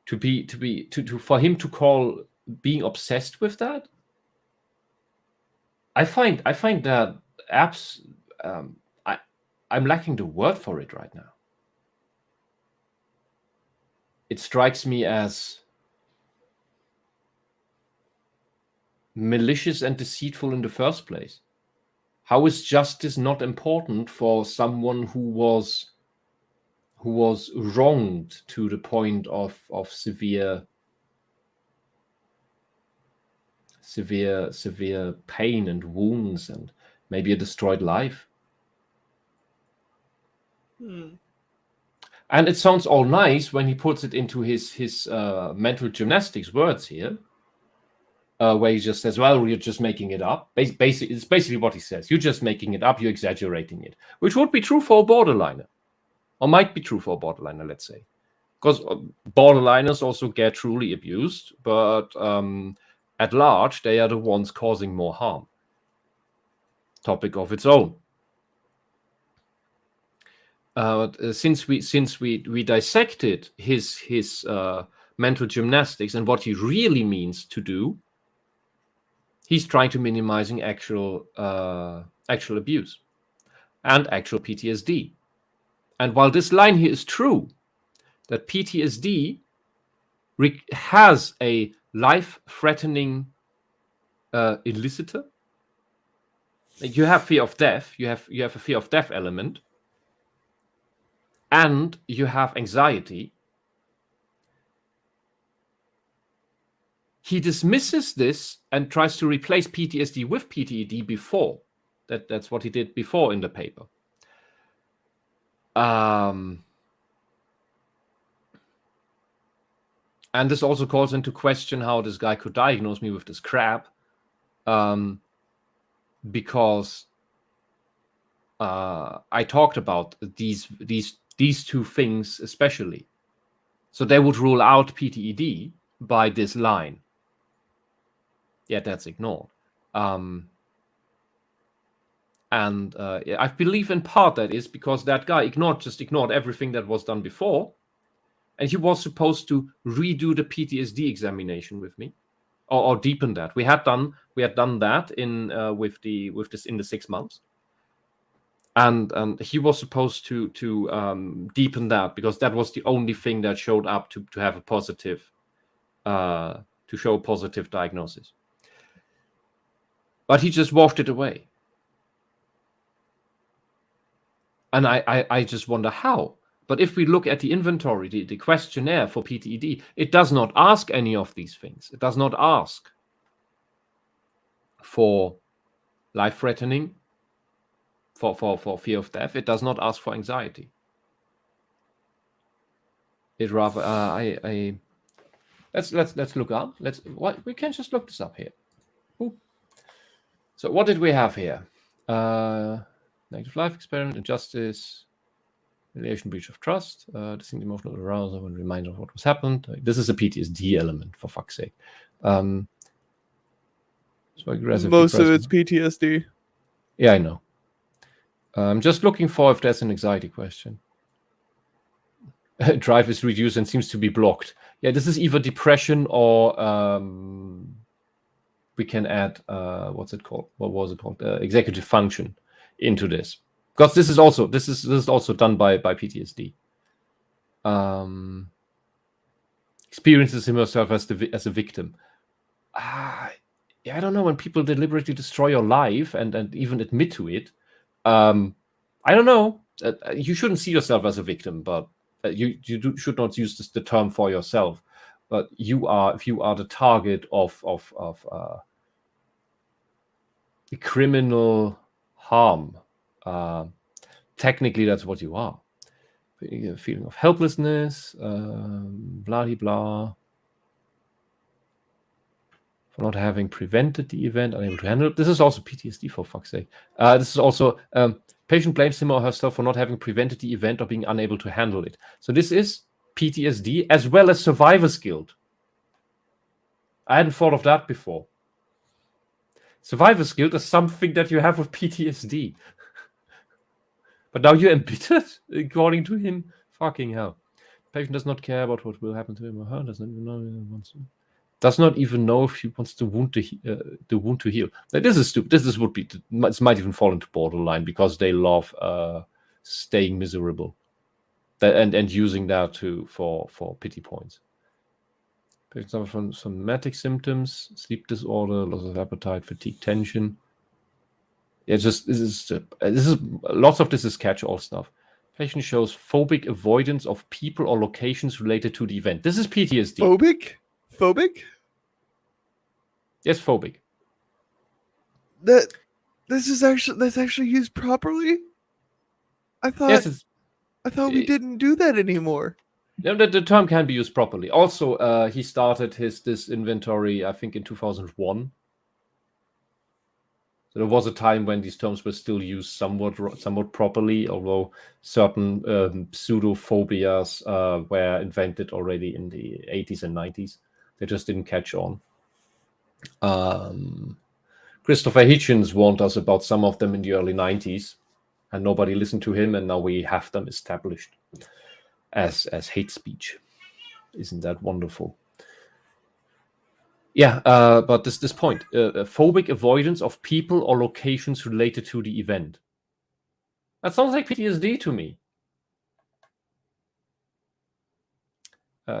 for him to call being obsessed with that, I find that I'm lacking the word for it right now. It strikes me as malicious and deceitful in the first place. How is justice not important for someone who was wronged to the point of severe pain and wounds and maybe a destroyed life? And it sounds all nice when he puts it into his mental gymnastics words here, where he just says, well, you're just making it up. It's basically what he says. You're just making it up. You're exaggerating it, which would be true for a borderliner, or might be true for a borderliner, let's say. Because borderliners also get truly abused, but at large, they are the ones causing more harm. Topic of its own. Since we dissected his mental gymnastics and what he really means to do, he's trying to minimizing actual abuse and actual PTSD. And while this line here is true, that PTSD has a life-threatening elicitor. You have fear of death. You have a fear of death element. And you have anxiety. He dismisses this and tries to replace PTSD with PTED before. That's what he did before in the paper. And this also calls into question how this guy could diagnose me with this crap, because I talked about these two things especially. So they would rule out PTED by this line. Yet that's ignored. And I believe in part that is because that guy just ignored everything that was done before, and he was supposed to redo the PTSD examination with me, or deepen that. We had done that in with this in the 6 months, and he was supposed to deepen that, because that was the only thing that showed up to have a positive to show a positive diagnosis. But he just washed it away. And I just wonder how. But if we look at the inventory, the questionnaire for PTED, it does not ask any of these things. It does not ask for life-threatening, for fear of death. It does not ask for anxiety. It rather let's look up. We can just look this up here. Ooh. So what did we have here? Negative life experiment, injustice, relation, breach of trust, distinct emotional arousal, and reminder of what was happened. This is a PTSD element, for fuck's sake. So aggressive. Most of it's PTSD. Yeah, I know. I'm just looking for if there's an anxiety question. Drive is reduced and seems to be blocked. Yeah, this is either depression or we can add what's it called? What was it called? Executive function into this, because this is also done by PTSD. Experiences himself as a victim. Yeah, I don't know, when people deliberately destroy your life and even admit to it. I don't know. You shouldn't see yourself as a victim, but you should not use the term for yourself. But if you are the target of criminal harm, technically that's what you are. A feeling of helplessness, blah de blah, for not having prevented the event, unable to handle it. This is also PTSD, for fuck's sake. This is also patient blames him or herself for not having prevented the event or being unable to handle it. So this is PTSD as well as survivor's guilt. I hadn't thought of that before. Survivor's guilt is something that you have with PTSD. But now you're embittered, according to him. Fucking hell. Patient does not care about what will happen to him or her. Does not even know if he wants the wound to heal. Now, this is stupid. This might even fall into borderline, because they love staying miserable and using that for pity points. Patient suffer from somatic symptoms, sleep disorder, loss of appetite, fatigue, tension. Yeah, this is lots of this is catch-all stuff. Patient shows phobic avoidance of people or locations related to the event. This is PTSD. Phobic? Yes, phobic. That's actually used properly? I thought we didn't do that anymore. No, the term can be used properly. Also, he started this inventory, I think, in 2001. So there was a time when these terms were still used somewhat properly, although certain pseudo-phobias were invented already in the 80s and 90s. They just didn't catch on. Christopher Hitchens warned us about some of them in the early 90s, and nobody listened to him, and now we have them established as hate speech. Isn't that wonderful? Yeah, but this point, phobic avoidance of people or locations related to the event. That sounds like PTSD to me.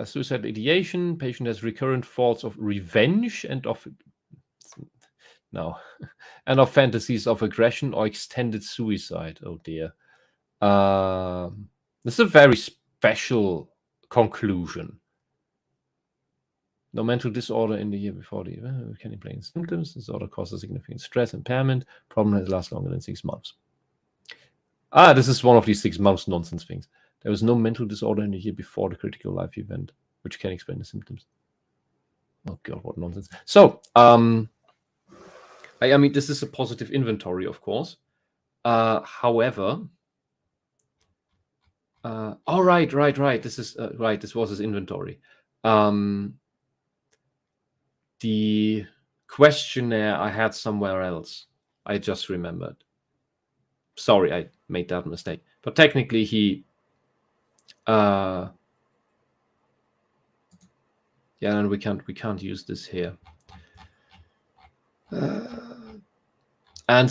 Suicidal ideation. Patient has recurrent thoughts of revenge and of fantasies of aggression or extended suicide. Oh dear. This is a very special conclusion. No mental disorder in the year before the event. Can explain symptoms. Disorder causes significant stress, impairment. Problem has lasted longer than 6 months. This is one of these 6 most nonsense things. There was no mental disorder in the year before the critical life event, which can explain the symptoms. Oh God, what nonsense. So, I mean, this is a positive inventory, of course. However, right. This is right. This was his inventory. The questionnaire I had somewhere else. I just remembered. Sorry, I made that mistake. But technically, he. Yeah, and we can't use this here. And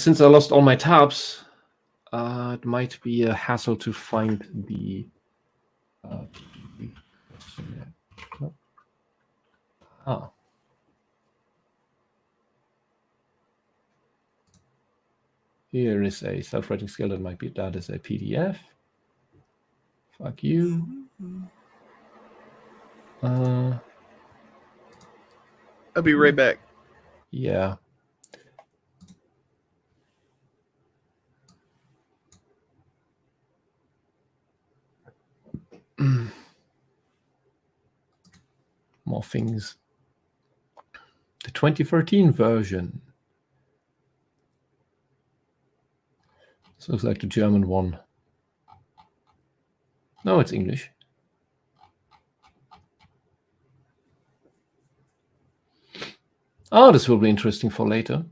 since I lost all my tabs, it might be a hassle to find the. Here is a self-writing skill that might be that is a PDF. Fuck you. I'll be right back. Yeah. More things. The 2013 version. This looks like the German one. No, it's English. Oh, this will be interesting for later.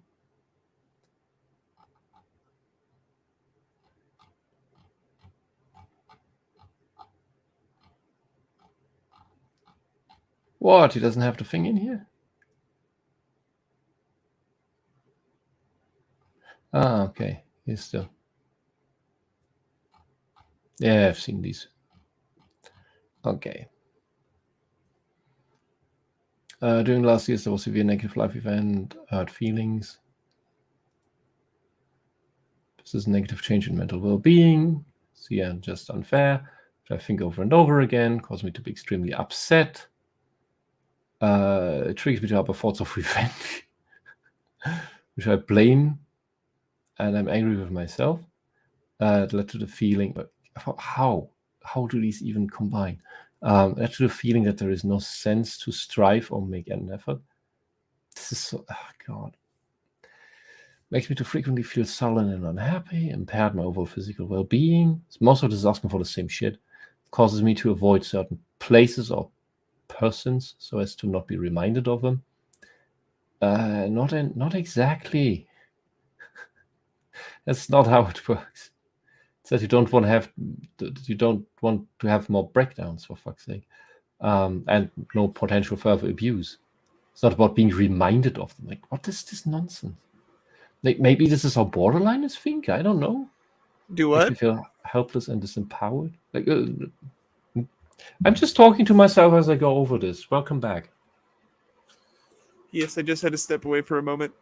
What? He doesn't have the thing in here? Okay. Here's still. Yeah, I've seen these. Okay. During last year, there was severe negative life event, hurt feelings. This is negative change in mental well-being. So yeah, just unfair. Which I think over and over again, caused me to be extremely upset. It triggers me to harbor thoughts of revenge, which I blame, and I'm angry with myself. It led to the feeling, but how do these even combine? It led to the feeling that there is no sense to strive or make an effort. This is so, oh God. Makes me to frequently feel sullen and unhappy, impaired my overall physical well-being. Most of this is asking for the same shit. Causes me to avoid certain places or persons so as to not be reminded of them. Not exactly. That's not how it works. It's that you don't want to have more breakdowns, for fuck's sake, and no potential further abuse. It's not about being reminded of them. Like, what is this nonsense? Like, maybe this is how borderliners think. I don't know. Do what? Makes me feel helpless and disempowered. Like, I'm just talking to myself as I go over this. Welcome back. Yes, I just had to step away for a moment.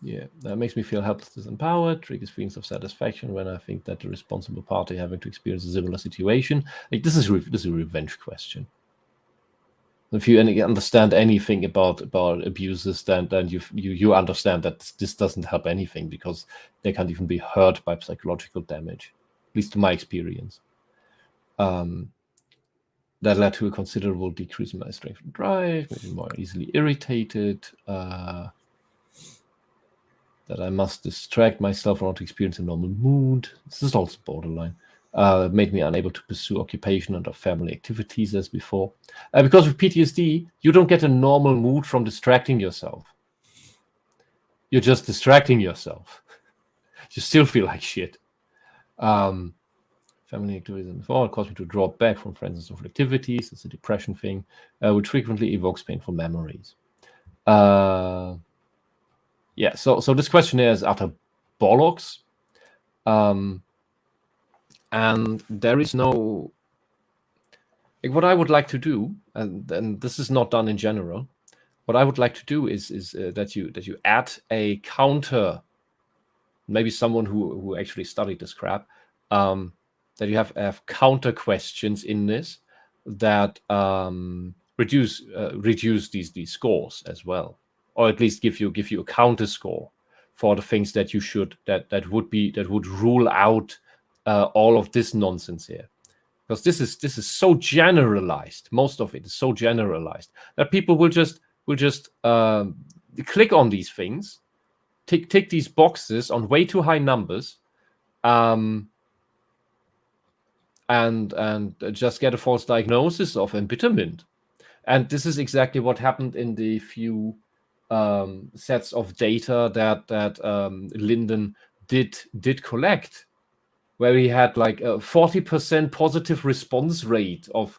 Yeah, that makes me feel helpless, disempowered, triggers feelings of satisfaction when I think that the responsible party having to experience a similar situation. Like, this is a revenge question. If you understand anything about abuses, then you understand that this doesn't help anything because they can't even be hurt by psychological damage, at least to my experience. That led to a considerable decrease in my strength and drive, made me more easily irritated. That I must distract myself in order to experience a normal mood. This is also borderline. Made me unable to pursue occupation and family activities as before. Because with PTSD, you don't get a normal mood from distracting yourself. You're just distracting yourself. You still feel like shit. Family activities and before, it caused me to draw back from friends and social activities. It's a depression thing, which frequently evokes painful memories. Yeah, so this questionnaire is utter bollocks. And there is no, like, what I would like to do, and this is not done in general. What I would like to do is that you add a counter, maybe someone who actually studied this crap, that you have counter questions in this that reduce these scores as well, or at least give you a counter score for the things that you should that would rule out all of this nonsense here, because this is so generalized. Most of it is so generalized that people will just click on these things, tick these boxes on way too high numbers, and just get a false diagnosis of embitterment. And this is exactly what happened in the few sets of data that Linden did collect, where he had like a 40% positive response rate of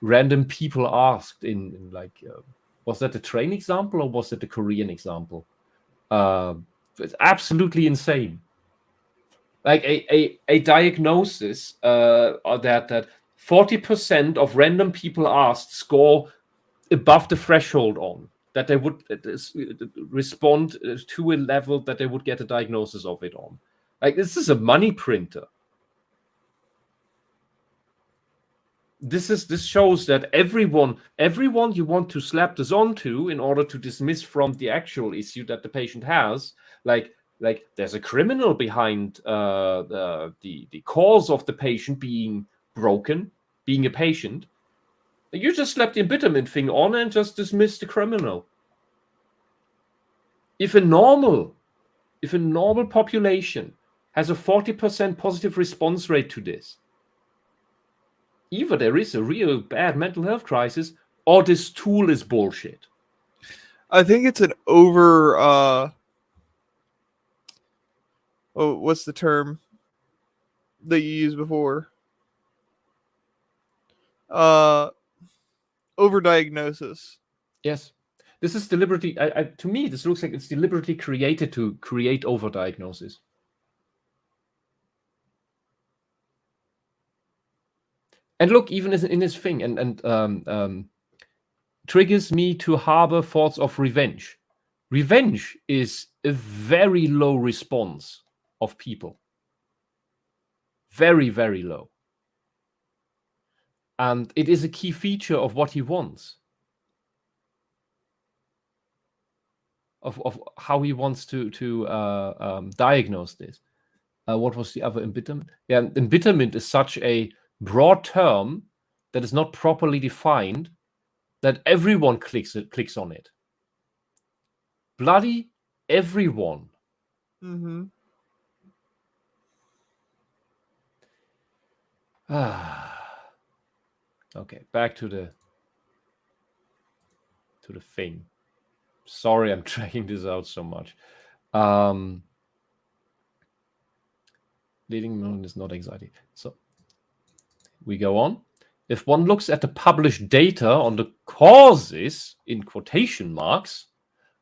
random people asked in like, was that the train example or was it the Korean example? It's absolutely insane. Like a diagnosis that 40% of random people asked score above the threshold on, that they would respond to a level that they would get a diagnosis of it on. Like, this is a money printer. This shows that everyone you want to slap this onto in order to dismiss from the actual issue that the patient has, like there's a criminal behind the cause of the patient being broken, being a patient. You just slap the embitterment thing on and just dismiss the criminal. If a normal population has a 40% positive response rate to this, either there is a real bad mental health crisis or this tool is bullshit. I think it's an over what's the term that you used before? Overdiagnosis. Yes. This is deliberately, to me, this looks like it's deliberately created to create overdiagnosis. And look, even in his thing, and triggers me to harbor thoughts of revenge. Revenge is a very low response of people. Very, very low. And it is a key feature of what he wants. Of how he wants to diagnose this. What was the other embitterment? Yeah, embitterment is such a broad term that is not properly defined that everyone clicks on it. Bloody everyone. Mm-hmm. Okay, back to the thing. Sorry, I'm dragging this out so much. Leading moon is not anxiety. So we go on. If one looks at the published data on the causes, in quotation marks,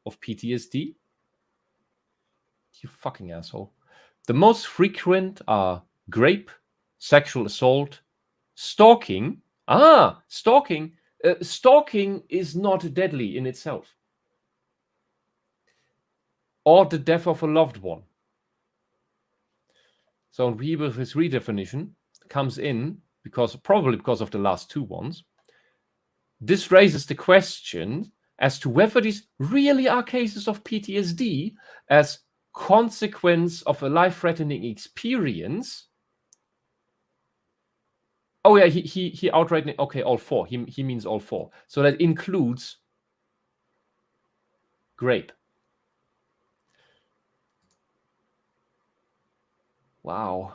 of PTSD, you fucking asshole, the most frequent are rape, sexual assault, stalking. Stalking. Stalking is not deadly in itself. Or the death of a loved one. So in Weber, his redefinition comes in probably because of the last two ones. This raises the question as to whether these really are cases of PTSD as consequence of a life-threatening experience. Oh yeah, he outright, okay, all four. He means all four. So that includes rape. Wow.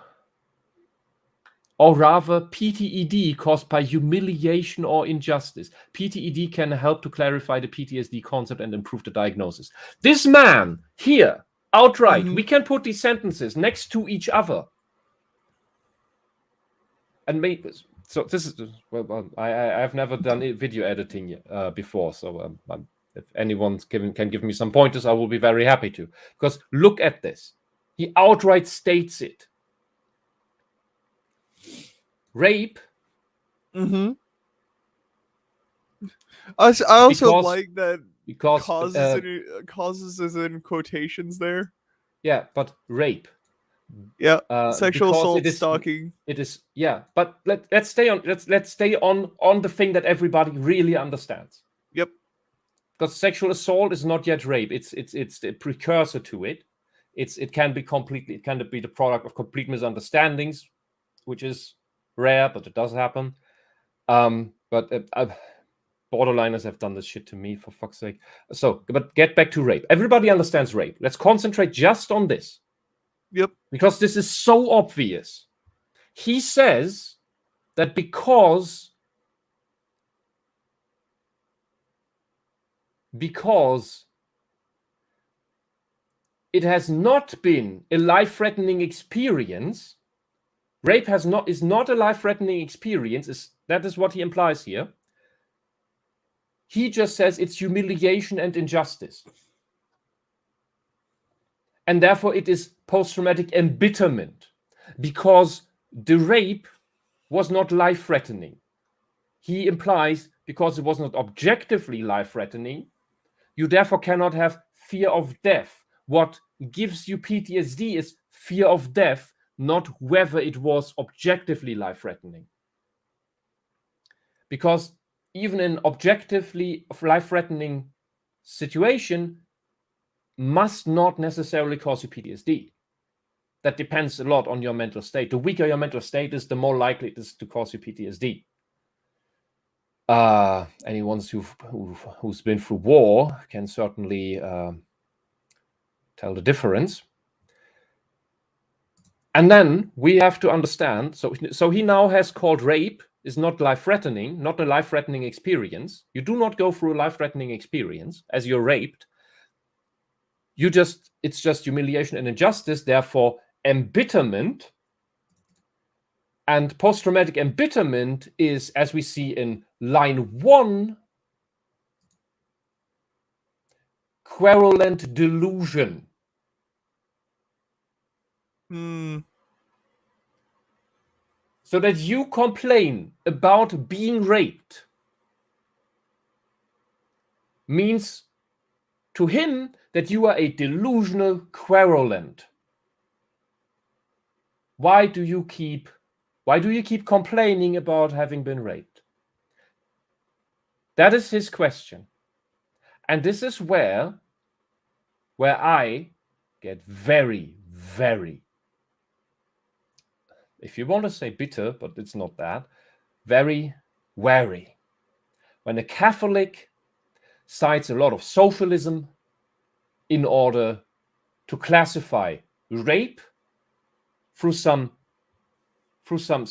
Or rather, PTED caused by humiliation or injustice. PTED can help to clarify the PTSD concept and improve the diagnosis. This man here, outright, we can put these sentences next to each other. And maybe, so this is, well, I've never done video editing before, so if anyone can give me some pointers, I will be very happy to. Because look at this. He outright states it. Rape. Mm-hmm. I also like that because causes is in quotations there. Yeah, but rape. Yeah, sexual assault, stalking. It is, yeah, but let's stay on the thing that everybody really understands. Yep. Because sexual assault is not yet rape. It's the precursor to it. It can be the product of complete misunderstandings, which is rare, but it does happen. But borderliners have done this shit to me, for fuck's sake. So, but get back to rape. Everybody understands rape. Let's concentrate just on this. Yep. Because this is so obvious. He says that because it has not been a life-threatening experience, rape is not a life-threatening experience. That is what he implies here. He just says it's humiliation and injustice. And therefore it is post-traumatic embitterment, because the rape was not life-threatening. He implies because it was not objectively life-threatening, you therefore cannot have fear of death. What gives you PTSD is fear of death, not whether it was objectively life-threatening. Because even an objectively life-threatening situation must not necessarily cause you PTSD. That depends a lot on your mental state. The weaker your mental state is, the more likely it is to cause you PTSD. Anyone who's been through war can certainly tell the difference. And then we have to understand, so he now has called rape is not life-threatening, not a life-threatening experience. You do not go through a life-threatening experience as you're raped. It's just humiliation and injustice, therefore embitterment. And post-traumatic embitterment is, as we see in line 1, querulent delusion. So that you complain about being raped means to him that you are a delusional querulent. Why do you keep complaining about having been raped? That is his question. And this is where I get very, very, if you want to say bitter, but it's not that, very wary. When a Catholic cites a lot of socialism in order to classify rape through some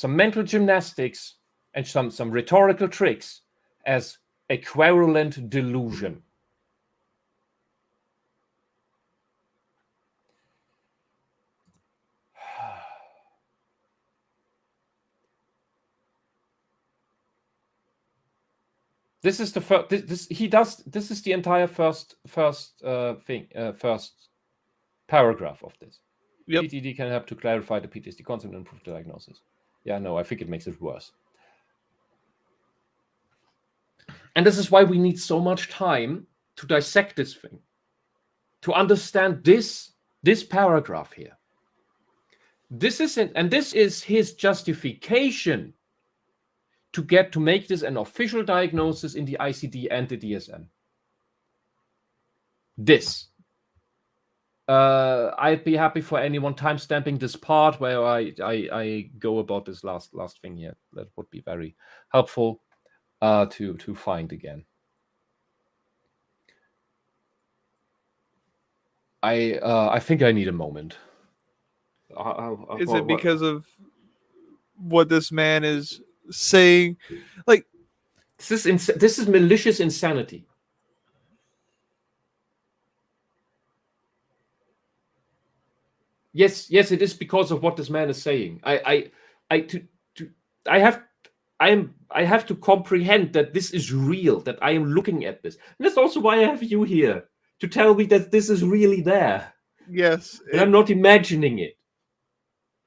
mental gymnastics and some rhetorical tricks as a querulent delusion. This is the first. This is the entire first paragraph of this. Yep. PTED can help to clarify the PTSD concept and improve the diagnosis. Yeah, no, I think it makes it worse. And this is why we need so much time to dissect this thing, to understand this paragraph here. This is his justification to make this an official diagnosis in the ICD and the DSM. I'd be happy for anyone timestamping this part where I go about this last thing here. That would be very helpful to find again. I think I need a moment. Is it because of what this man is saying? Like, this is malicious insanity. Yes, it is because of what this man is saying. I have to comprehend that this is real, that I am looking at this. And that's also why I have you here, to tell me that this is really there. Yes. And I'm not imagining it.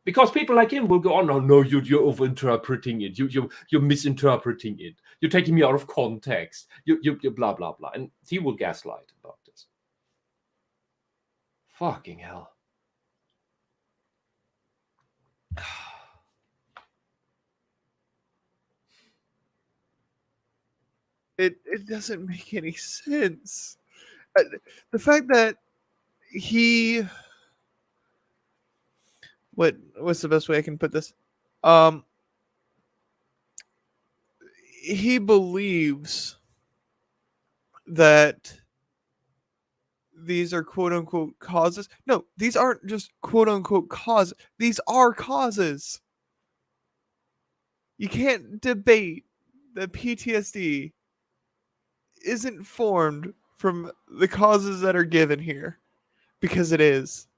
Because people like him will go on, oh no, you're overinterpreting it. You're misinterpreting it. You're taking me out of context. You blah, blah, blah. And he will gaslight about this. Fucking hell. It doesn't make any sense. The fact that he what's the best way I can put this? He believes that these are quote unquote causes. No, these aren't just quote unquote causes. These are causes. You can't debate that PTSD isn't formed from the causes that are given here, because it is.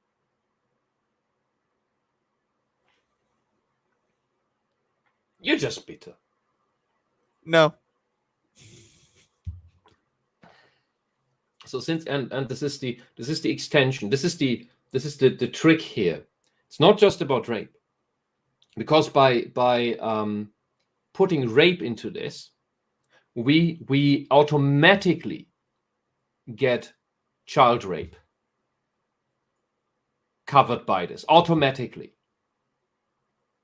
You're just bitter. No. So since and this is the extension. This is the trick here. It's not just about rape, because by putting rape into this, we automatically get child rape covered by this automatically.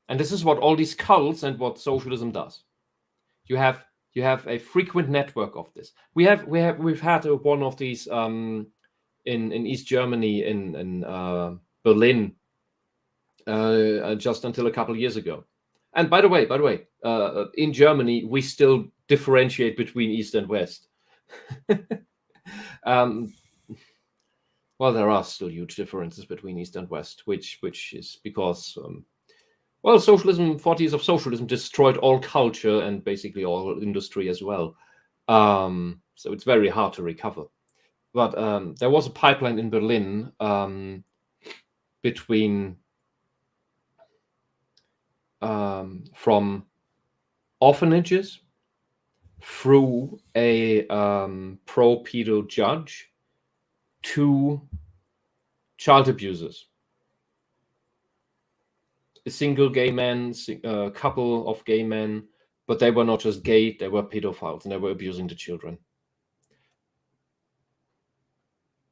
And this is what all these cults and what socialism does. You have a frequent network of this. We've had one of these in East Germany, in Berlin, just until a couple of years ago. And by the way, in Germany we still differentiate between East and West. Well, there are still huge differences between East and West, which is because socialism, 40 years of socialism destroyed all culture and basically all industry as well. So it's very hard to recover. But there was a pipeline in Berlin between from orphanages through a pro-pedo judge to child abusers. A single gay man, a couple of gay men, but they were not just gay, they were pedophiles and they were abusing the children.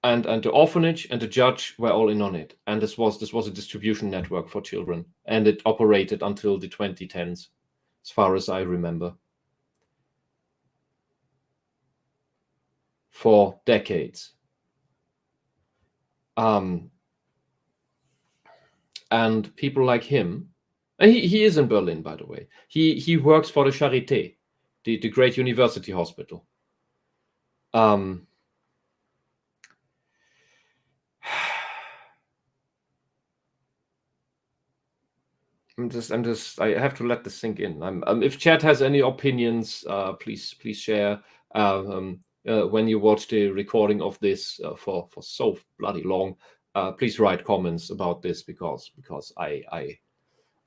And the orphanage and the judge were all in on it. And this was a distribution network for children. And it operated until the 2010s, as far as I remember. For decades. And people like him, and he is in Berlin, by the way. He works for the Charité, the great university hospital. I'm just. I have to let this sink in. If chat has any opinions, please share. When you watch the recording of this for so bloody long, please write comments about this because I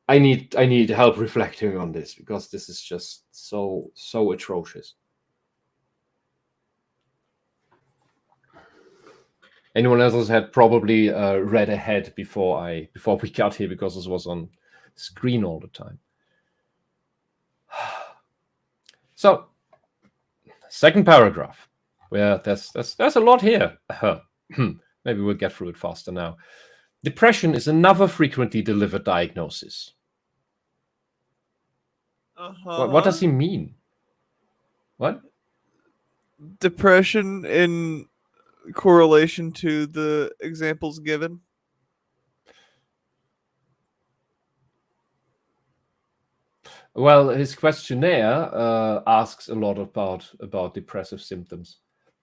need help reflecting on this, because this is just so atrocious. Anyone else had probably read ahead before we got here, because this was on screen all the time. So, second paragraph, where there's a lot here. Maybe we'll get through it faster now. Depression is another frequently delivered diagnosis. What does he mean? What? Depression in correlation to the examples given? Well, his questionnaire asks a lot about depressive symptoms.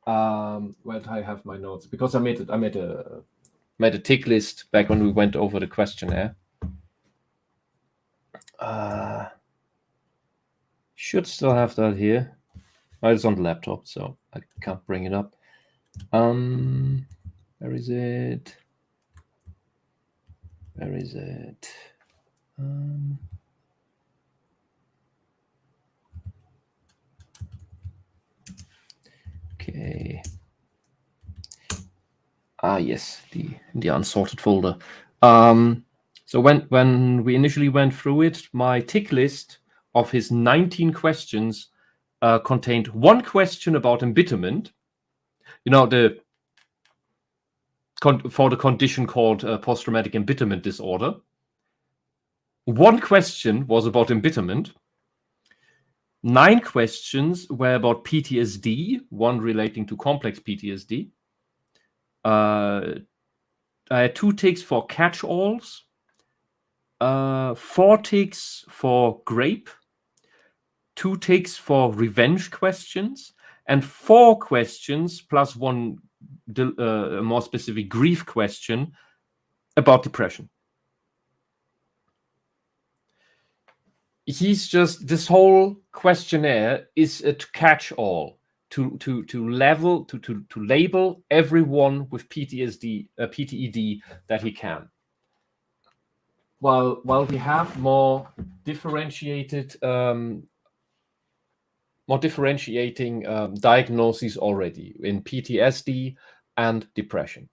Where do I have my notes? Because I made a tick list back when we went over the questionnaire. Should still have that here. Well, it's on the laptop, so I can't bring it up. Where is it? Okay. Yes, the unsorted folder. So when we initially went through it, my tick list of his 19 questions contained one question about embitterment. You know, for the condition called post-traumatic embitterment disorder. One question was about embitterment. 9 questions were about PTSD, one relating to complex PTSD. I had 2 ticks for catch-alls, 4 ticks for grape, 2 ticks for revenge questions, and 4 questions plus 1 more specific grief question about depression. He's just, this whole questionnaire is a catch-all to label everyone with PTED that he can. While we have more differentiating diagnoses already in PTSD and depression.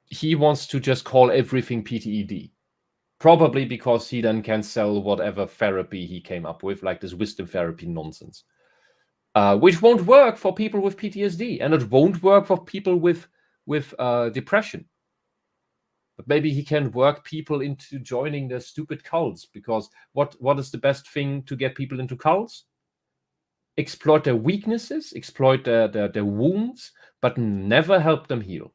He wants to just call everything PTED. Probably because he then can sell whatever therapy he came up with, like this wisdom therapy nonsense, which won't work for people with PTSD, and it won't work for people with depression. But maybe he can work people into joining their stupid cults, because what is the best thing to get people into cults? Exploit their weaknesses, exploit their wounds, but never help them heal.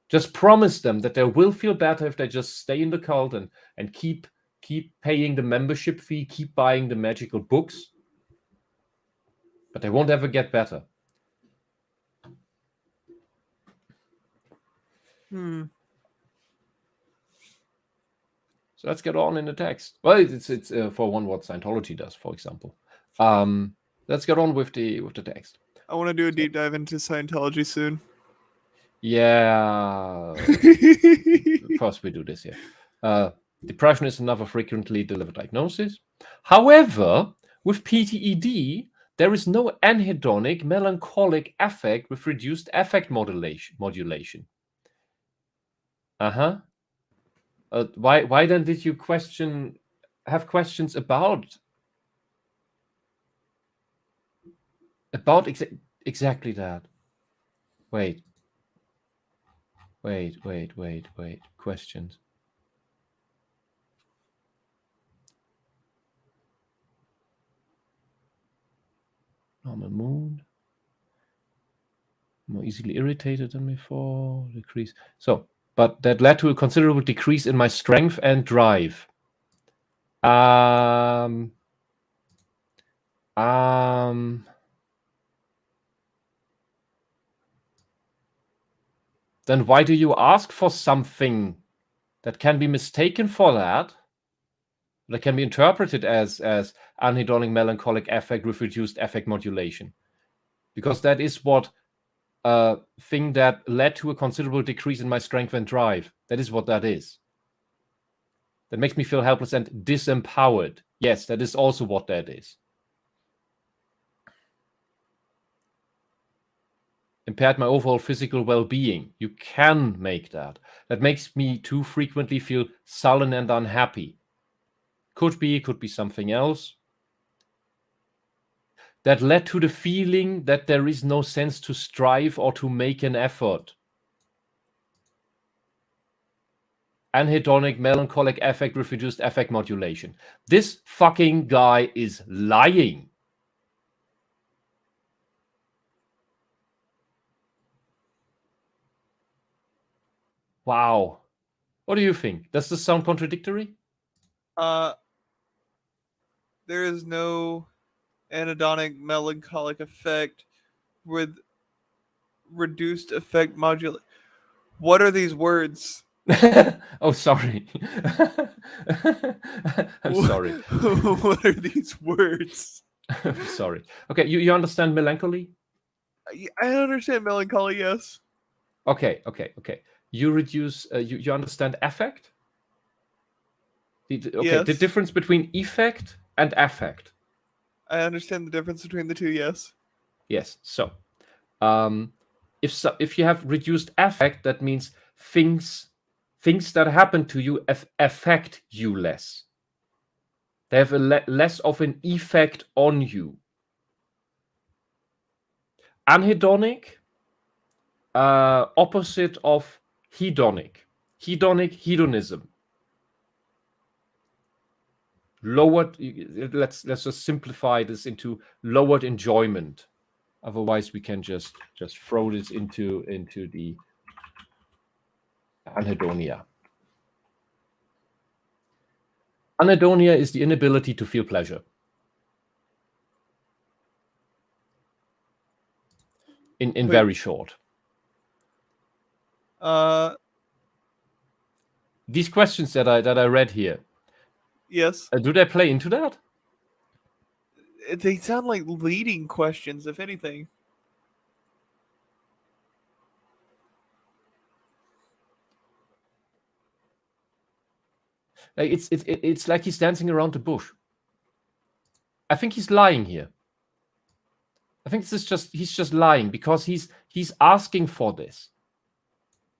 Just promise them that they will feel better if they just stay in the cult and keep paying the membership fee, keep buying the magical books, but they won't ever get better. So let's get on in the text. Well, it's for one what Scientology does, for example. Let's get on with the text. I want to do a deep dive into Scientology soon. Yeah. Of course we do this here. Depression is another frequently delivered diagnosis. However, with PTED, there is no anhedonic melancholic affect with reduced affect modulation. Why then did you have questions about exactly that? Wait. Questions. Normal mood. More easily irritated than before. Decrease. So, but that led to a considerable decrease in my strength and drive. Then why do you ask for something that can be mistaken for that can be interpreted as anhedonic melancholic affect with reduced affect modulation? Because that is what thing that led to a considerable decrease in my strength and drive. That is what that is. That makes me feel helpless and disempowered. Yes, that is also what that is. Impaired my overall physical well-being. You can make that. That makes me too frequently feel sullen and unhappy. Could be something else. That led to the feeling that there is no sense to strive or to make an effort. Anhedonic melancholic affect with reduced affect modulation. This fucking guy is lying. Wow. What do you think? Does this sound contradictory? There is no anhedonic melancholic effect with reduced affect modulation. What are these words? Oh, sorry. I'm sorry. What are these words? I'm sorry. Okay, you understand melancholy? I understand melancholy, yes. Okay. You reduce, you understand affect? Yes. The difference between effect and affect. I understand the difference between the two, yes. Yes. So, if you have reduced affect, that means things that happen to you affect you less. They have less of an effect on you. Anhedonic, opposite of hedonic. Hedonism. Lowered. Let's just simplify this into lowered enjoyment. Otherwise, we can just throw this into the anhedonia. Anhedonia is the inability to feel pleasure. In very short. These questions that I read here. Yes. Do they play into that? They sound like leading questions, if anything. It's like he's dancing around the bush. I think he's lying here. I think he's just lying because he's asking for this.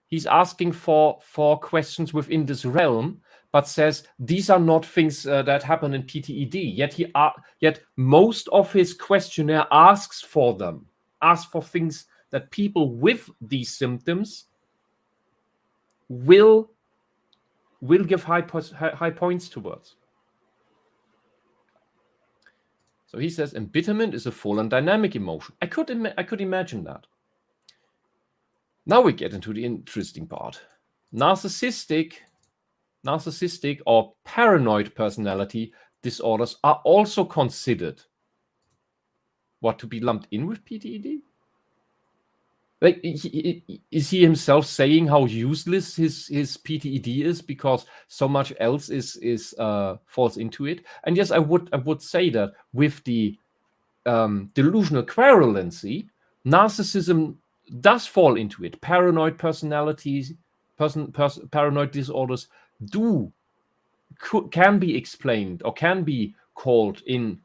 He's asking for questions within this realm, but says these are not things that happen in PTED. Yet most of his questionnaire asks for them, asks for things that people with these symptoms will give high points towards. So he says embitterment is a full and dynamic emotion. I could imagine that. Now we get into the interesting part. Narcissistic or paranoid personality disorders are also considered to be lumped in with PTED? Like, is he himself saying how useless his PTED is because so much else is falls into it? And yes, I would say that with the delusional querulancy, narcissism does fall into it. Paranoid personalities, paranoid disorders can be explained or can be called in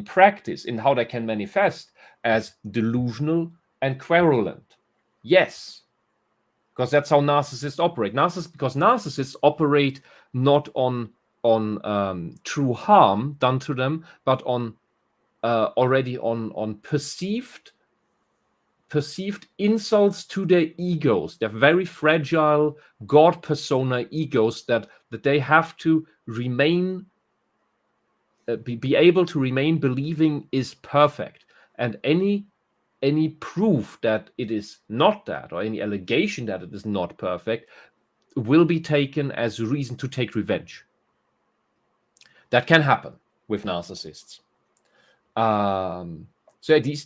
practice in how they can manifest as delusional and querulent. Yes, because that's how narcissists operate. Because narcissists operate not on true harm done to them, but on already on perceived insults to their egos, their very fragile God persona egos that they have to remain be able to remain believing is perfect, and any proof that it is not that, or any allegation that it is not perfect, will be taken as a reason to take revenge. That can happen with narcissists. So these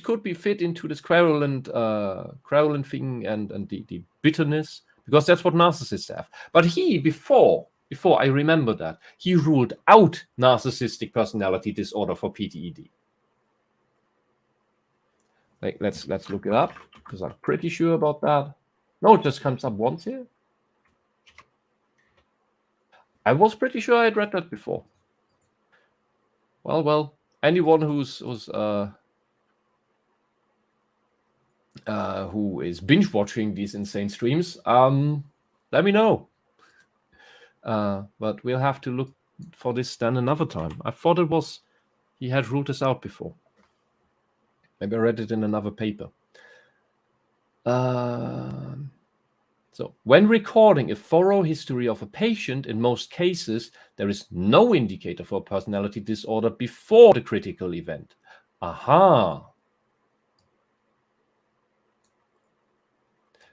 could be fit into this querulent thing and the bitterness, because that's what narcissists have. But he before I remember that he ruled out narcissistic personality disorder for PTED. Like, let's look it up, because I'm pretty sure about that. No, it just comes up once here. I was pretty sure I had read that before. Well, anyone who is binge watching these insane streams, let me know. But we'll have to look for this then another time. I thought he had ruled this out before. Maybe I read it in another paper. So when recording a thorough history of a patient, in most cases, there is no indicator for a personality disorder before the critical event. Aha.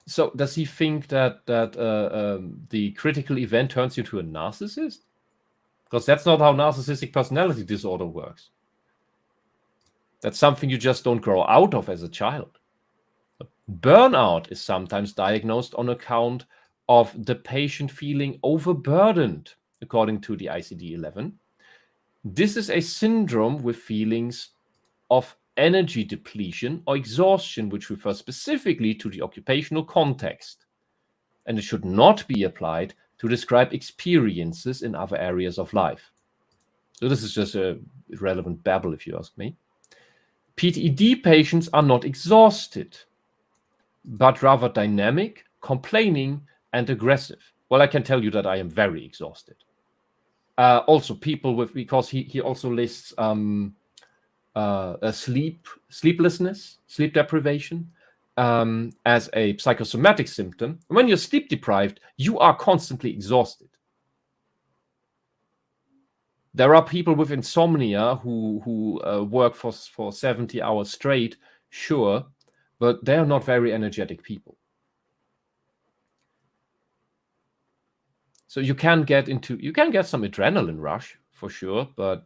So does he think that the critical event turns you to a narcissist? Because that's not how narcissistic personality disorder works. That's something you just don't grow out of as a child. Burnout is sometimes diagnosed on account of the patient feeling overburdened, according to the ICD-11. This is a syndrome with feelings of energy depletion or exhaustion, which refers specifically to the occupational context, and it should not be applied to describe experiences in other areas of life. So this is just a irrelevant babble, if you ask me. PTED patients are not exhausted, but rather dynamic, complaining, and aggressive. Well, I can tell you that I am very exhausted. Also, people with, because he also lists sleeplessness, sleep deprivation, as a psychosomatic symptom. When you're sleep deprived, you are constantly exhausted. There are people with insomnia who work for 70 hours straight, sure, but they are not very energetic people. So you can get some adrenaline rush for sure, but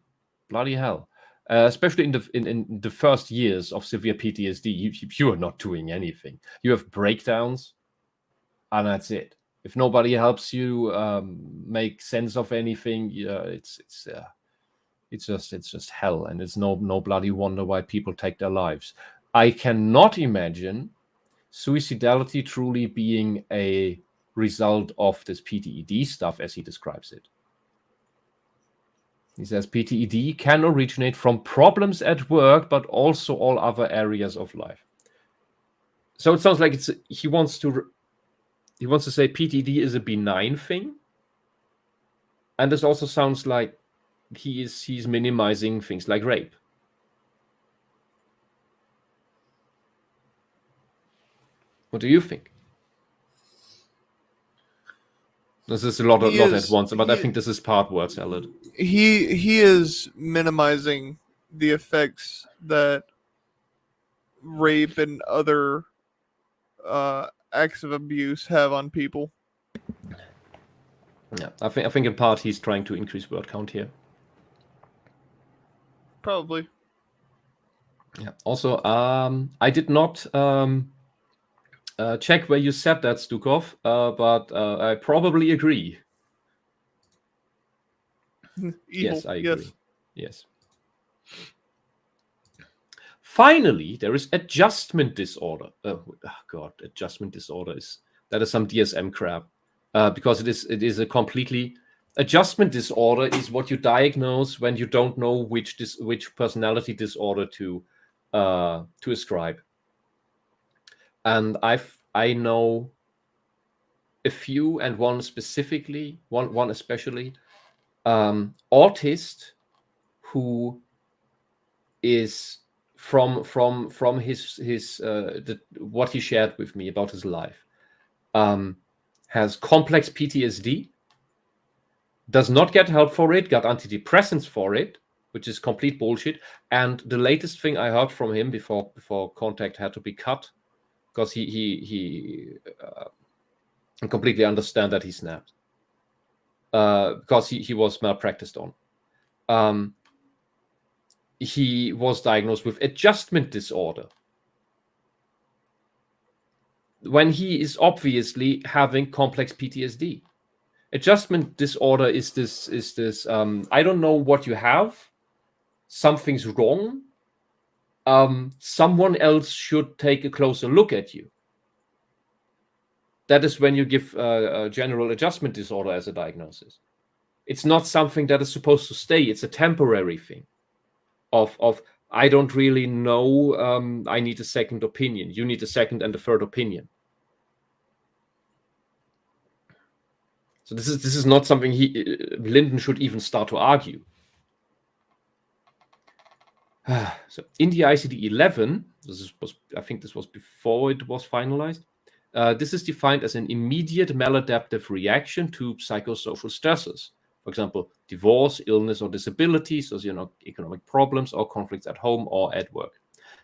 bloody hell. Especially in the first years of severe PTSD, you are not doing anything. You have breakdowns, and that's it. If nobody helps you make sense of anything, it's just hell, and it's no bloody wonder why people take their lives. I cannot imagine suicidality truly being a result of this PTED stuff as he describes it. He says PTED can originate from problems at work, but also all other areas of life. So it sounds like he wants to say PTED is a benign thing, and this also sounds like he's minimizing things like rape. What do you think? This is a lot at once, but I think this is part words, Elliot. He is minimizing the effects that rape and other acts of abuse have on people. Yeah, I think in part he's trying to increase word count here. Probably. Yeah. Also, I did not check where you said that, Stukov, but I probably agree. Yes, I agree. Yes. Finally, there is adjustment disorder. Adjustment disorder is some DSM crap, because it is a completely adjustment disorder is what you diagnose when you don't know which personality disorder to ascribe. And I know a few, and one specifically, one especially, autist, who is from his what he shared with me about his life, has complex PTSD, does not get help for it, got antidepressants for it, which is complete bullshit. And the latest thing I heard from him before contact had to be cut, because he completely understand that he snapped, because he was malpracticed on. He was diagnosed with adjustment disorder when he is obviously having complex PTSD. Adjustment disorder is this I don't know what you have, something's wrong, someone else should take a closer look at you. That is when you give a general adjustment disorder as a diagnosis. It's not something that is supposed to stay. It's a temporary thing of I don't really know, I need a second opinion. You need a second and a third opinion. So this is not something Linden should even start to argue. So in the ICD-11, I think this was before it was finalized. This is defined as an immediate maladaptive reaction to psychosocial stressors. For example, divorce, illness or disability, socioeconomic problems, or conflicts at home or at work.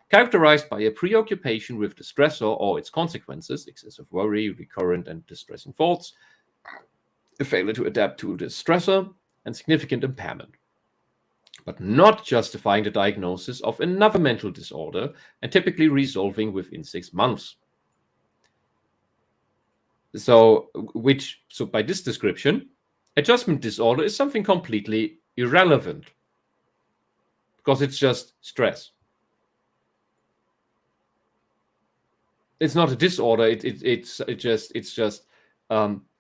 Characterized by a preoccupation with the stressor or its consequences, excessive worry, recurrent and distressing thoughts, a failure to adapt to the stressor, and significant impairment, but not justifying the diagnosis of another mental disorder and typically resolving within 6 months. So by this description, adjustment disorder is something completely irrelevant, because it's just stress. It's not a disorder. It's just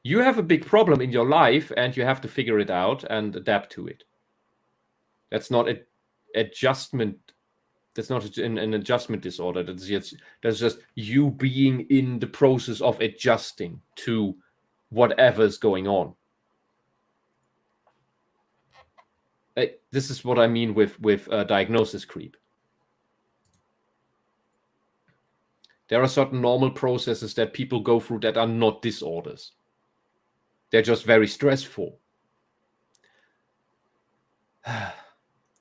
you have a big problem in your life and you have to figure it out and adapt to it. That's not an adjustment. That's not an adjustment disorder. That's just you being in the process of adjusting to whatever's going on. This is what I mean with diagnosis creep. There are certain normal processes that people go through that are not disorders. They're just very stressful.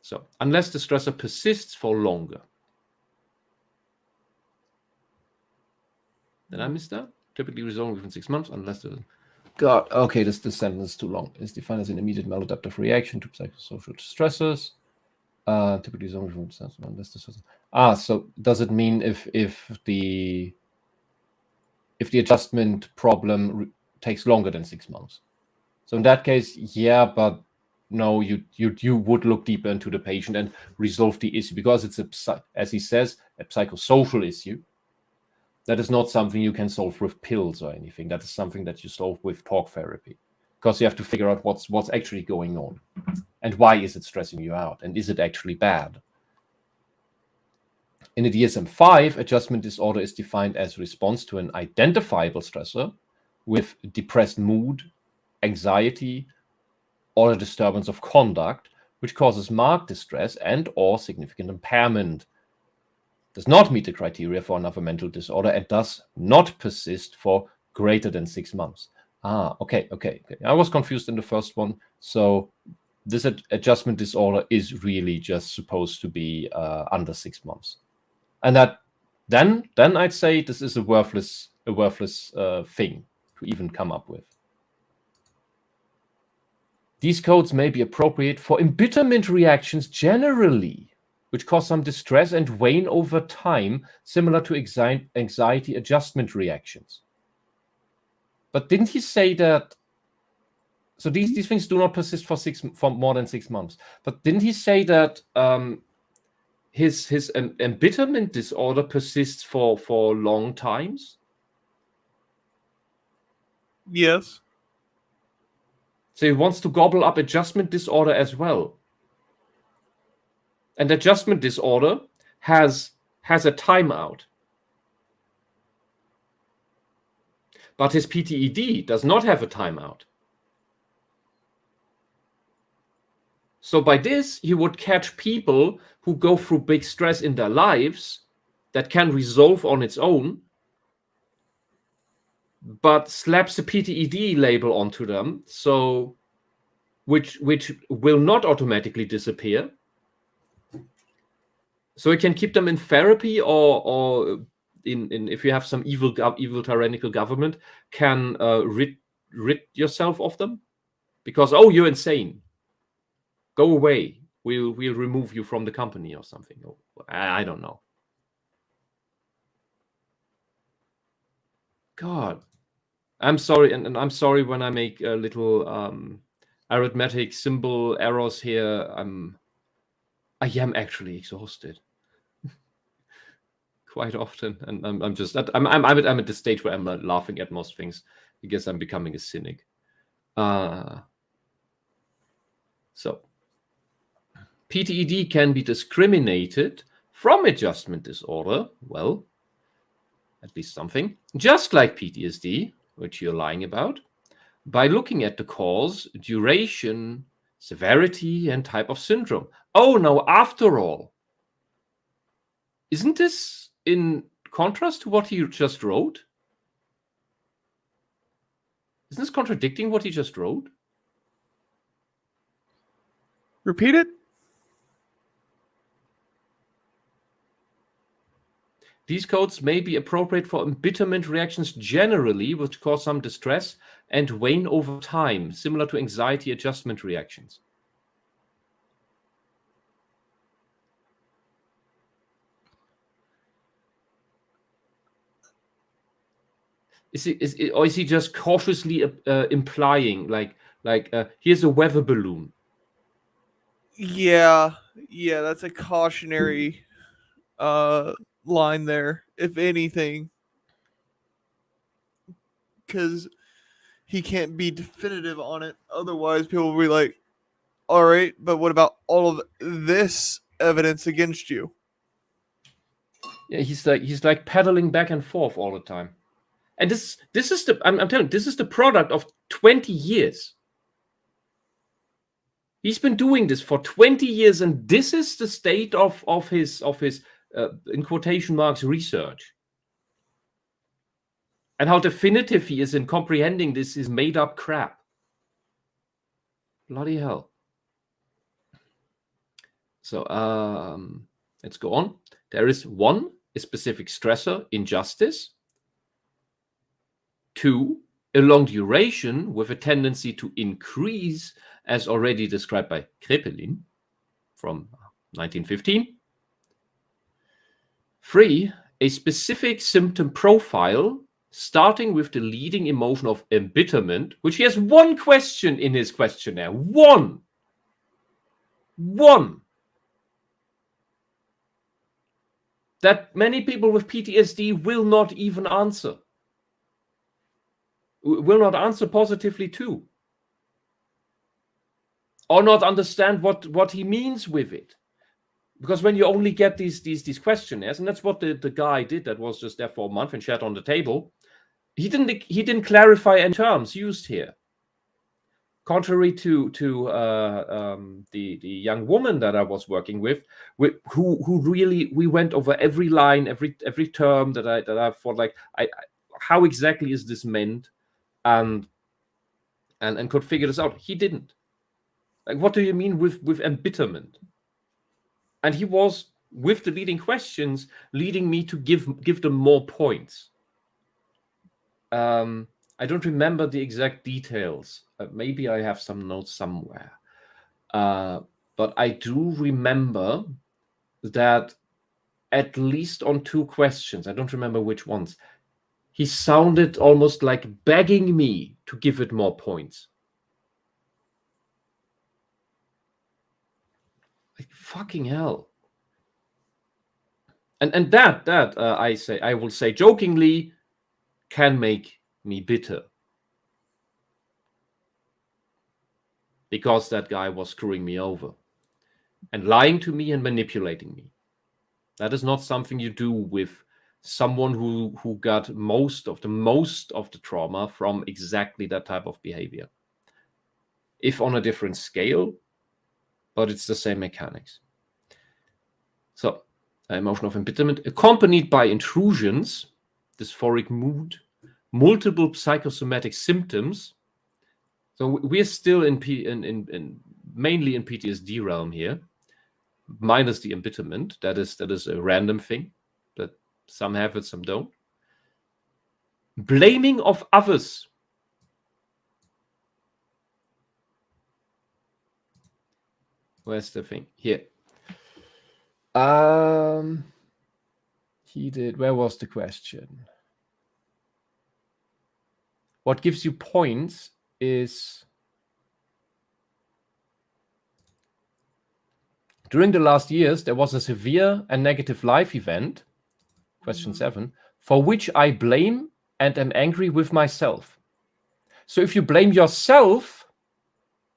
So, unless the stressor persists for longer. Did I miss that? Typically resolving within 6 months, unless the... God, okay, this sentence is too long. Is defined as an immediate maladaptive reaction to psychosocial stressors. Typically, so does it mean if the adjustment problem takes longer than 6 months? So in that case, yeah, but no, you would look deeper into the patient and resolve the issue, because it's as he says, a psychosocial issue. That is not something you can solve with pills or anything. That is something that you solve with talk therapy, because you have to figure out what's actually going on, and why is it stressing you out, and is it actually bad. In the DSM-5, adjustment disorder is defined as response to an identifiable stressor with depressed mood, anxiety, or a disturbance of conduct, which causes marked distress and or significant impairment, does not meet the criteria for another mental disorder, and does not persist for greater than 6 months. Okay. I was confused in the first one. So this adjustment disorder is really just supposed to be under 6 months. And that then I'd say this is a worthless thing to even come up with. These codes may be appropriate for embitterment reactions generally, which cause some distress and wane over time, similar to anxiety adjustment reactions. But didn't he say that? So these things do not persist for more than 6 months. But didn't he say that his embitterment disorder persists for long times? Yes. So he wants to gobble up adjustment disorder as well. And adjustment disorder has a timeout. But his PTED does not have a timeout. So by this, you would catch people who go through big stress in their lives that can resolve on its own, but slaps a PTED label onto them, so which will not automatically disappear. So you can keep them in therapy, or in if you have some evil tyrannical government, can rid yourself of them, because you're insane. Go away. We'll remove you from the company or something. I don't know. God, I'm sorry, and I'm sorry when I make little arithmetic symbol errors here. I am actually exhausted quite often, and I'm just I'm at the stage where I'm laughing at most things because I'm becoming a cynic. So PTED can be discriminated from adjustment disorder. Well, at least something, just like PTSD, which you're lying about, by looking at the cause, duration, severity, and type of syndrome. No, after all, isn't this in contrast to what he just wrote? Isn't this contradicting what he just wrote? Repeat it. These codes may be appropriate for embitterment reactions generally, which cause some distress and wane over time, similar to anxiety adjustment reactions. Is he just cautiously implying, like here's a weather balloon? Yeah, that's a cautionary line there, if anything, because he can't be definitive on it. Otherwise, people will be like, all right, but what about all of this evidence against you? Yeah, he's like pedaling back and forth all the time. And this is the I'm telling you, this is the product of 20 years. He's been doing this for 20 years, and this is the state of his in quotation marks research. And how definitive he is in comprehending this is made up crap. Bloody hell. So let's go on. There is 1, a specific stressor, injustice. 2, a long duration with a tendency to increase, as already described by Kraepelin from 1915. 3, a specific symptom profile starting with the leading emotion of embitterment, which he has one question in his questionnaire. One. That many people with PTSD will not even answer. Will not answer positively to. Or not understand what he means with it. Because when you only get these questionnaires, and that's what the guy did that was just there for a month and shared on the table, he didn't clarify any terms used here. Contrary to the young woman that I was working with, who really, we went over every line, every term that I thought, like, how exactly is this meant, and could figure this out. He didn't. Like, what do you mean with embitterment? And he was, with the leading questions, leading me to give them more points. I don't remember the exact details. Maybe I have some notes somewhere. But I do remember that at least on 2 questions, I don't remember which ones, he sounded almost like begging me to give it more points. Like, fucking hell. And that I will say jokingly, can make me bitter. Because that guy was screwing me over and lying to me and manipulating me. That is not something you do with someone who got most of the trauma from exactly that type of behavior. If on a different scale, but it's the same mechanics. So, emotion of embitterment accompanied by intrusions, dysphoric mood, multiple psychosomatic symptoms. So we're still in mainly in PTSD realm here, minus the embitterment. That is a random thing that some have it, some don't. Blaming of others. Where's the thing? Here. He did. Where was the question? What gives you points is during the last years, there was a severe and negative life event, question 7, for which I blame and am angry with myself. So if you blame yourself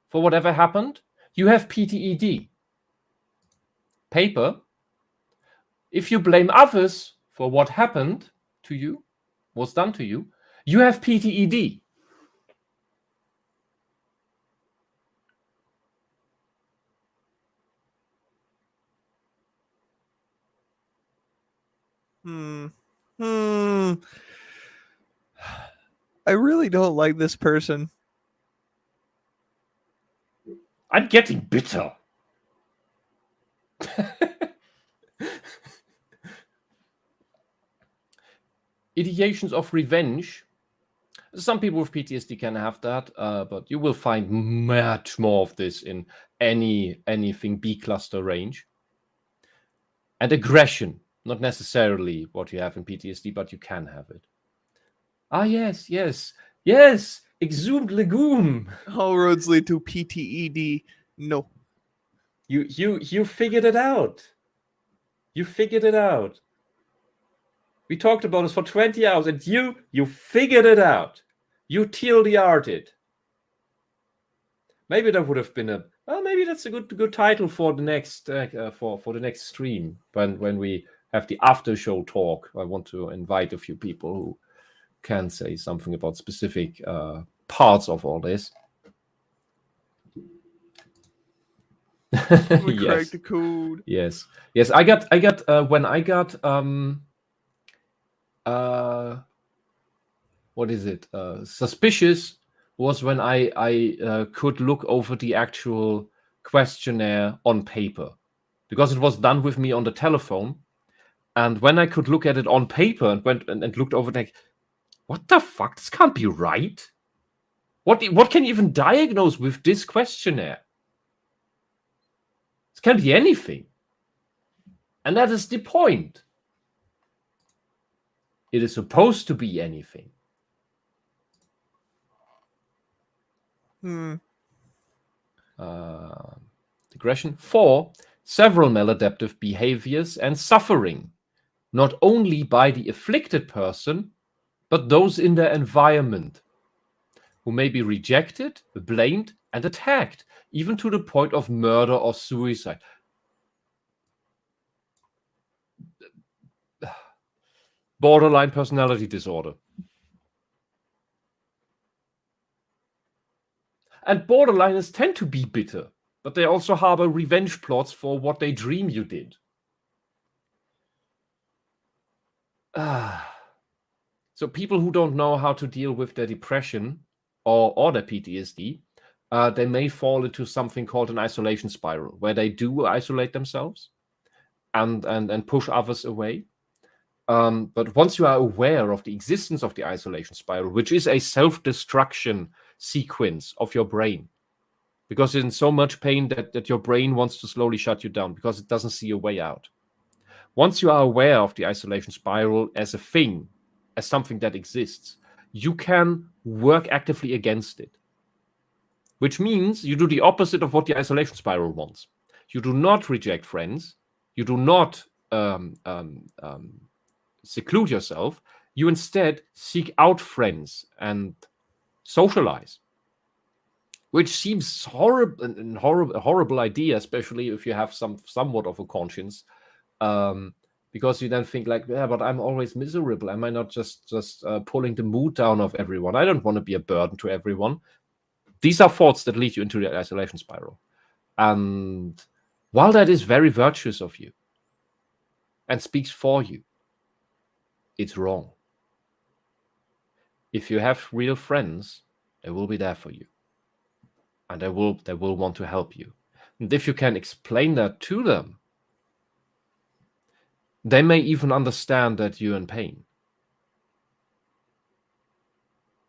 for whatever happened, you have PTED. Paper. If you blame others for what happened to you, was done to you, you have PTED. I really don't like this person. I'm getting bitter. Ideations of revenge. Some people with PTSD can have that, but you will find much more of this in anything B cluster range. And aggression, not necessarily what you have in PTSD, but you can have it. Ah, yes, exhumed legume. All roads lead to PTED. No. You figured it out. You figured it out. We talked about this for 20 hours, and you figured it out. You TLDR'd. Maybe that would have been maybe that's a good title for the next for the next stream when we have the after show talk. I want to invite a few people who can say something about specific parts of all this. We cracked the code. Yes. I got when I got what is it? Suspicious was when I could look over the actual questionnaire on paper, because it was done with me on the telephone, and when I could look at it on paper and went and looked over, like, what the fuck? This can't be right. What can you even diagnose with this questionnaire? It can be anything. And that is the point. It is supposed to be anything. Digression. 4. Several maladaptive behaviors and suffering, not only by the afflicted person, but those in their environment, who may be rejected, blamed, and attacked, even to the point of murder or suicide. Borderline personality disorder. And borderliners tend to be bitter, but they also harbor revenge plots for what they dream you did. So people who don't know how to deal with their depression or their PTSD, they may fall into something called an isolation spiral, where they do isolate themselves and push others away. But once you are aware of the existence of the isolation spiral, which is a self-destruction sequence of your brain, because it's in so much pain that your brain wants to slowly shut you down because it doesn't see a way out. Once you are aware of the isolation spiral as a thing, as something that exists, you can work actively against it, which means you do the opposite of what the isolation spiral wants. You do not reject friends. You do not seclude yourself. You instead seek out friends and socialize, which seems a horrible idea, especially if you have somewhat of a conscience, because you then think like, yeah, but I'm always miserable. Am I not just pulling the mood down of everyone? I don't want to be a burden to everyone. These are thoughts that lead you into the isolation spiral. And while that is very virtuous of you and speaks for you, it's wrong. If you have real friends, they will be there for you. And they will want to help you. And if you can explain that to them, they may even understand that you're in pain.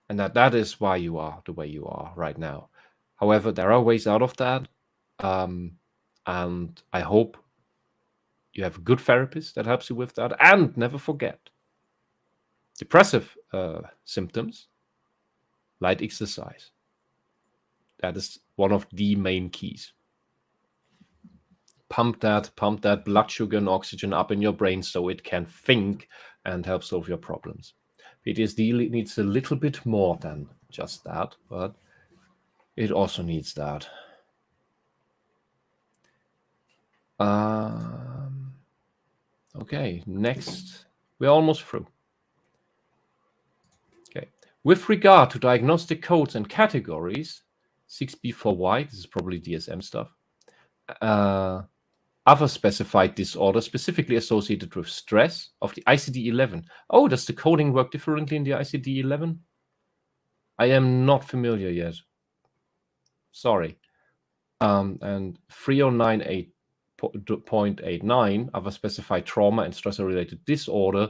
And that is why you are the way you are right now. However, there are ways out of that. And I hope you have a good therapist that helps you with that. And never forget, depressive symptoms, light exercise. That is one of the main keys. Pump that blood sugar and oxygen up in your brain so it can think and help solve your problems. PTSD needs a little bit more than just that, but it also needs that. Okay, next. We're almost through. Okay. With regard to diagnostic codes and categories, 6B4Y, this is probably DSM stuff, other specified disorders specifically associated with stress of the ICD-11. Oh, does the coding work differently in the ICD-11? I am not familiar yet. Sorry. And 3098.89, other specified trauma and stressor-related disorder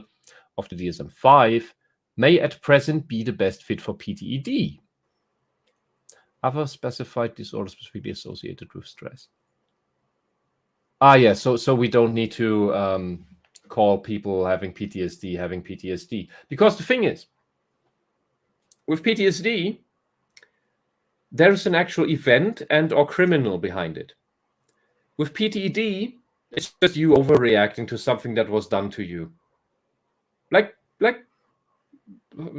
of the DSM-5, may at present be the best fit for PTED. Other specified disorders specifically associated with stress. Yeah, so we don't need to call people having PTSD. Because the thing is, with PTSD, there's an actual event and or criminal behind it. With PTED, it's just you overreacting to something that was done to you. Like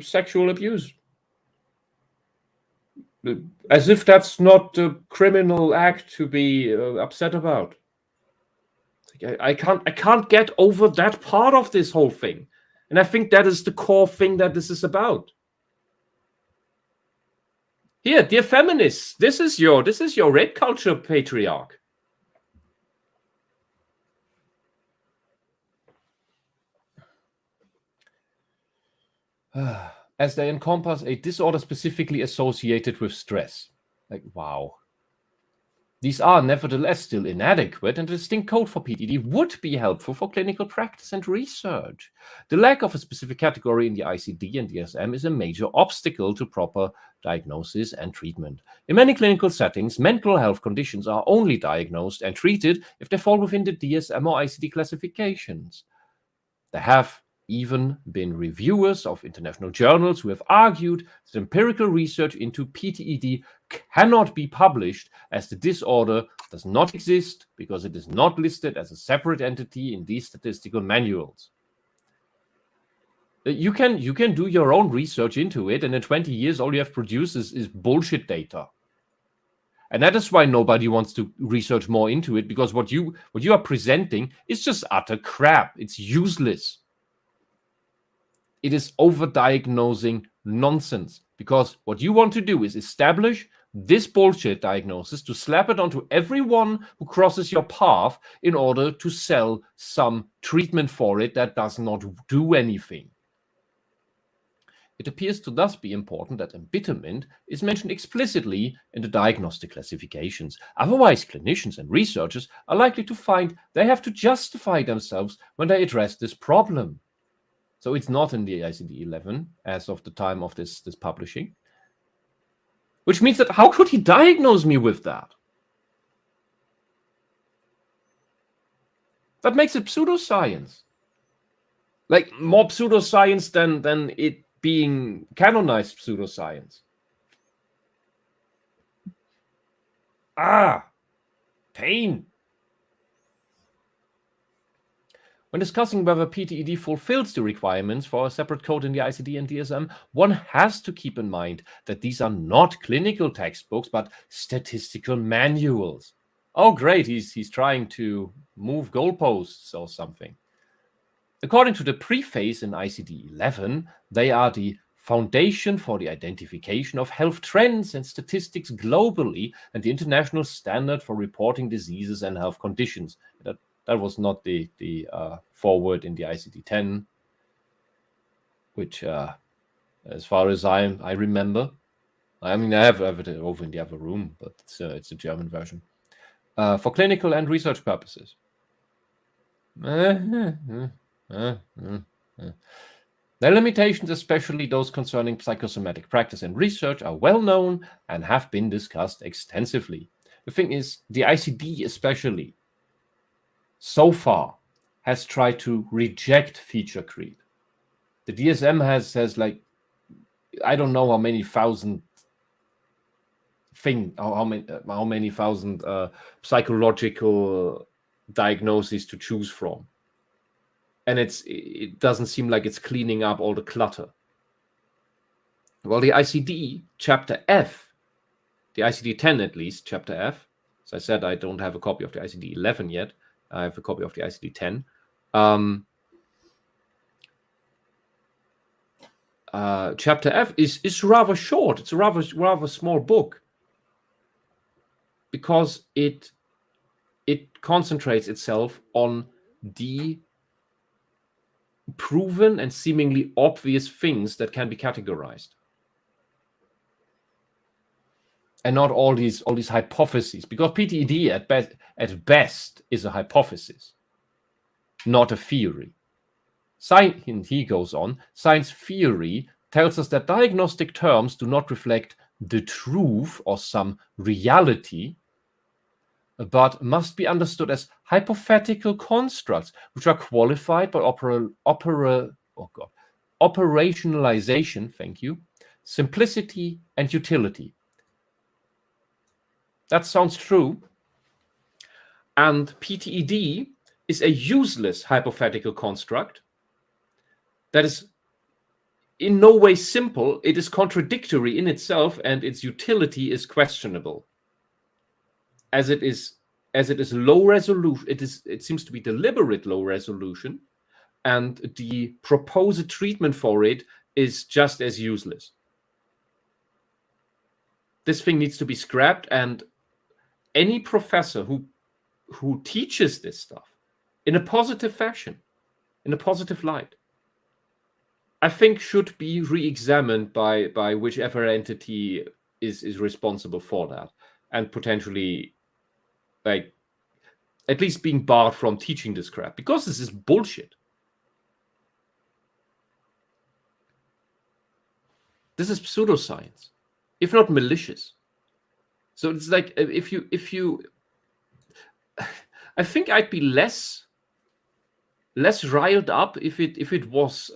sexual abuse. As if that's not a criminal act to be upset about. I can't get over that part of this whole thing. And I think that is the core thing that this is about. Here, dear feminists, this is your rape culture patriarch. As they encompass a disorder specifically associated with stress. Like, wow. These are nevertheless still inadequate, and a distinct code for PTED would be helpful for clinical practice and research. The lack of a specific category in the ICD and DSM is a major obstacle to proper diagnosis and treatment. In many clinical settings, mental health conditions are only diagnosed and treated if they fall within the DSM or ICD classifications. There have even been reviewers of international journals who have argued that empirical research into PTED cannot be published as the disorder does not exist because it is not listed as a separate entity in these statistical manuals. You can do your own research into it, and in 20 years all you have produced is bullshit data. And that is why nobody wants to research more into it, because what you are presenting is just utter crap. It's useless. It is overdiagnosing nonsense, because what you want to do is establish this bullshit diagnosis to slap it onto everyone who crosses your path in order to sell some treatment for it that does not do anything. It appears to thus be important that embitterment is mentioned explicitly in the diagnostic classifications. Otherwise, clinicians and researchers are likely to find they have to justify themselves when they address this problem. So it's not in the ICD-11 as of the time of this publishing. Which means that how could he diagnose me with that? That makes it pseudoscience. Like more pseudoscience than it being canonized pseudoscience. Pain. When discussing whether PTED fulfills the requirements for a separate code in the ICD and DSM, one has to keep in mind that these are not clinical textbooks, but statistical manuals. Oh, great, he's trying to move goalposts or something. According to the preface in ICD-11, they are the foundation for the identification of health trends and statistics globally and the international standard for reporting diseases and health conditions. That was not the foreword in the ICD-10, which, as far as I remember, I mean, I have it over in the other room, but it's a German version, for clinical and research purposes. The limitations, especially those concerning psychosomatic practice and research, are well known and have been discussed extensively. The thing is, the ICD especially, so far, has tried to reject feature creep. The DSM has like, I don't know how many thousand how many thousand psychological diagnoses to choose from. And it doesn't seem like it's cleaning up all the clutter. Well, the ICD, chapter F, the ICD-10 at least, chapter F, as I said, I don't have a copy of the ICD-11 yet. I have a copy of the ICD-10. Chapter F is rather short. It's a rather small book because it concentrates itself on the proven and seemingly obvious things that can be categorized, and not all these hypotheses, because PTED at best is a hypothesis, not a theory. And he goes on, science theory tells us that diagnostic terms do not reflect the truth or some reality, but must be understood as hypothetical constructs which are qualified by operationalization, simplicity and utility. That sounds true. And PTED is a useless hypothetical construct that is in no way simple. It is contradictory in itself, and its utility is questionable. As it is low resolution, it seems to be deliberate low resolution, and the proposed treatment for it is just as useless. This thing needs to be scrapped, and any professor who teaches this stuff in a positive fashion, in a positive light, I think should be re-examined by whichever entity is responsible for that, and potentially like at least being barred from teaching this crap, because this is bullshit. This is pseudoscience, if not malicious. So it's like if you I think I'd be less riled up if it was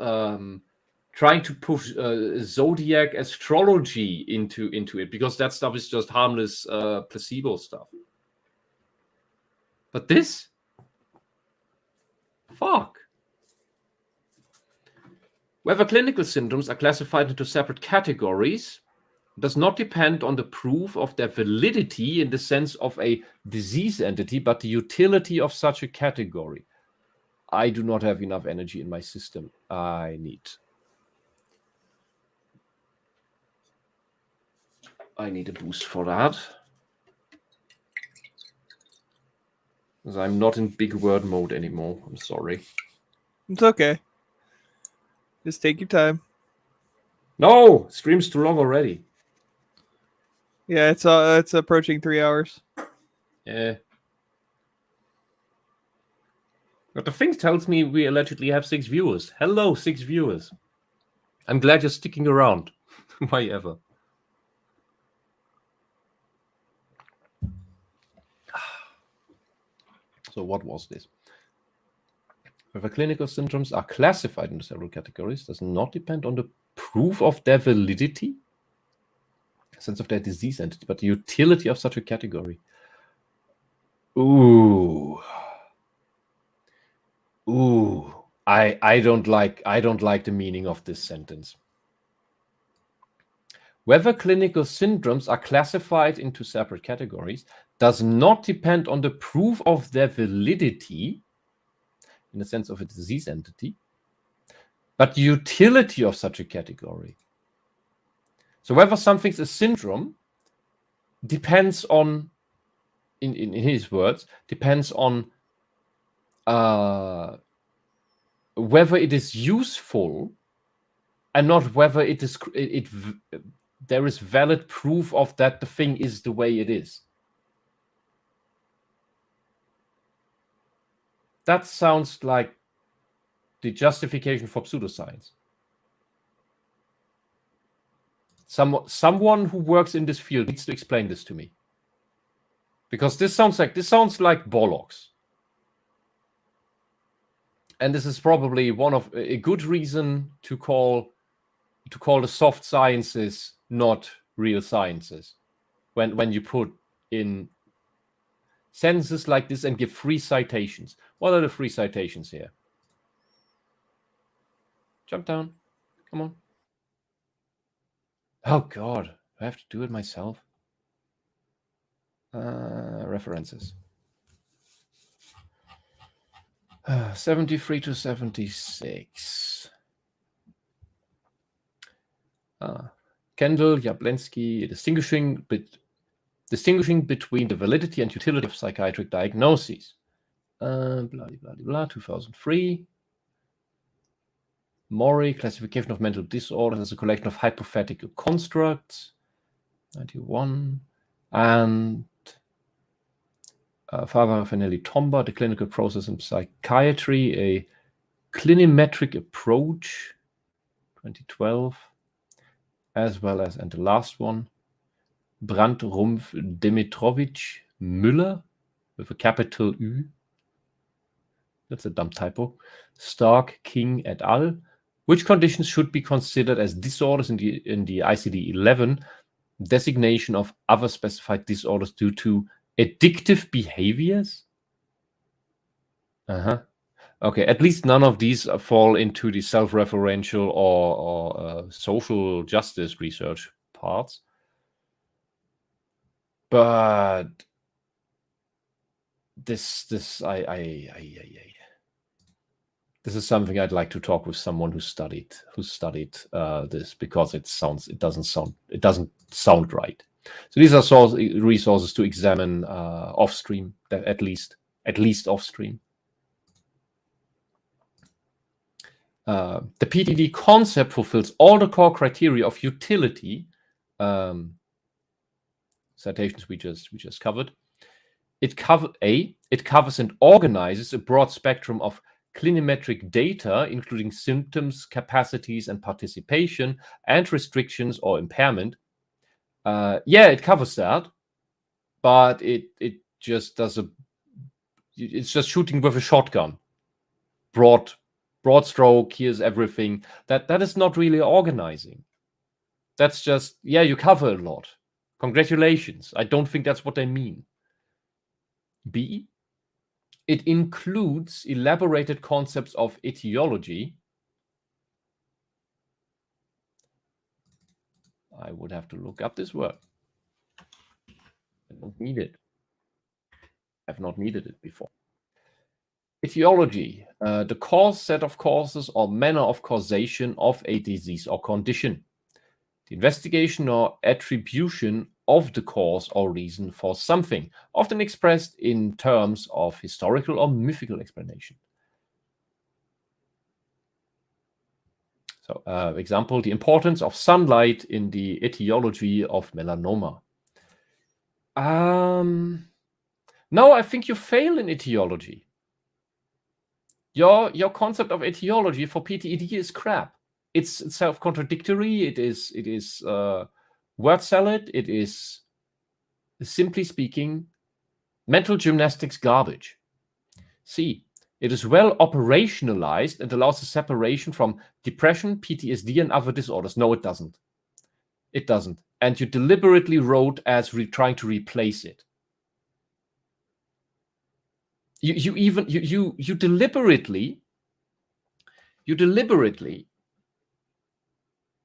trying to push zodiac astrology into it, because that stuff is just harmless placebo stuff. But this, fuck. Whether clinical symptoms are classified into separate categories does not depend on the proof of their validity in the sense of a disease entity, but the utility of such a category. I do not have enough energy in my system. I need a boost for that. Because I'm not in big word mode anymore. I'm sorry. It's okay. Just take your time. No! Stream's too long already. Yeah, it's approaching 3 hours. Yeah. But the thing tells me we allegedly have 6 viewers. Hello, 6 viewers. I'm glad you're sticking around. Why ever. So what was this? Whether clinical symptoms are classified into several categories does not depend on the proof of their validity, sense of their disease entity, but the utility of such a category. Ooh. I don't like the meaning of this sentence. Whether clinical syndromes are classified into separate categories does not depend on the proof of their validity, in the sense of a disease entity, but the utility of such a category. So whether something's a syndrome depends on, in his words, depends on whether it is useful and not whether there is valid proof of that the thing is the way it is. That sounds like the justification for pseudoscience. Someone who works in this field needs to explain this to me, because this sounds like bollocks. And this is probably one of a good reason to call the soft sciences not real sciences, when you put in sentences like this and give free citations. What are the free citations here? Jump down. Come on. Oh God, I have to do it myself. References. 73 to 76. Kendall, Jablensky, distinguishing between the validity and utility of psychiatric diagnoses. Blah, blah, blah, 2003. Mori, classification of mental disorders as a collection of hypothetical constructs. 91. And Favara Fanelli Tomba, the clinical process in psychiatry, a clinimetric approach. 2012. As well as, and the last one, Brandt, Rumpf, Dimitrovich, Müller, with a capital U. That's a dumb typo. Stark, King, et al. Which conditions should be considered as disorders in the ICD-11 designation of other specified disorders due to addictive behaviors? Okay, at least none of these fall into the self-referential or social justice research parts. But this is something I'd like to talk with someone who studied this, because it doesn't sound right. So these are resources to examine off stream, at least off stream. The PTED concept fulfills all the core criteria of utility. Citations we just covered. It covers and organizes a broad spectrum of clinimetric data, including symptoms, capacities, and participation, and restrictions or impairment. Yeah, it covers that, but it just does it's just shooting with a shotgun. Broad stroke, here's everything. That is not really organizing. That's just, yeah, you cover a lot. Congratulations. I don't think that's what they mean. B, it includes elaborated concepts of etiology. I would have to look up this word. I don't need it. I've not needed it before. Etiology, the cause, set of causes, or manner of causation of a disease or condition. The investigation or attribution of the cause or reason for something, often expressed in terms of historical or mythical explanation. So, example, the importance of sunlight in the etiology of melanoma. No, I think you fail in etiology. Your concept of etiology for PTED is crap. It's self-contradictory. It is word salad. It is, simply speaking, mental gymnastics garbage. C, it is well operationalized and allows a separation from depression, PTSD, and other disorders. No, it doesn't. It doesn't. And you deliberately wrote as trying to replace it. You deliberately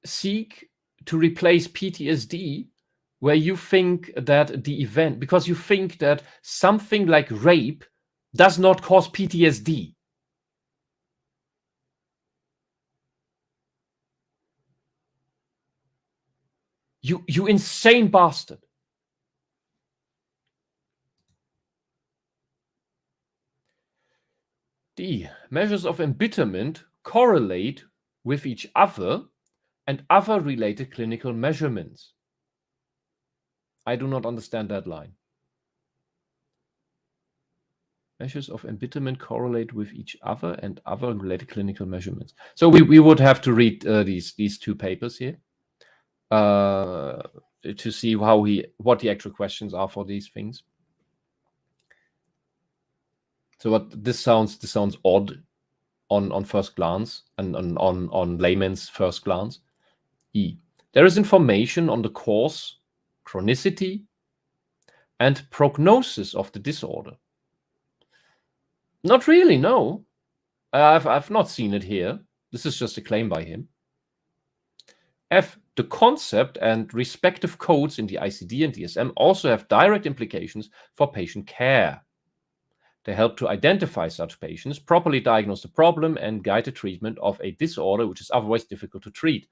seek to replace PTSD where you think that the event, because you think that something like rape does not cause PTSD. You insane bastard. D, measures of embitterment correlate with each other and other related clinical measurements. I do not understand that line. Measures of embitterment correlate with each other and other related clinical measurements. So we would have to read these two papers here to see what the actual questions are for these things. So what this sounds odd on first glance and on layman's first glance. E, there is information on the cause, chronicity, and prognosis of the disorder. Not really, no. I've not seen it here. This is just a claim by him. F, the concept and respective codes in the ICD and DSM also have direct implications for patient care. They help to identify such patients, properly diagnose the problem, and guide the treatment of a disorder which is otherwise difficult to treat.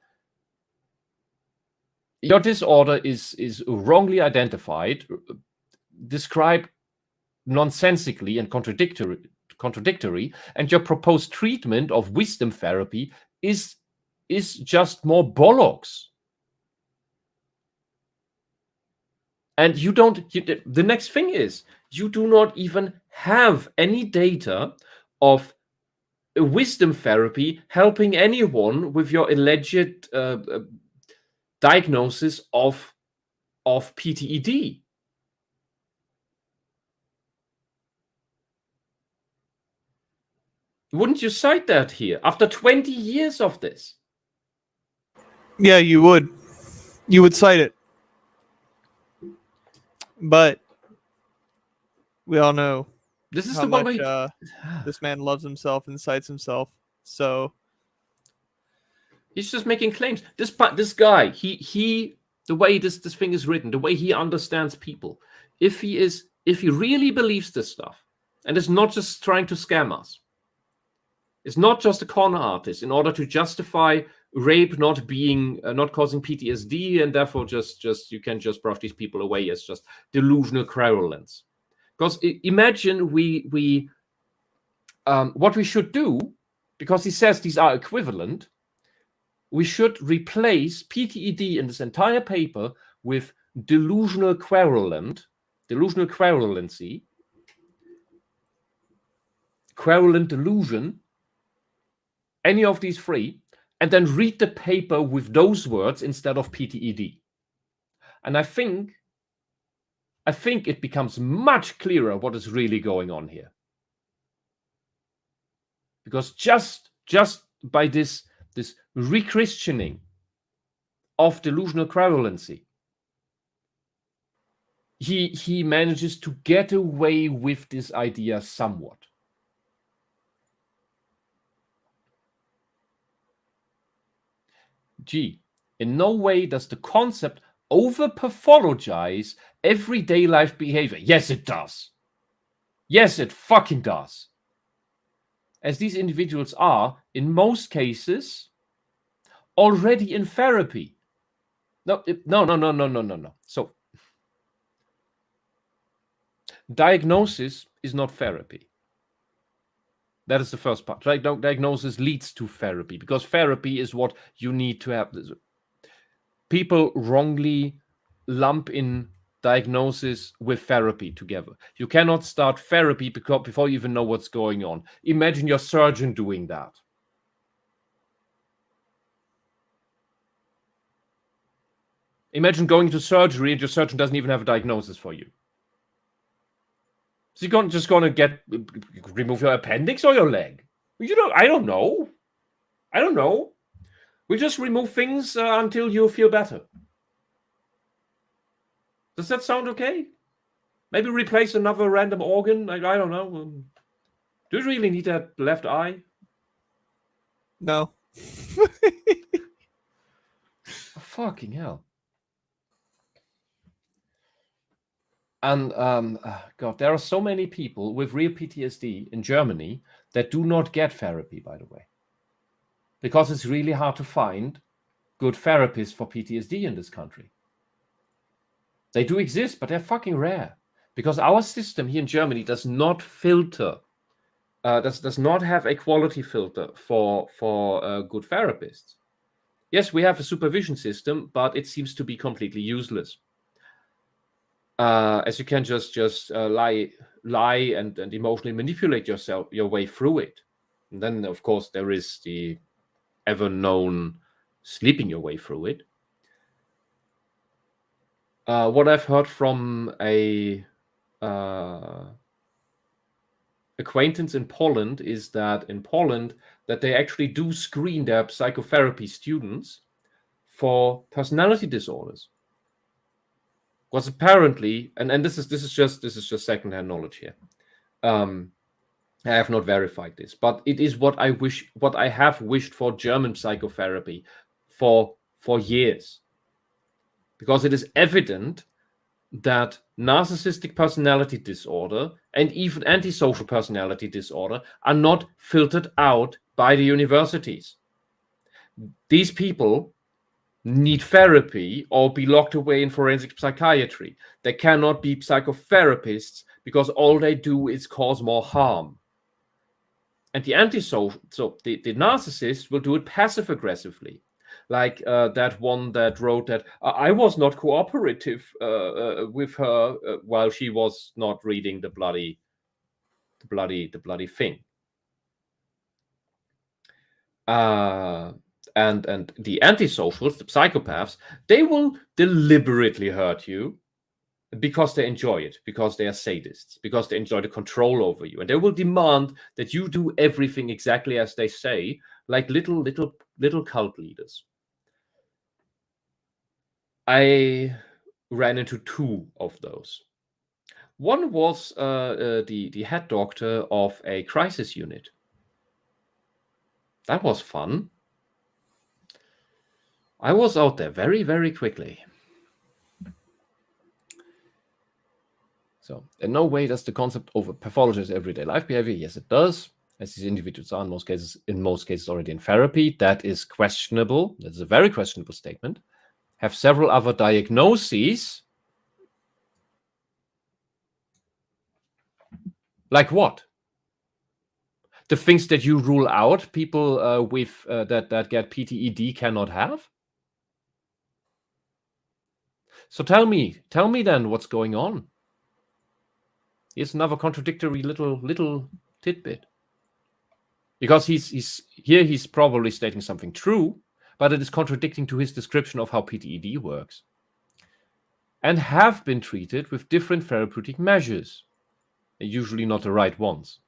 Your disorder is wrongly identified, described nonsensically and contradictory, and your proposed treatment of wisdom therapy is just more bollocks. And the next thing is, you do not even have any data of wisdom therapy helping anyone with your alleged diagnosis of PTED. Wouldn't you cite that here after 20 years of this? Yeah, you would. You would cite it. But we all know This is how the one much where this man loves himself and cites himself. So he's just making claims. This guy, he the way this thing is written, the way he understands people, if he really believes this stuff and is not just trying to scam us, is not just a con artist in order to justify rape not causing PTSD, and therefore just you can just brush these people away as just delusional querulants. Because imagine what we should do, because he says these are equivalent, we should replace PTED in this entire paper with delusional querulancy, querulent delusion, any of these three, and then read the paper with those words instead of PTED. And I think it becomes much clearer what is really going on here. Because just by this rechristening of delusional querulancy, he manages to get away with this idea somewhat. G. In no way does the concept over-pathologize everyday life behavior. Yes, it does. Yes, it fucking does. As these individuals are, in most cases, already in therapy. No. So, diagnosis is not therapy. That is the first part. Diagnosis leads to therapy, because therapy is what you need to have. People wrongly lump in diagnosis with therapy together. You cannot start therapy before you even know what's going on. Imagine your surgeon doing that. Imagine going to surgery and your surgeon doesn't even have a diagnosis for you. Is he just going to remove your appendix or your leg? I don't know. We just remove things until you feel better. Does that sound okay? Maybe replace another random organ? I don't know. Do you really need that left eye? No. Fucking hell. And God, there are so many people with real PTSD in Germany that do not get therapy, by the way. Because it's really hard to find good therapists for PTSD in this country. They do exist, but they're fucking rare. Because our system here in Germany does not filter, does not have a quality filter for good therapists. Yes, we have a supervision system, but it seems to be completely useless. As you can just lie and emotionally manipulate your way through it. And then, of course, there is the ever-known sleeping your way through it. What I've heard from a acquaintance in Poland is that in Poland that they actually do screen their psychotherapy students for personality disorders. Was apparently, and this is just secondhand knowledge here. I have not verified this, but it is what I have wished for German psychotherapy for years, because it is evident that narcissistic personality disorder and even antisocial personality disorder are not filtered out by the universities. These people need therapy or be locked away in forensic psychiatry. They cannot be psychotherapists because all they do is cause more harm. And the antisocial, so the narcissist will do it passive aggressively. Like that one that wrote that I was not cooperative with her while she was not reading the bloody thing. And the antisocials, the psychopaths, they will deliberately hurt you because they enjoy it, because they are sadists, because they enjoy the control over you, and they will demand that you do everything exactly as they say, like little cult leaders. I ran into two of those. One was the head doctor of a crisis unit. That was fun. I was out there very, very quickly. So in no way does the concept over pathologize everyday life behavior. Yes, it does. As these individuals are in most cases already in therapy. That is questionable. That's a very questionable statement. Have several other diagnoses. Like what? The things that you rule out, people with that get PTED cannot have. So tell me then what's going on. Here's another contradictory little tidbit. because he's probably stating something true, but it is contradicting to his description of how PTED works, and have been treated with different therapeutic measures, usually not the right ones.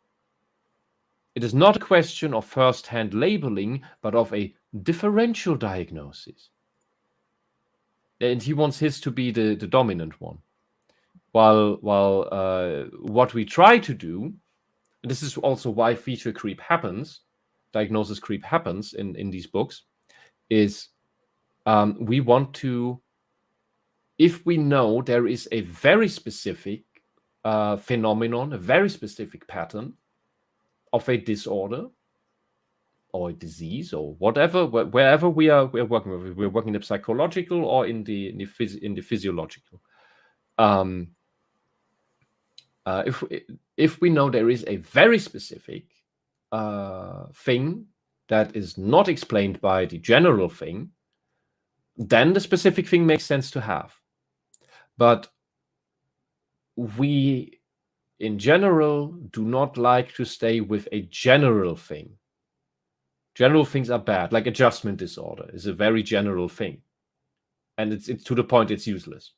It is not a question of first-hand labeling, but of a differential diagnosis. And he wants his to be the dominant one. While what we try to do, and this is also why feature creep happens, diagnosis creep happens in these books, is we want to, if we know there is a very specific phenomenon, a very specific pattern of a disorder or a disease or whatever, wherever we're working with, we're working in the psychological or in the physiological. If we know there is a very specific thing that is not explained by the general thing, then the specific thing makes sense to have. But we, in general, do not like to stay with a general thing. General things are bad, like adjustment disorder is a very general thing. And it's to the point it's useless.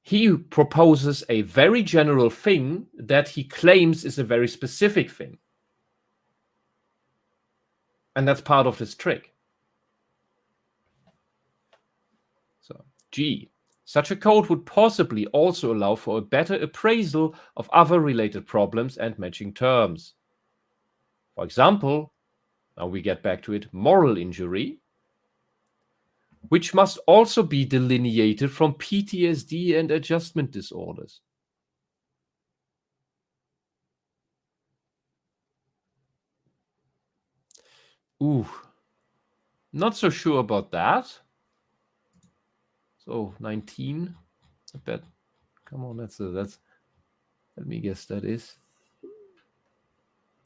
He proposes a very general thing that he claims is a very specific thing. And that's part of this trick. So, G. Such a code would possibly also allow for a better appraisal of other related problems and matching terms. For example, now we get back to it, moral injury, which must also be delineated from PTSD and adjustment disorders. Ooh, not so sure about that. So 19, I bet. Come on, that's let me guess, that is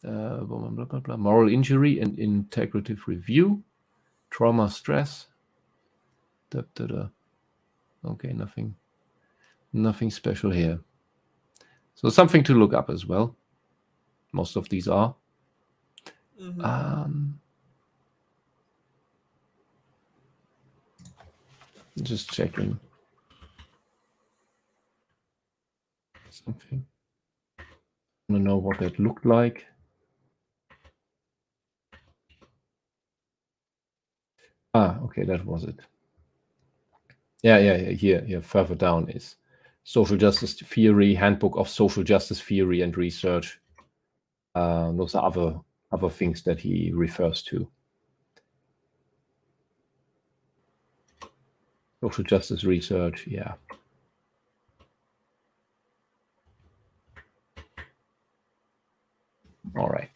blah, blah, blah, blah. Moral injury and integrative review, trauma, stress. Da, da, da. Okay, nothing special here. So something to look up as well. Most of these are. Just checking something. I want to know what that looked like. Okay, that was it. Yeah. Here, further down is Social Justice Theory, Handbook of Social Justice Theory and Research. Those are other things that he refers to. Social justice research, yeah. All right.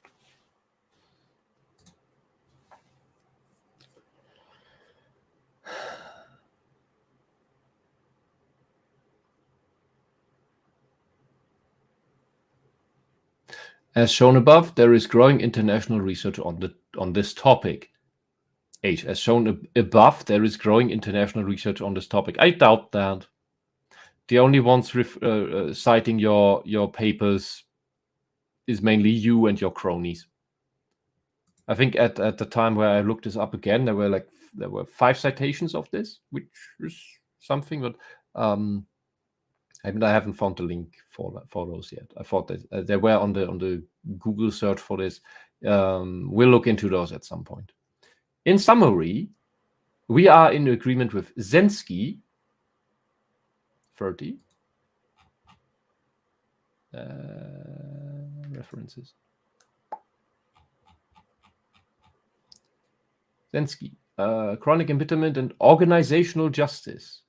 As shown above, there is growing international research on this topic. H. As shown above, there is growing international research on this topic. I doubt that. The only ones citing your papers is mainly you and your cronies. I think at the time where I looked this up again, there were 5 citations of this, which is something, but I haven't found the link for those yet. I thought that they were on the Google search for this. We'll look into those at some point. In summary, we are in agreement with Zensky, 30. References. Zensky, chronic embitterment and organizational justice.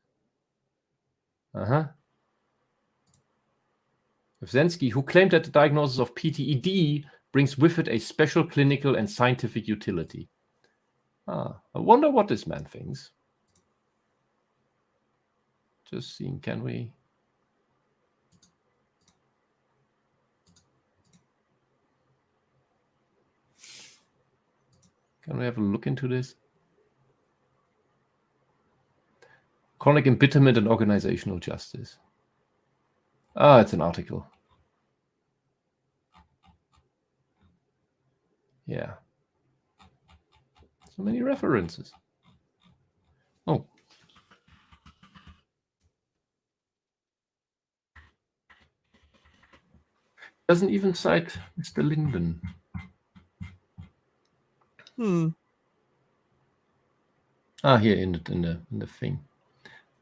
Zensky, who claimed that the diagnosis of PTED brings with it a special clinical and scientific utility. I wonder what this man thinks. Just seeing, can we have a look into this? Chronic embitterment and organizational justice. It's an article. Yeah. So many references. Oh. Doesn't even cite Mr. Linden. Here in the thing.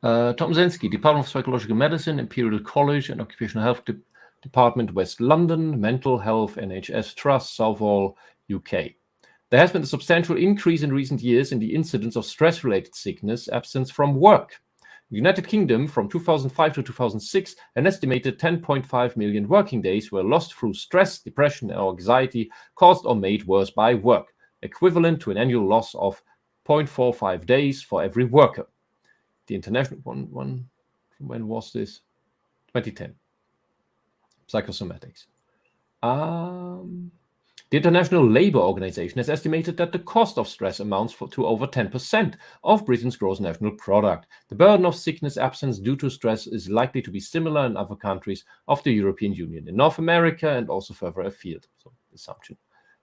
Tom Zensky, Department of Psychological Medicine, Imperial College and Occupational Health Department, West London, Mental Health NHS Trust, Southall, UK. There has been a substantial increase in recent years in the incidence of stress-related sickness absence from work. In the United Kingdom, from 2005 to 2006, an estimated 10.5 million working days were lost through stress, depression, or anxiety caused or made worse by work, equivalent to an annual loss of 0.45 days for every worker. The international one, when was this? 2010. Psychosomatics. The International Labour Organization has estimated that the cost of stress amounts to over 10% of Britain's gross national product. The burden of sickness absence due to stress is likely to be similar in other countries of the European Union, in North America, and also further afield. So, assumption.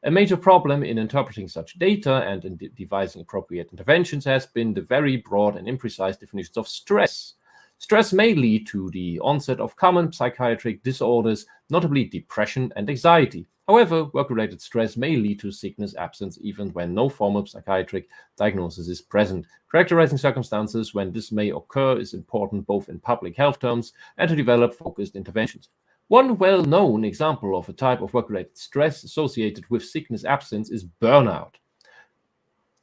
A major problem in interpreting such data and in devising appropriate interventions has been the very broad and imprecise definitions of stress. Stress may lead to the onset of common psychiatric disorders, notably depression and anxiety. However, work-related stress may lead to sickness absence even when no formal psychiatric diagnosis is present. Characterizing circumstances when this may occur is important both in public health terms and to develop focused interventions. One well-known example of a type of work-related stress associated with sickness absence is burnout.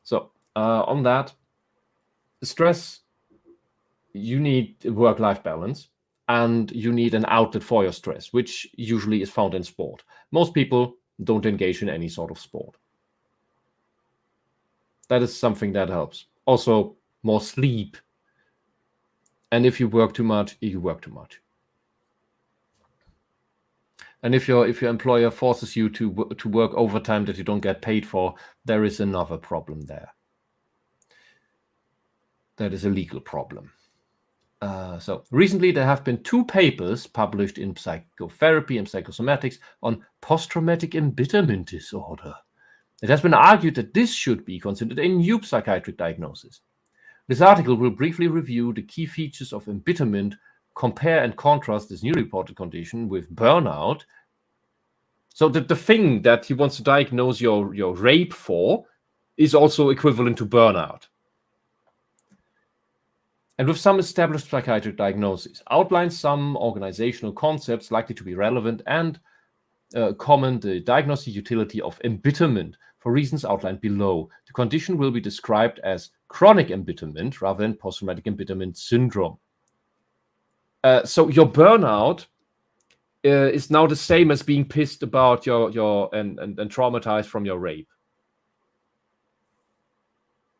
So, on that, stress, you need work-life balance, and you need an outlet for your stress, which usually is found in sport. Most people don't engage in any sort of sport. That is something that helps. Also, more sleep. And if you work too much, you work too much. And if your employer forces you to work overtime that you don't get paid for, there is another problem there. That is a legal problem. So recently there have been 2 papers published in Psychotherapy and Psychosomatics on post-traumatic embitterment disorder. It has been argued that this should be considered a new psychiatric diagnosis. This article will briefly review the key features of embitterment, compare and contrast this new reported condition with burnout. So the thing that he wants to diagnose your rape for is also equivalent to burnout. And with some established psychiatric diagnoses, outlines some organizational concepts likely to be relevant and comment the diagnostic utility of embitterment for reasons outlined below. The condition will be described as chronic embitterment rather than post-traumatic embitterment syndrome. So your burnout is now the same as being pissed about your and traumatized from your rape.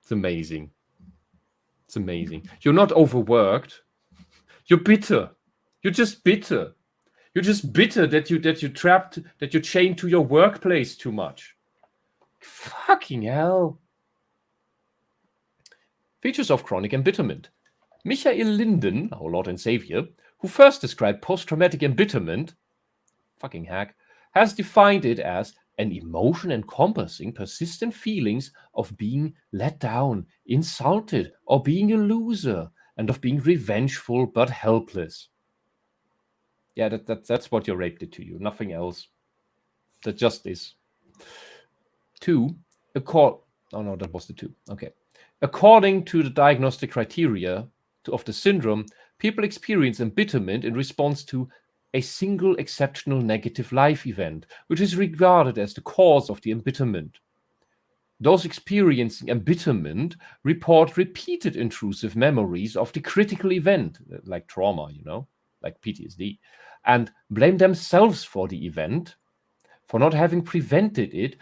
It's amazing. It's amazing. You're not overworked. You're bitter. You're just bitter. You're just bitter that you're chained to your workplace too much. Fucking hell. Features of chronic embitterment. Michael Linden, our Lord and Saviour, who first described post-traumatic embitterment, fucking hack, has defined it as an emotion encompassing persistent feelings of being let down, insulted, or being a loser, and of being revengeful but helpless. Yeah, that's what your rape did to you, nothing else. That just is. 2, oh no, that was the 2. Okay. According to the diagnostic criteria of the syndrome, people experience embitterment in response to a single exceptional negative life event, which is regarded as the cause of the embitterment. Those experiencing embitterment report repeated intrusive memories of the critical event, like trauma, like PTSD, and blame themselves for the event, for not having prevented it,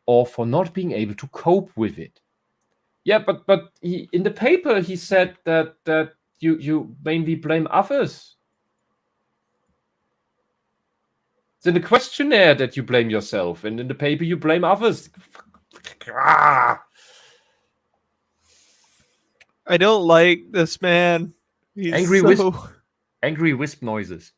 or for not being able to cope with it. Yeah, but in the paper he said that you mainly blame others. It's in the questionnaire that you blame yourself, and in the paper you blame others. I don't like this man. He's angry wisp noises.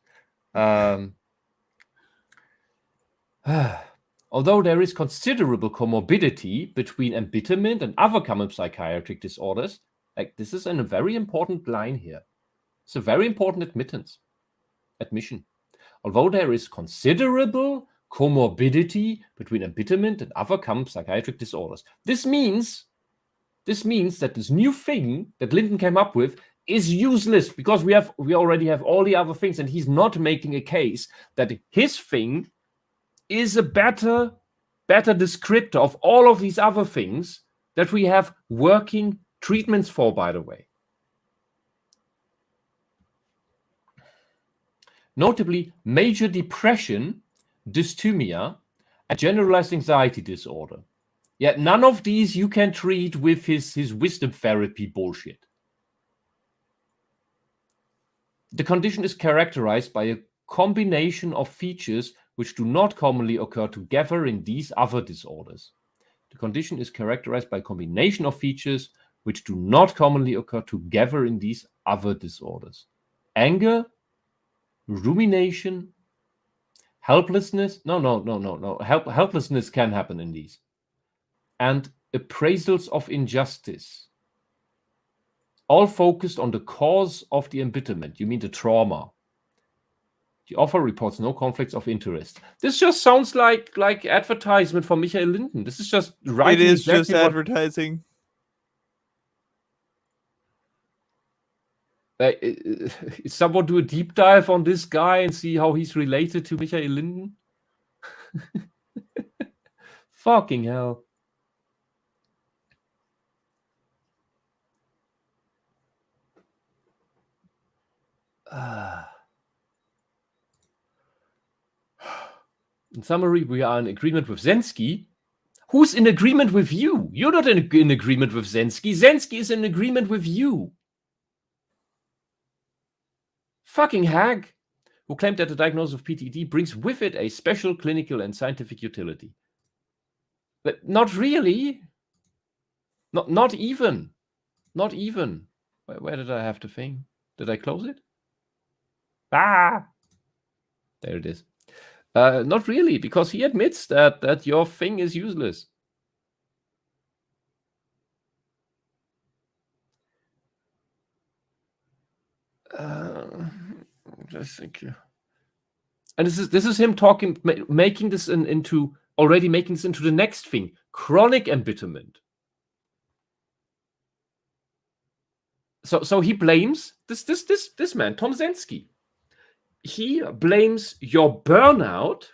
Although there is considerable comorbidity between embitterment and other common psychiatric disorders, like this is a very important line here. It's a very important admission. Although there is considerable comorbidity between embitterment and other common psychiatric disorders. This means that this new thing that Linden came up with is useless because we already have all the other things, and he's not making a case that his thing is a better descriptor of all of these other things that we have working treatments for, by the way. Notably, major depression, dysthymia, and generalized anxiety disorder. Yet none of these you can treat with his wisdom therapy bullshit. The condition is characterized by a combination of features which do not commonly occur together in these other disorders. The condition is characterized by a combination of features which do not commonly occur together in these other disorders. Anger, rumination, helplessness. No. Helplessness can happen in these. And appraisals of injustice. All focused on the cause of the embitterment. You mean the trauma. The author reports no conflicts of interest. This just sounds like advertisement for Michael Linden. This is just writing. It is exactly just advertising. Someone do a deep dive on this guy and see how he's related to Michael Linden? Fucking hell. In summary, we are in agreement with Zensky. Who's in agreement with you? You're not in agreement with Zensky. Zensky is in agreement with you. Fucking hag, who claimed that the diagnosis of PTED brings with it a special clinical and scientific utility. But not really. Not even. Not even. Where did I have the thing? Did I close it? There it is. Not really, because he admits that your thing is useless. Just thank you. And this is him talking, making this into the next thing: chronic embitterment. So he blames this man, Tom Zensky. He blames your burnout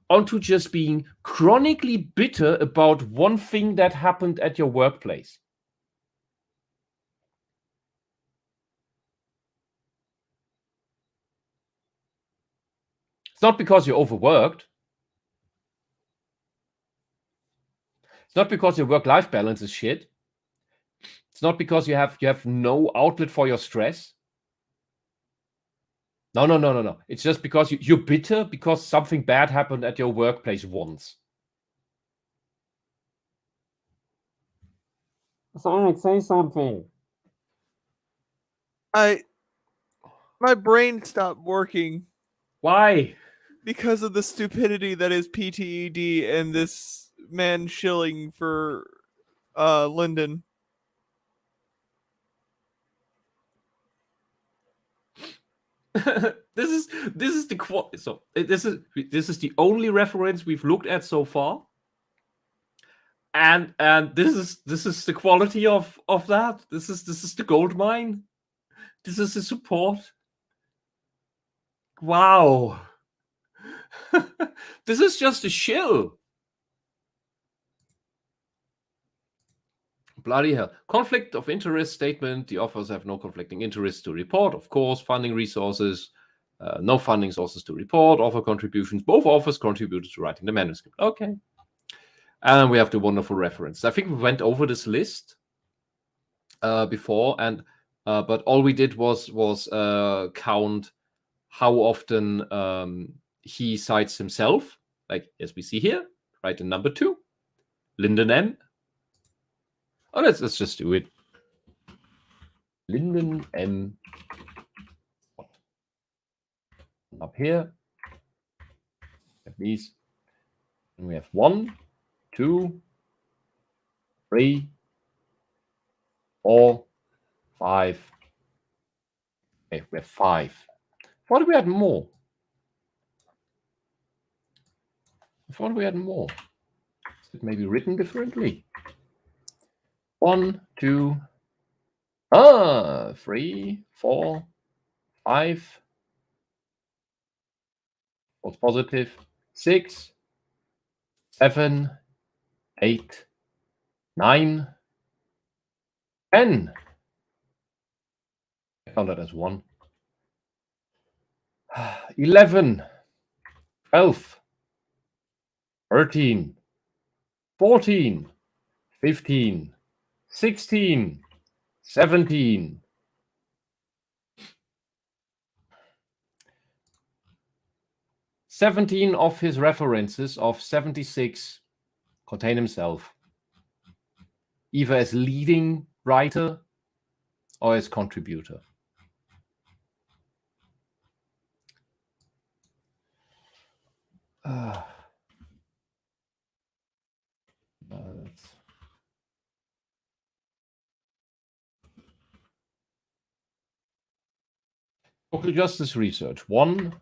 onto just being chronically bitter about one thing that happened at your workplace. It's not because you're overworked. It's not because your work-life balance is shit. It's not because you have no outlet for your stress. No. It's just because you're bitter because something bad happened at your workplace once. Sorry, say something. My brain stopped working. Why? Because of the stupidity that is PTED and this man shilling for Linden. This is the only reference we've looked at so far, and this is the quality of that. This is the gold mine. This is the support. Wow. This is just a shill. Bloody hell. Conflict of interest statement. The authors have no conflicting interests to report. Of course, funding resources. No funding sources to report. Author contributions. Both authors contributed to writing the manuscript. Okay. And we have the wonderful reference. I think we went over this list before, and but all we did was count how often he cites himself, like as we see here, right in number 2, Linden M. Oh, let's just do it. Linden M. Up here, at least And we have 1, 2, 3, 4, 5. Okay, we have 5. What if we had more? What if we had more? Is it maybe written differently? 1, 2, 3, 4, 5. What's positive? 6, 7, 8, 9, 10. I count that as 1. 11, 12, 13, 14, 15, 16, 17. 17 of his references of 76 contain himself, either as leading writer or as contributor. Social justice research. 1,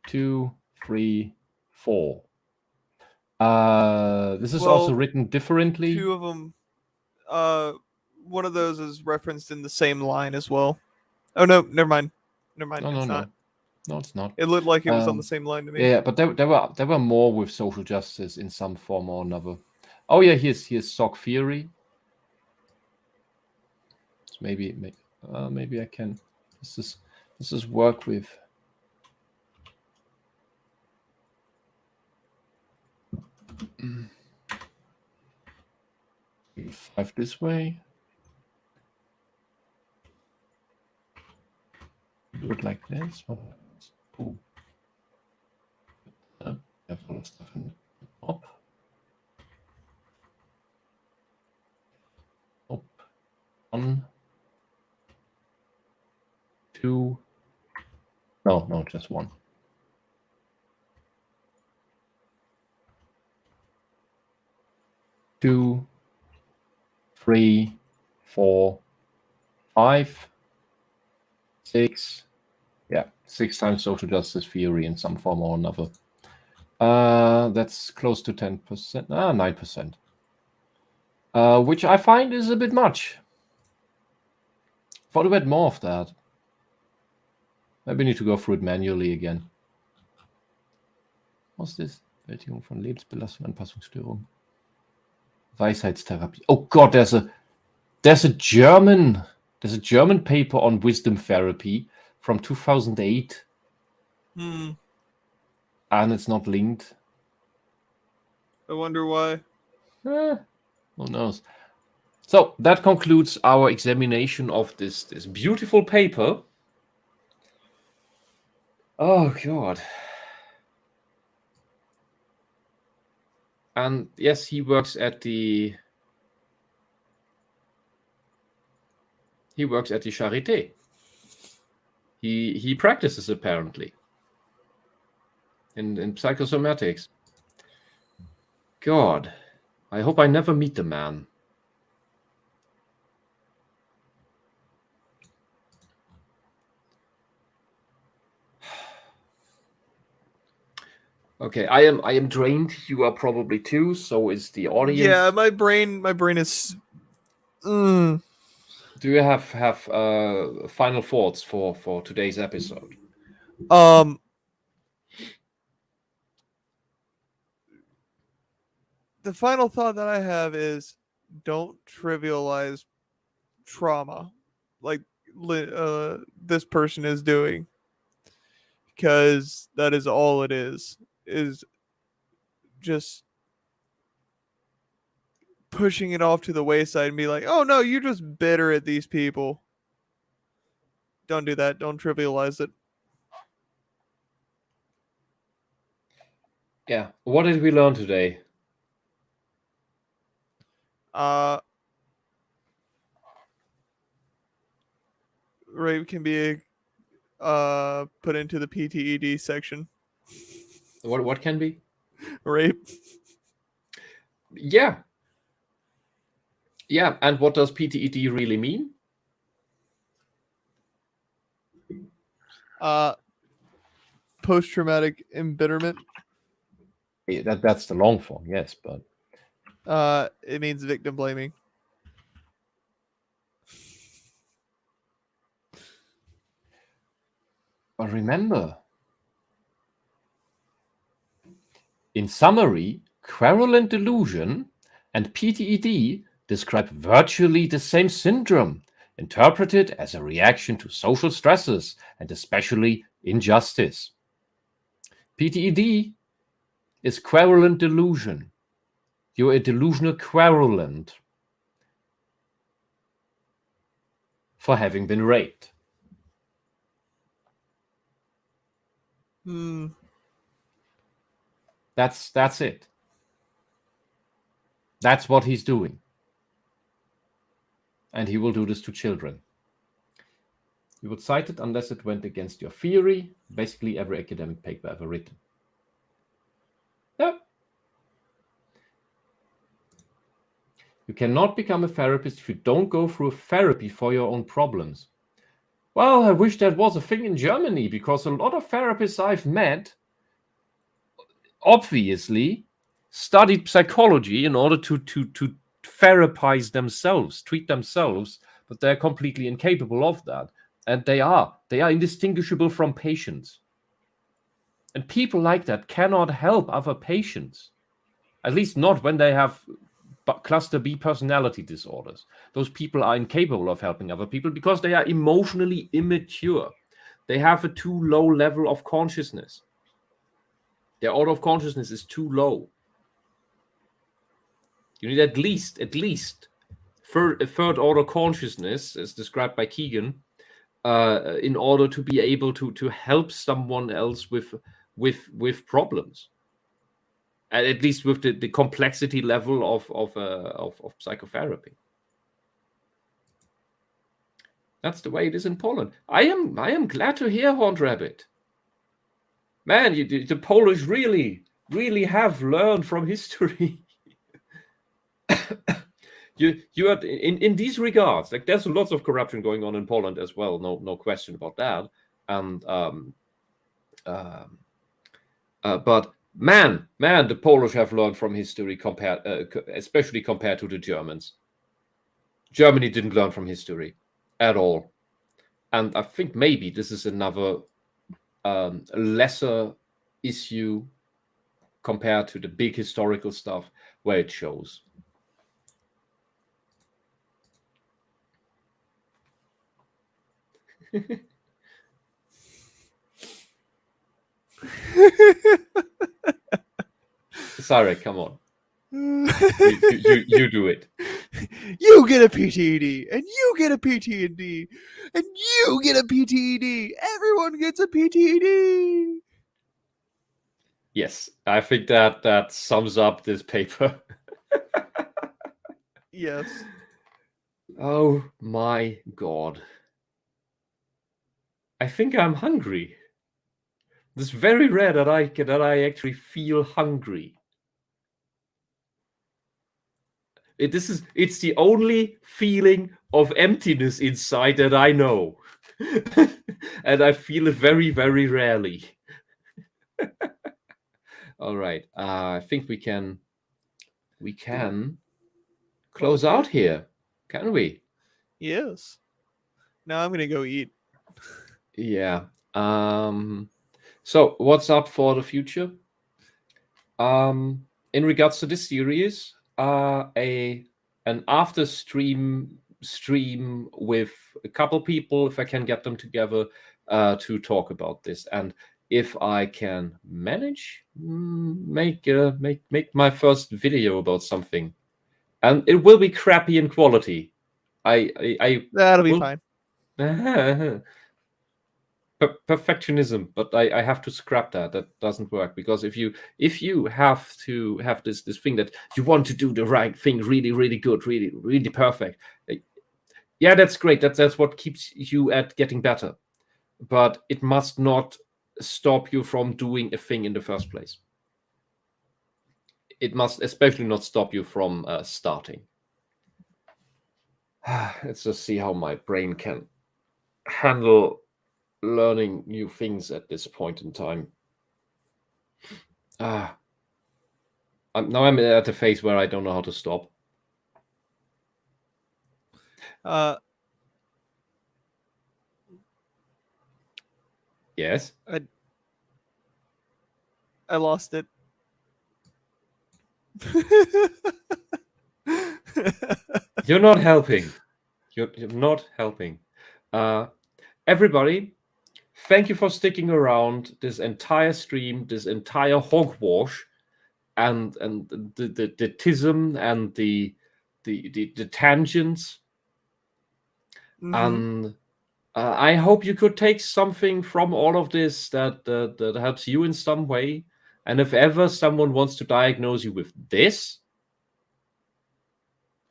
2, 3, 4. This is also written differently. 2 of them. One of those is referenced in the same line as well. Oh no, never mind. Never mind. It's not. No, it's not. It looked like it was on the same line to me. Yeah, but there were more with social justice in some form or another. Oh yeah, here's sock theory. So maybe I can. This is work with. 5 this way. Do it like this. Oh. Have all the stuff in the top. Up. 1, 2. No, just 1. 2, 3, 4, 5, 6. Yeah, 6 times social justice theory in some form or another. That's close to 10%. 9%. Which I find is a bit much. Thought we had more of that. Maybe need to go through it manually again. What's this? Bewältigung von Lebensbelastung, Anpassungsstörung. Weisheitstherapie. Oh God, there's a German paper on wisdom therapy from 2008. And it's not linked. I wonder why. Who knows? So that concludes our examination of this beautiful paper. Oh God. And yes, he works at the Charité. He practices apparently in psychosomatics. God, I hope I never meet the man. Okay, I am drained. You are probably too. So is the audience. Yeah, my brain is. Do you have final thoughts for today's episode? The final thought that I have is, don't trivialize trauma like this person is doing, because that is all it is just pushing it off to the wayside and be like, oh no, you're just bitter at these people. Don't do that. Don't trivialize it. Yeah. What did we learn today? Rape can be put into the PTED section. What can be? Rape. Yeah. Yeah. And what does PTED really mean? Post-traumatic embitterment. That's the long form, yes, but It means victim blaming. but remember, in summary, querulent delusion and PTED describe virtually the same syndrome, interpreted as a reaction to social stresses and especially injustice. PTED is querulent delusion. You're a delusional querulent for having been raped. That's it. That's what he's doing. And he will do this to children. You would cite it unless it went against your theory, basically every academic paper ever written. Yeah. You cannot become a therapist if you don't go through therapy for your own problems. Well, I wish that was a thing in Germany, because a lot of therapists I've met obviously studied psychology in order to therapize themselves, treat themselves, but they're completely incapable of that. And they are indistinguishable from patients. And people like that cannot help other patients, at least not when they have cluster B personality disorders. Those people are incapable of helping other people because they are emotionally immature. They have a too low level of consciousness. Their order of consciousness is too low. You need at least a third order consciousness, as described by Keegan, in order to be able to help someone else with problems, and at least with the complexity level of psychotherapy. That's the way it is in Poland. I am glad to hear, Horned Rabbit. Man, the Polish really have learned from history. You are in these regards, like, there's lots of corruption going on in Poland as well, no question about that. And but man, the Polish have learned from history, especially compared to the Germans. Germany didn't learn from history at all, and I think maybe this is another lesser issue compared to the big historical stuff where it shows. Sorry, come on. You do it. You get a PTED, and you get a PTED, and you get a PTED. Everyone gets a PTED. Yes, I think that sums up this paper. Yes. Oh my God. I think I'm hungry. It's very rare that I actually feel hungry. It's the only feeling of emptiness inside that I know. And I feel it very, very rarely. All right. I think we can close out here, can we? Yes. Now I'm gonna go eat. Yeah. So what's up for the future? In regards to this series, an after stream with a couple people, if I can get them together, to talk about this, and if I can manage, make my first video about something, and it will be crappy in quality. That'll be fine. Perfectionism, but I have to scrap that. That doesn't work, because if you have to have this thing that you want to do the right thing really, really good, really, really perfect, yeah, that's great. That's what keeps you at getting better, but it must not stop you from doing a thing in the first place. it must especially not stop you from starting. Let's just see how my brain can handle learning new things at this point in time. Now I'm at a phase where I don't know how to stop. Yes? I lost it. You're not helping. You're not helping. Everybody, thank you for sticking around this entire stream, this entire hogwash, and the tism and the tangents. Mhm. And I hope you could take something from all of this that helps you in some way. And if ever someone wants to diagnose you with this,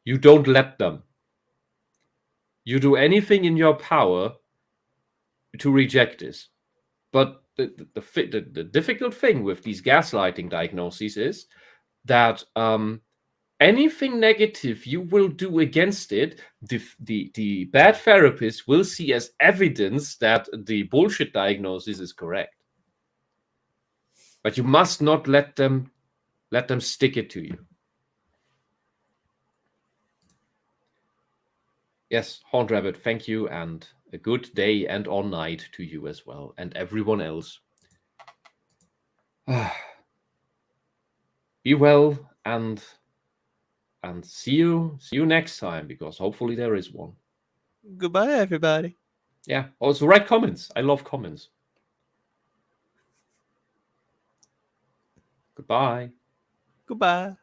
you don't let them. You do anything in your power to reject this. But the difficult thing with these gaslighting diagnoses is that anything negative you will do against it, the bad therapist will see as evidence that the bullshit diagnosis is correct. But you must not let them stick it to you. Yes, Horned Rabbit, thank you, and a good day and or night to you as well, and everyone else. Be well, and see you next time, because hopefully there is one. Goodbye, everybody. Yeah, also write comments. I love comments. Goodbye. Goodbye.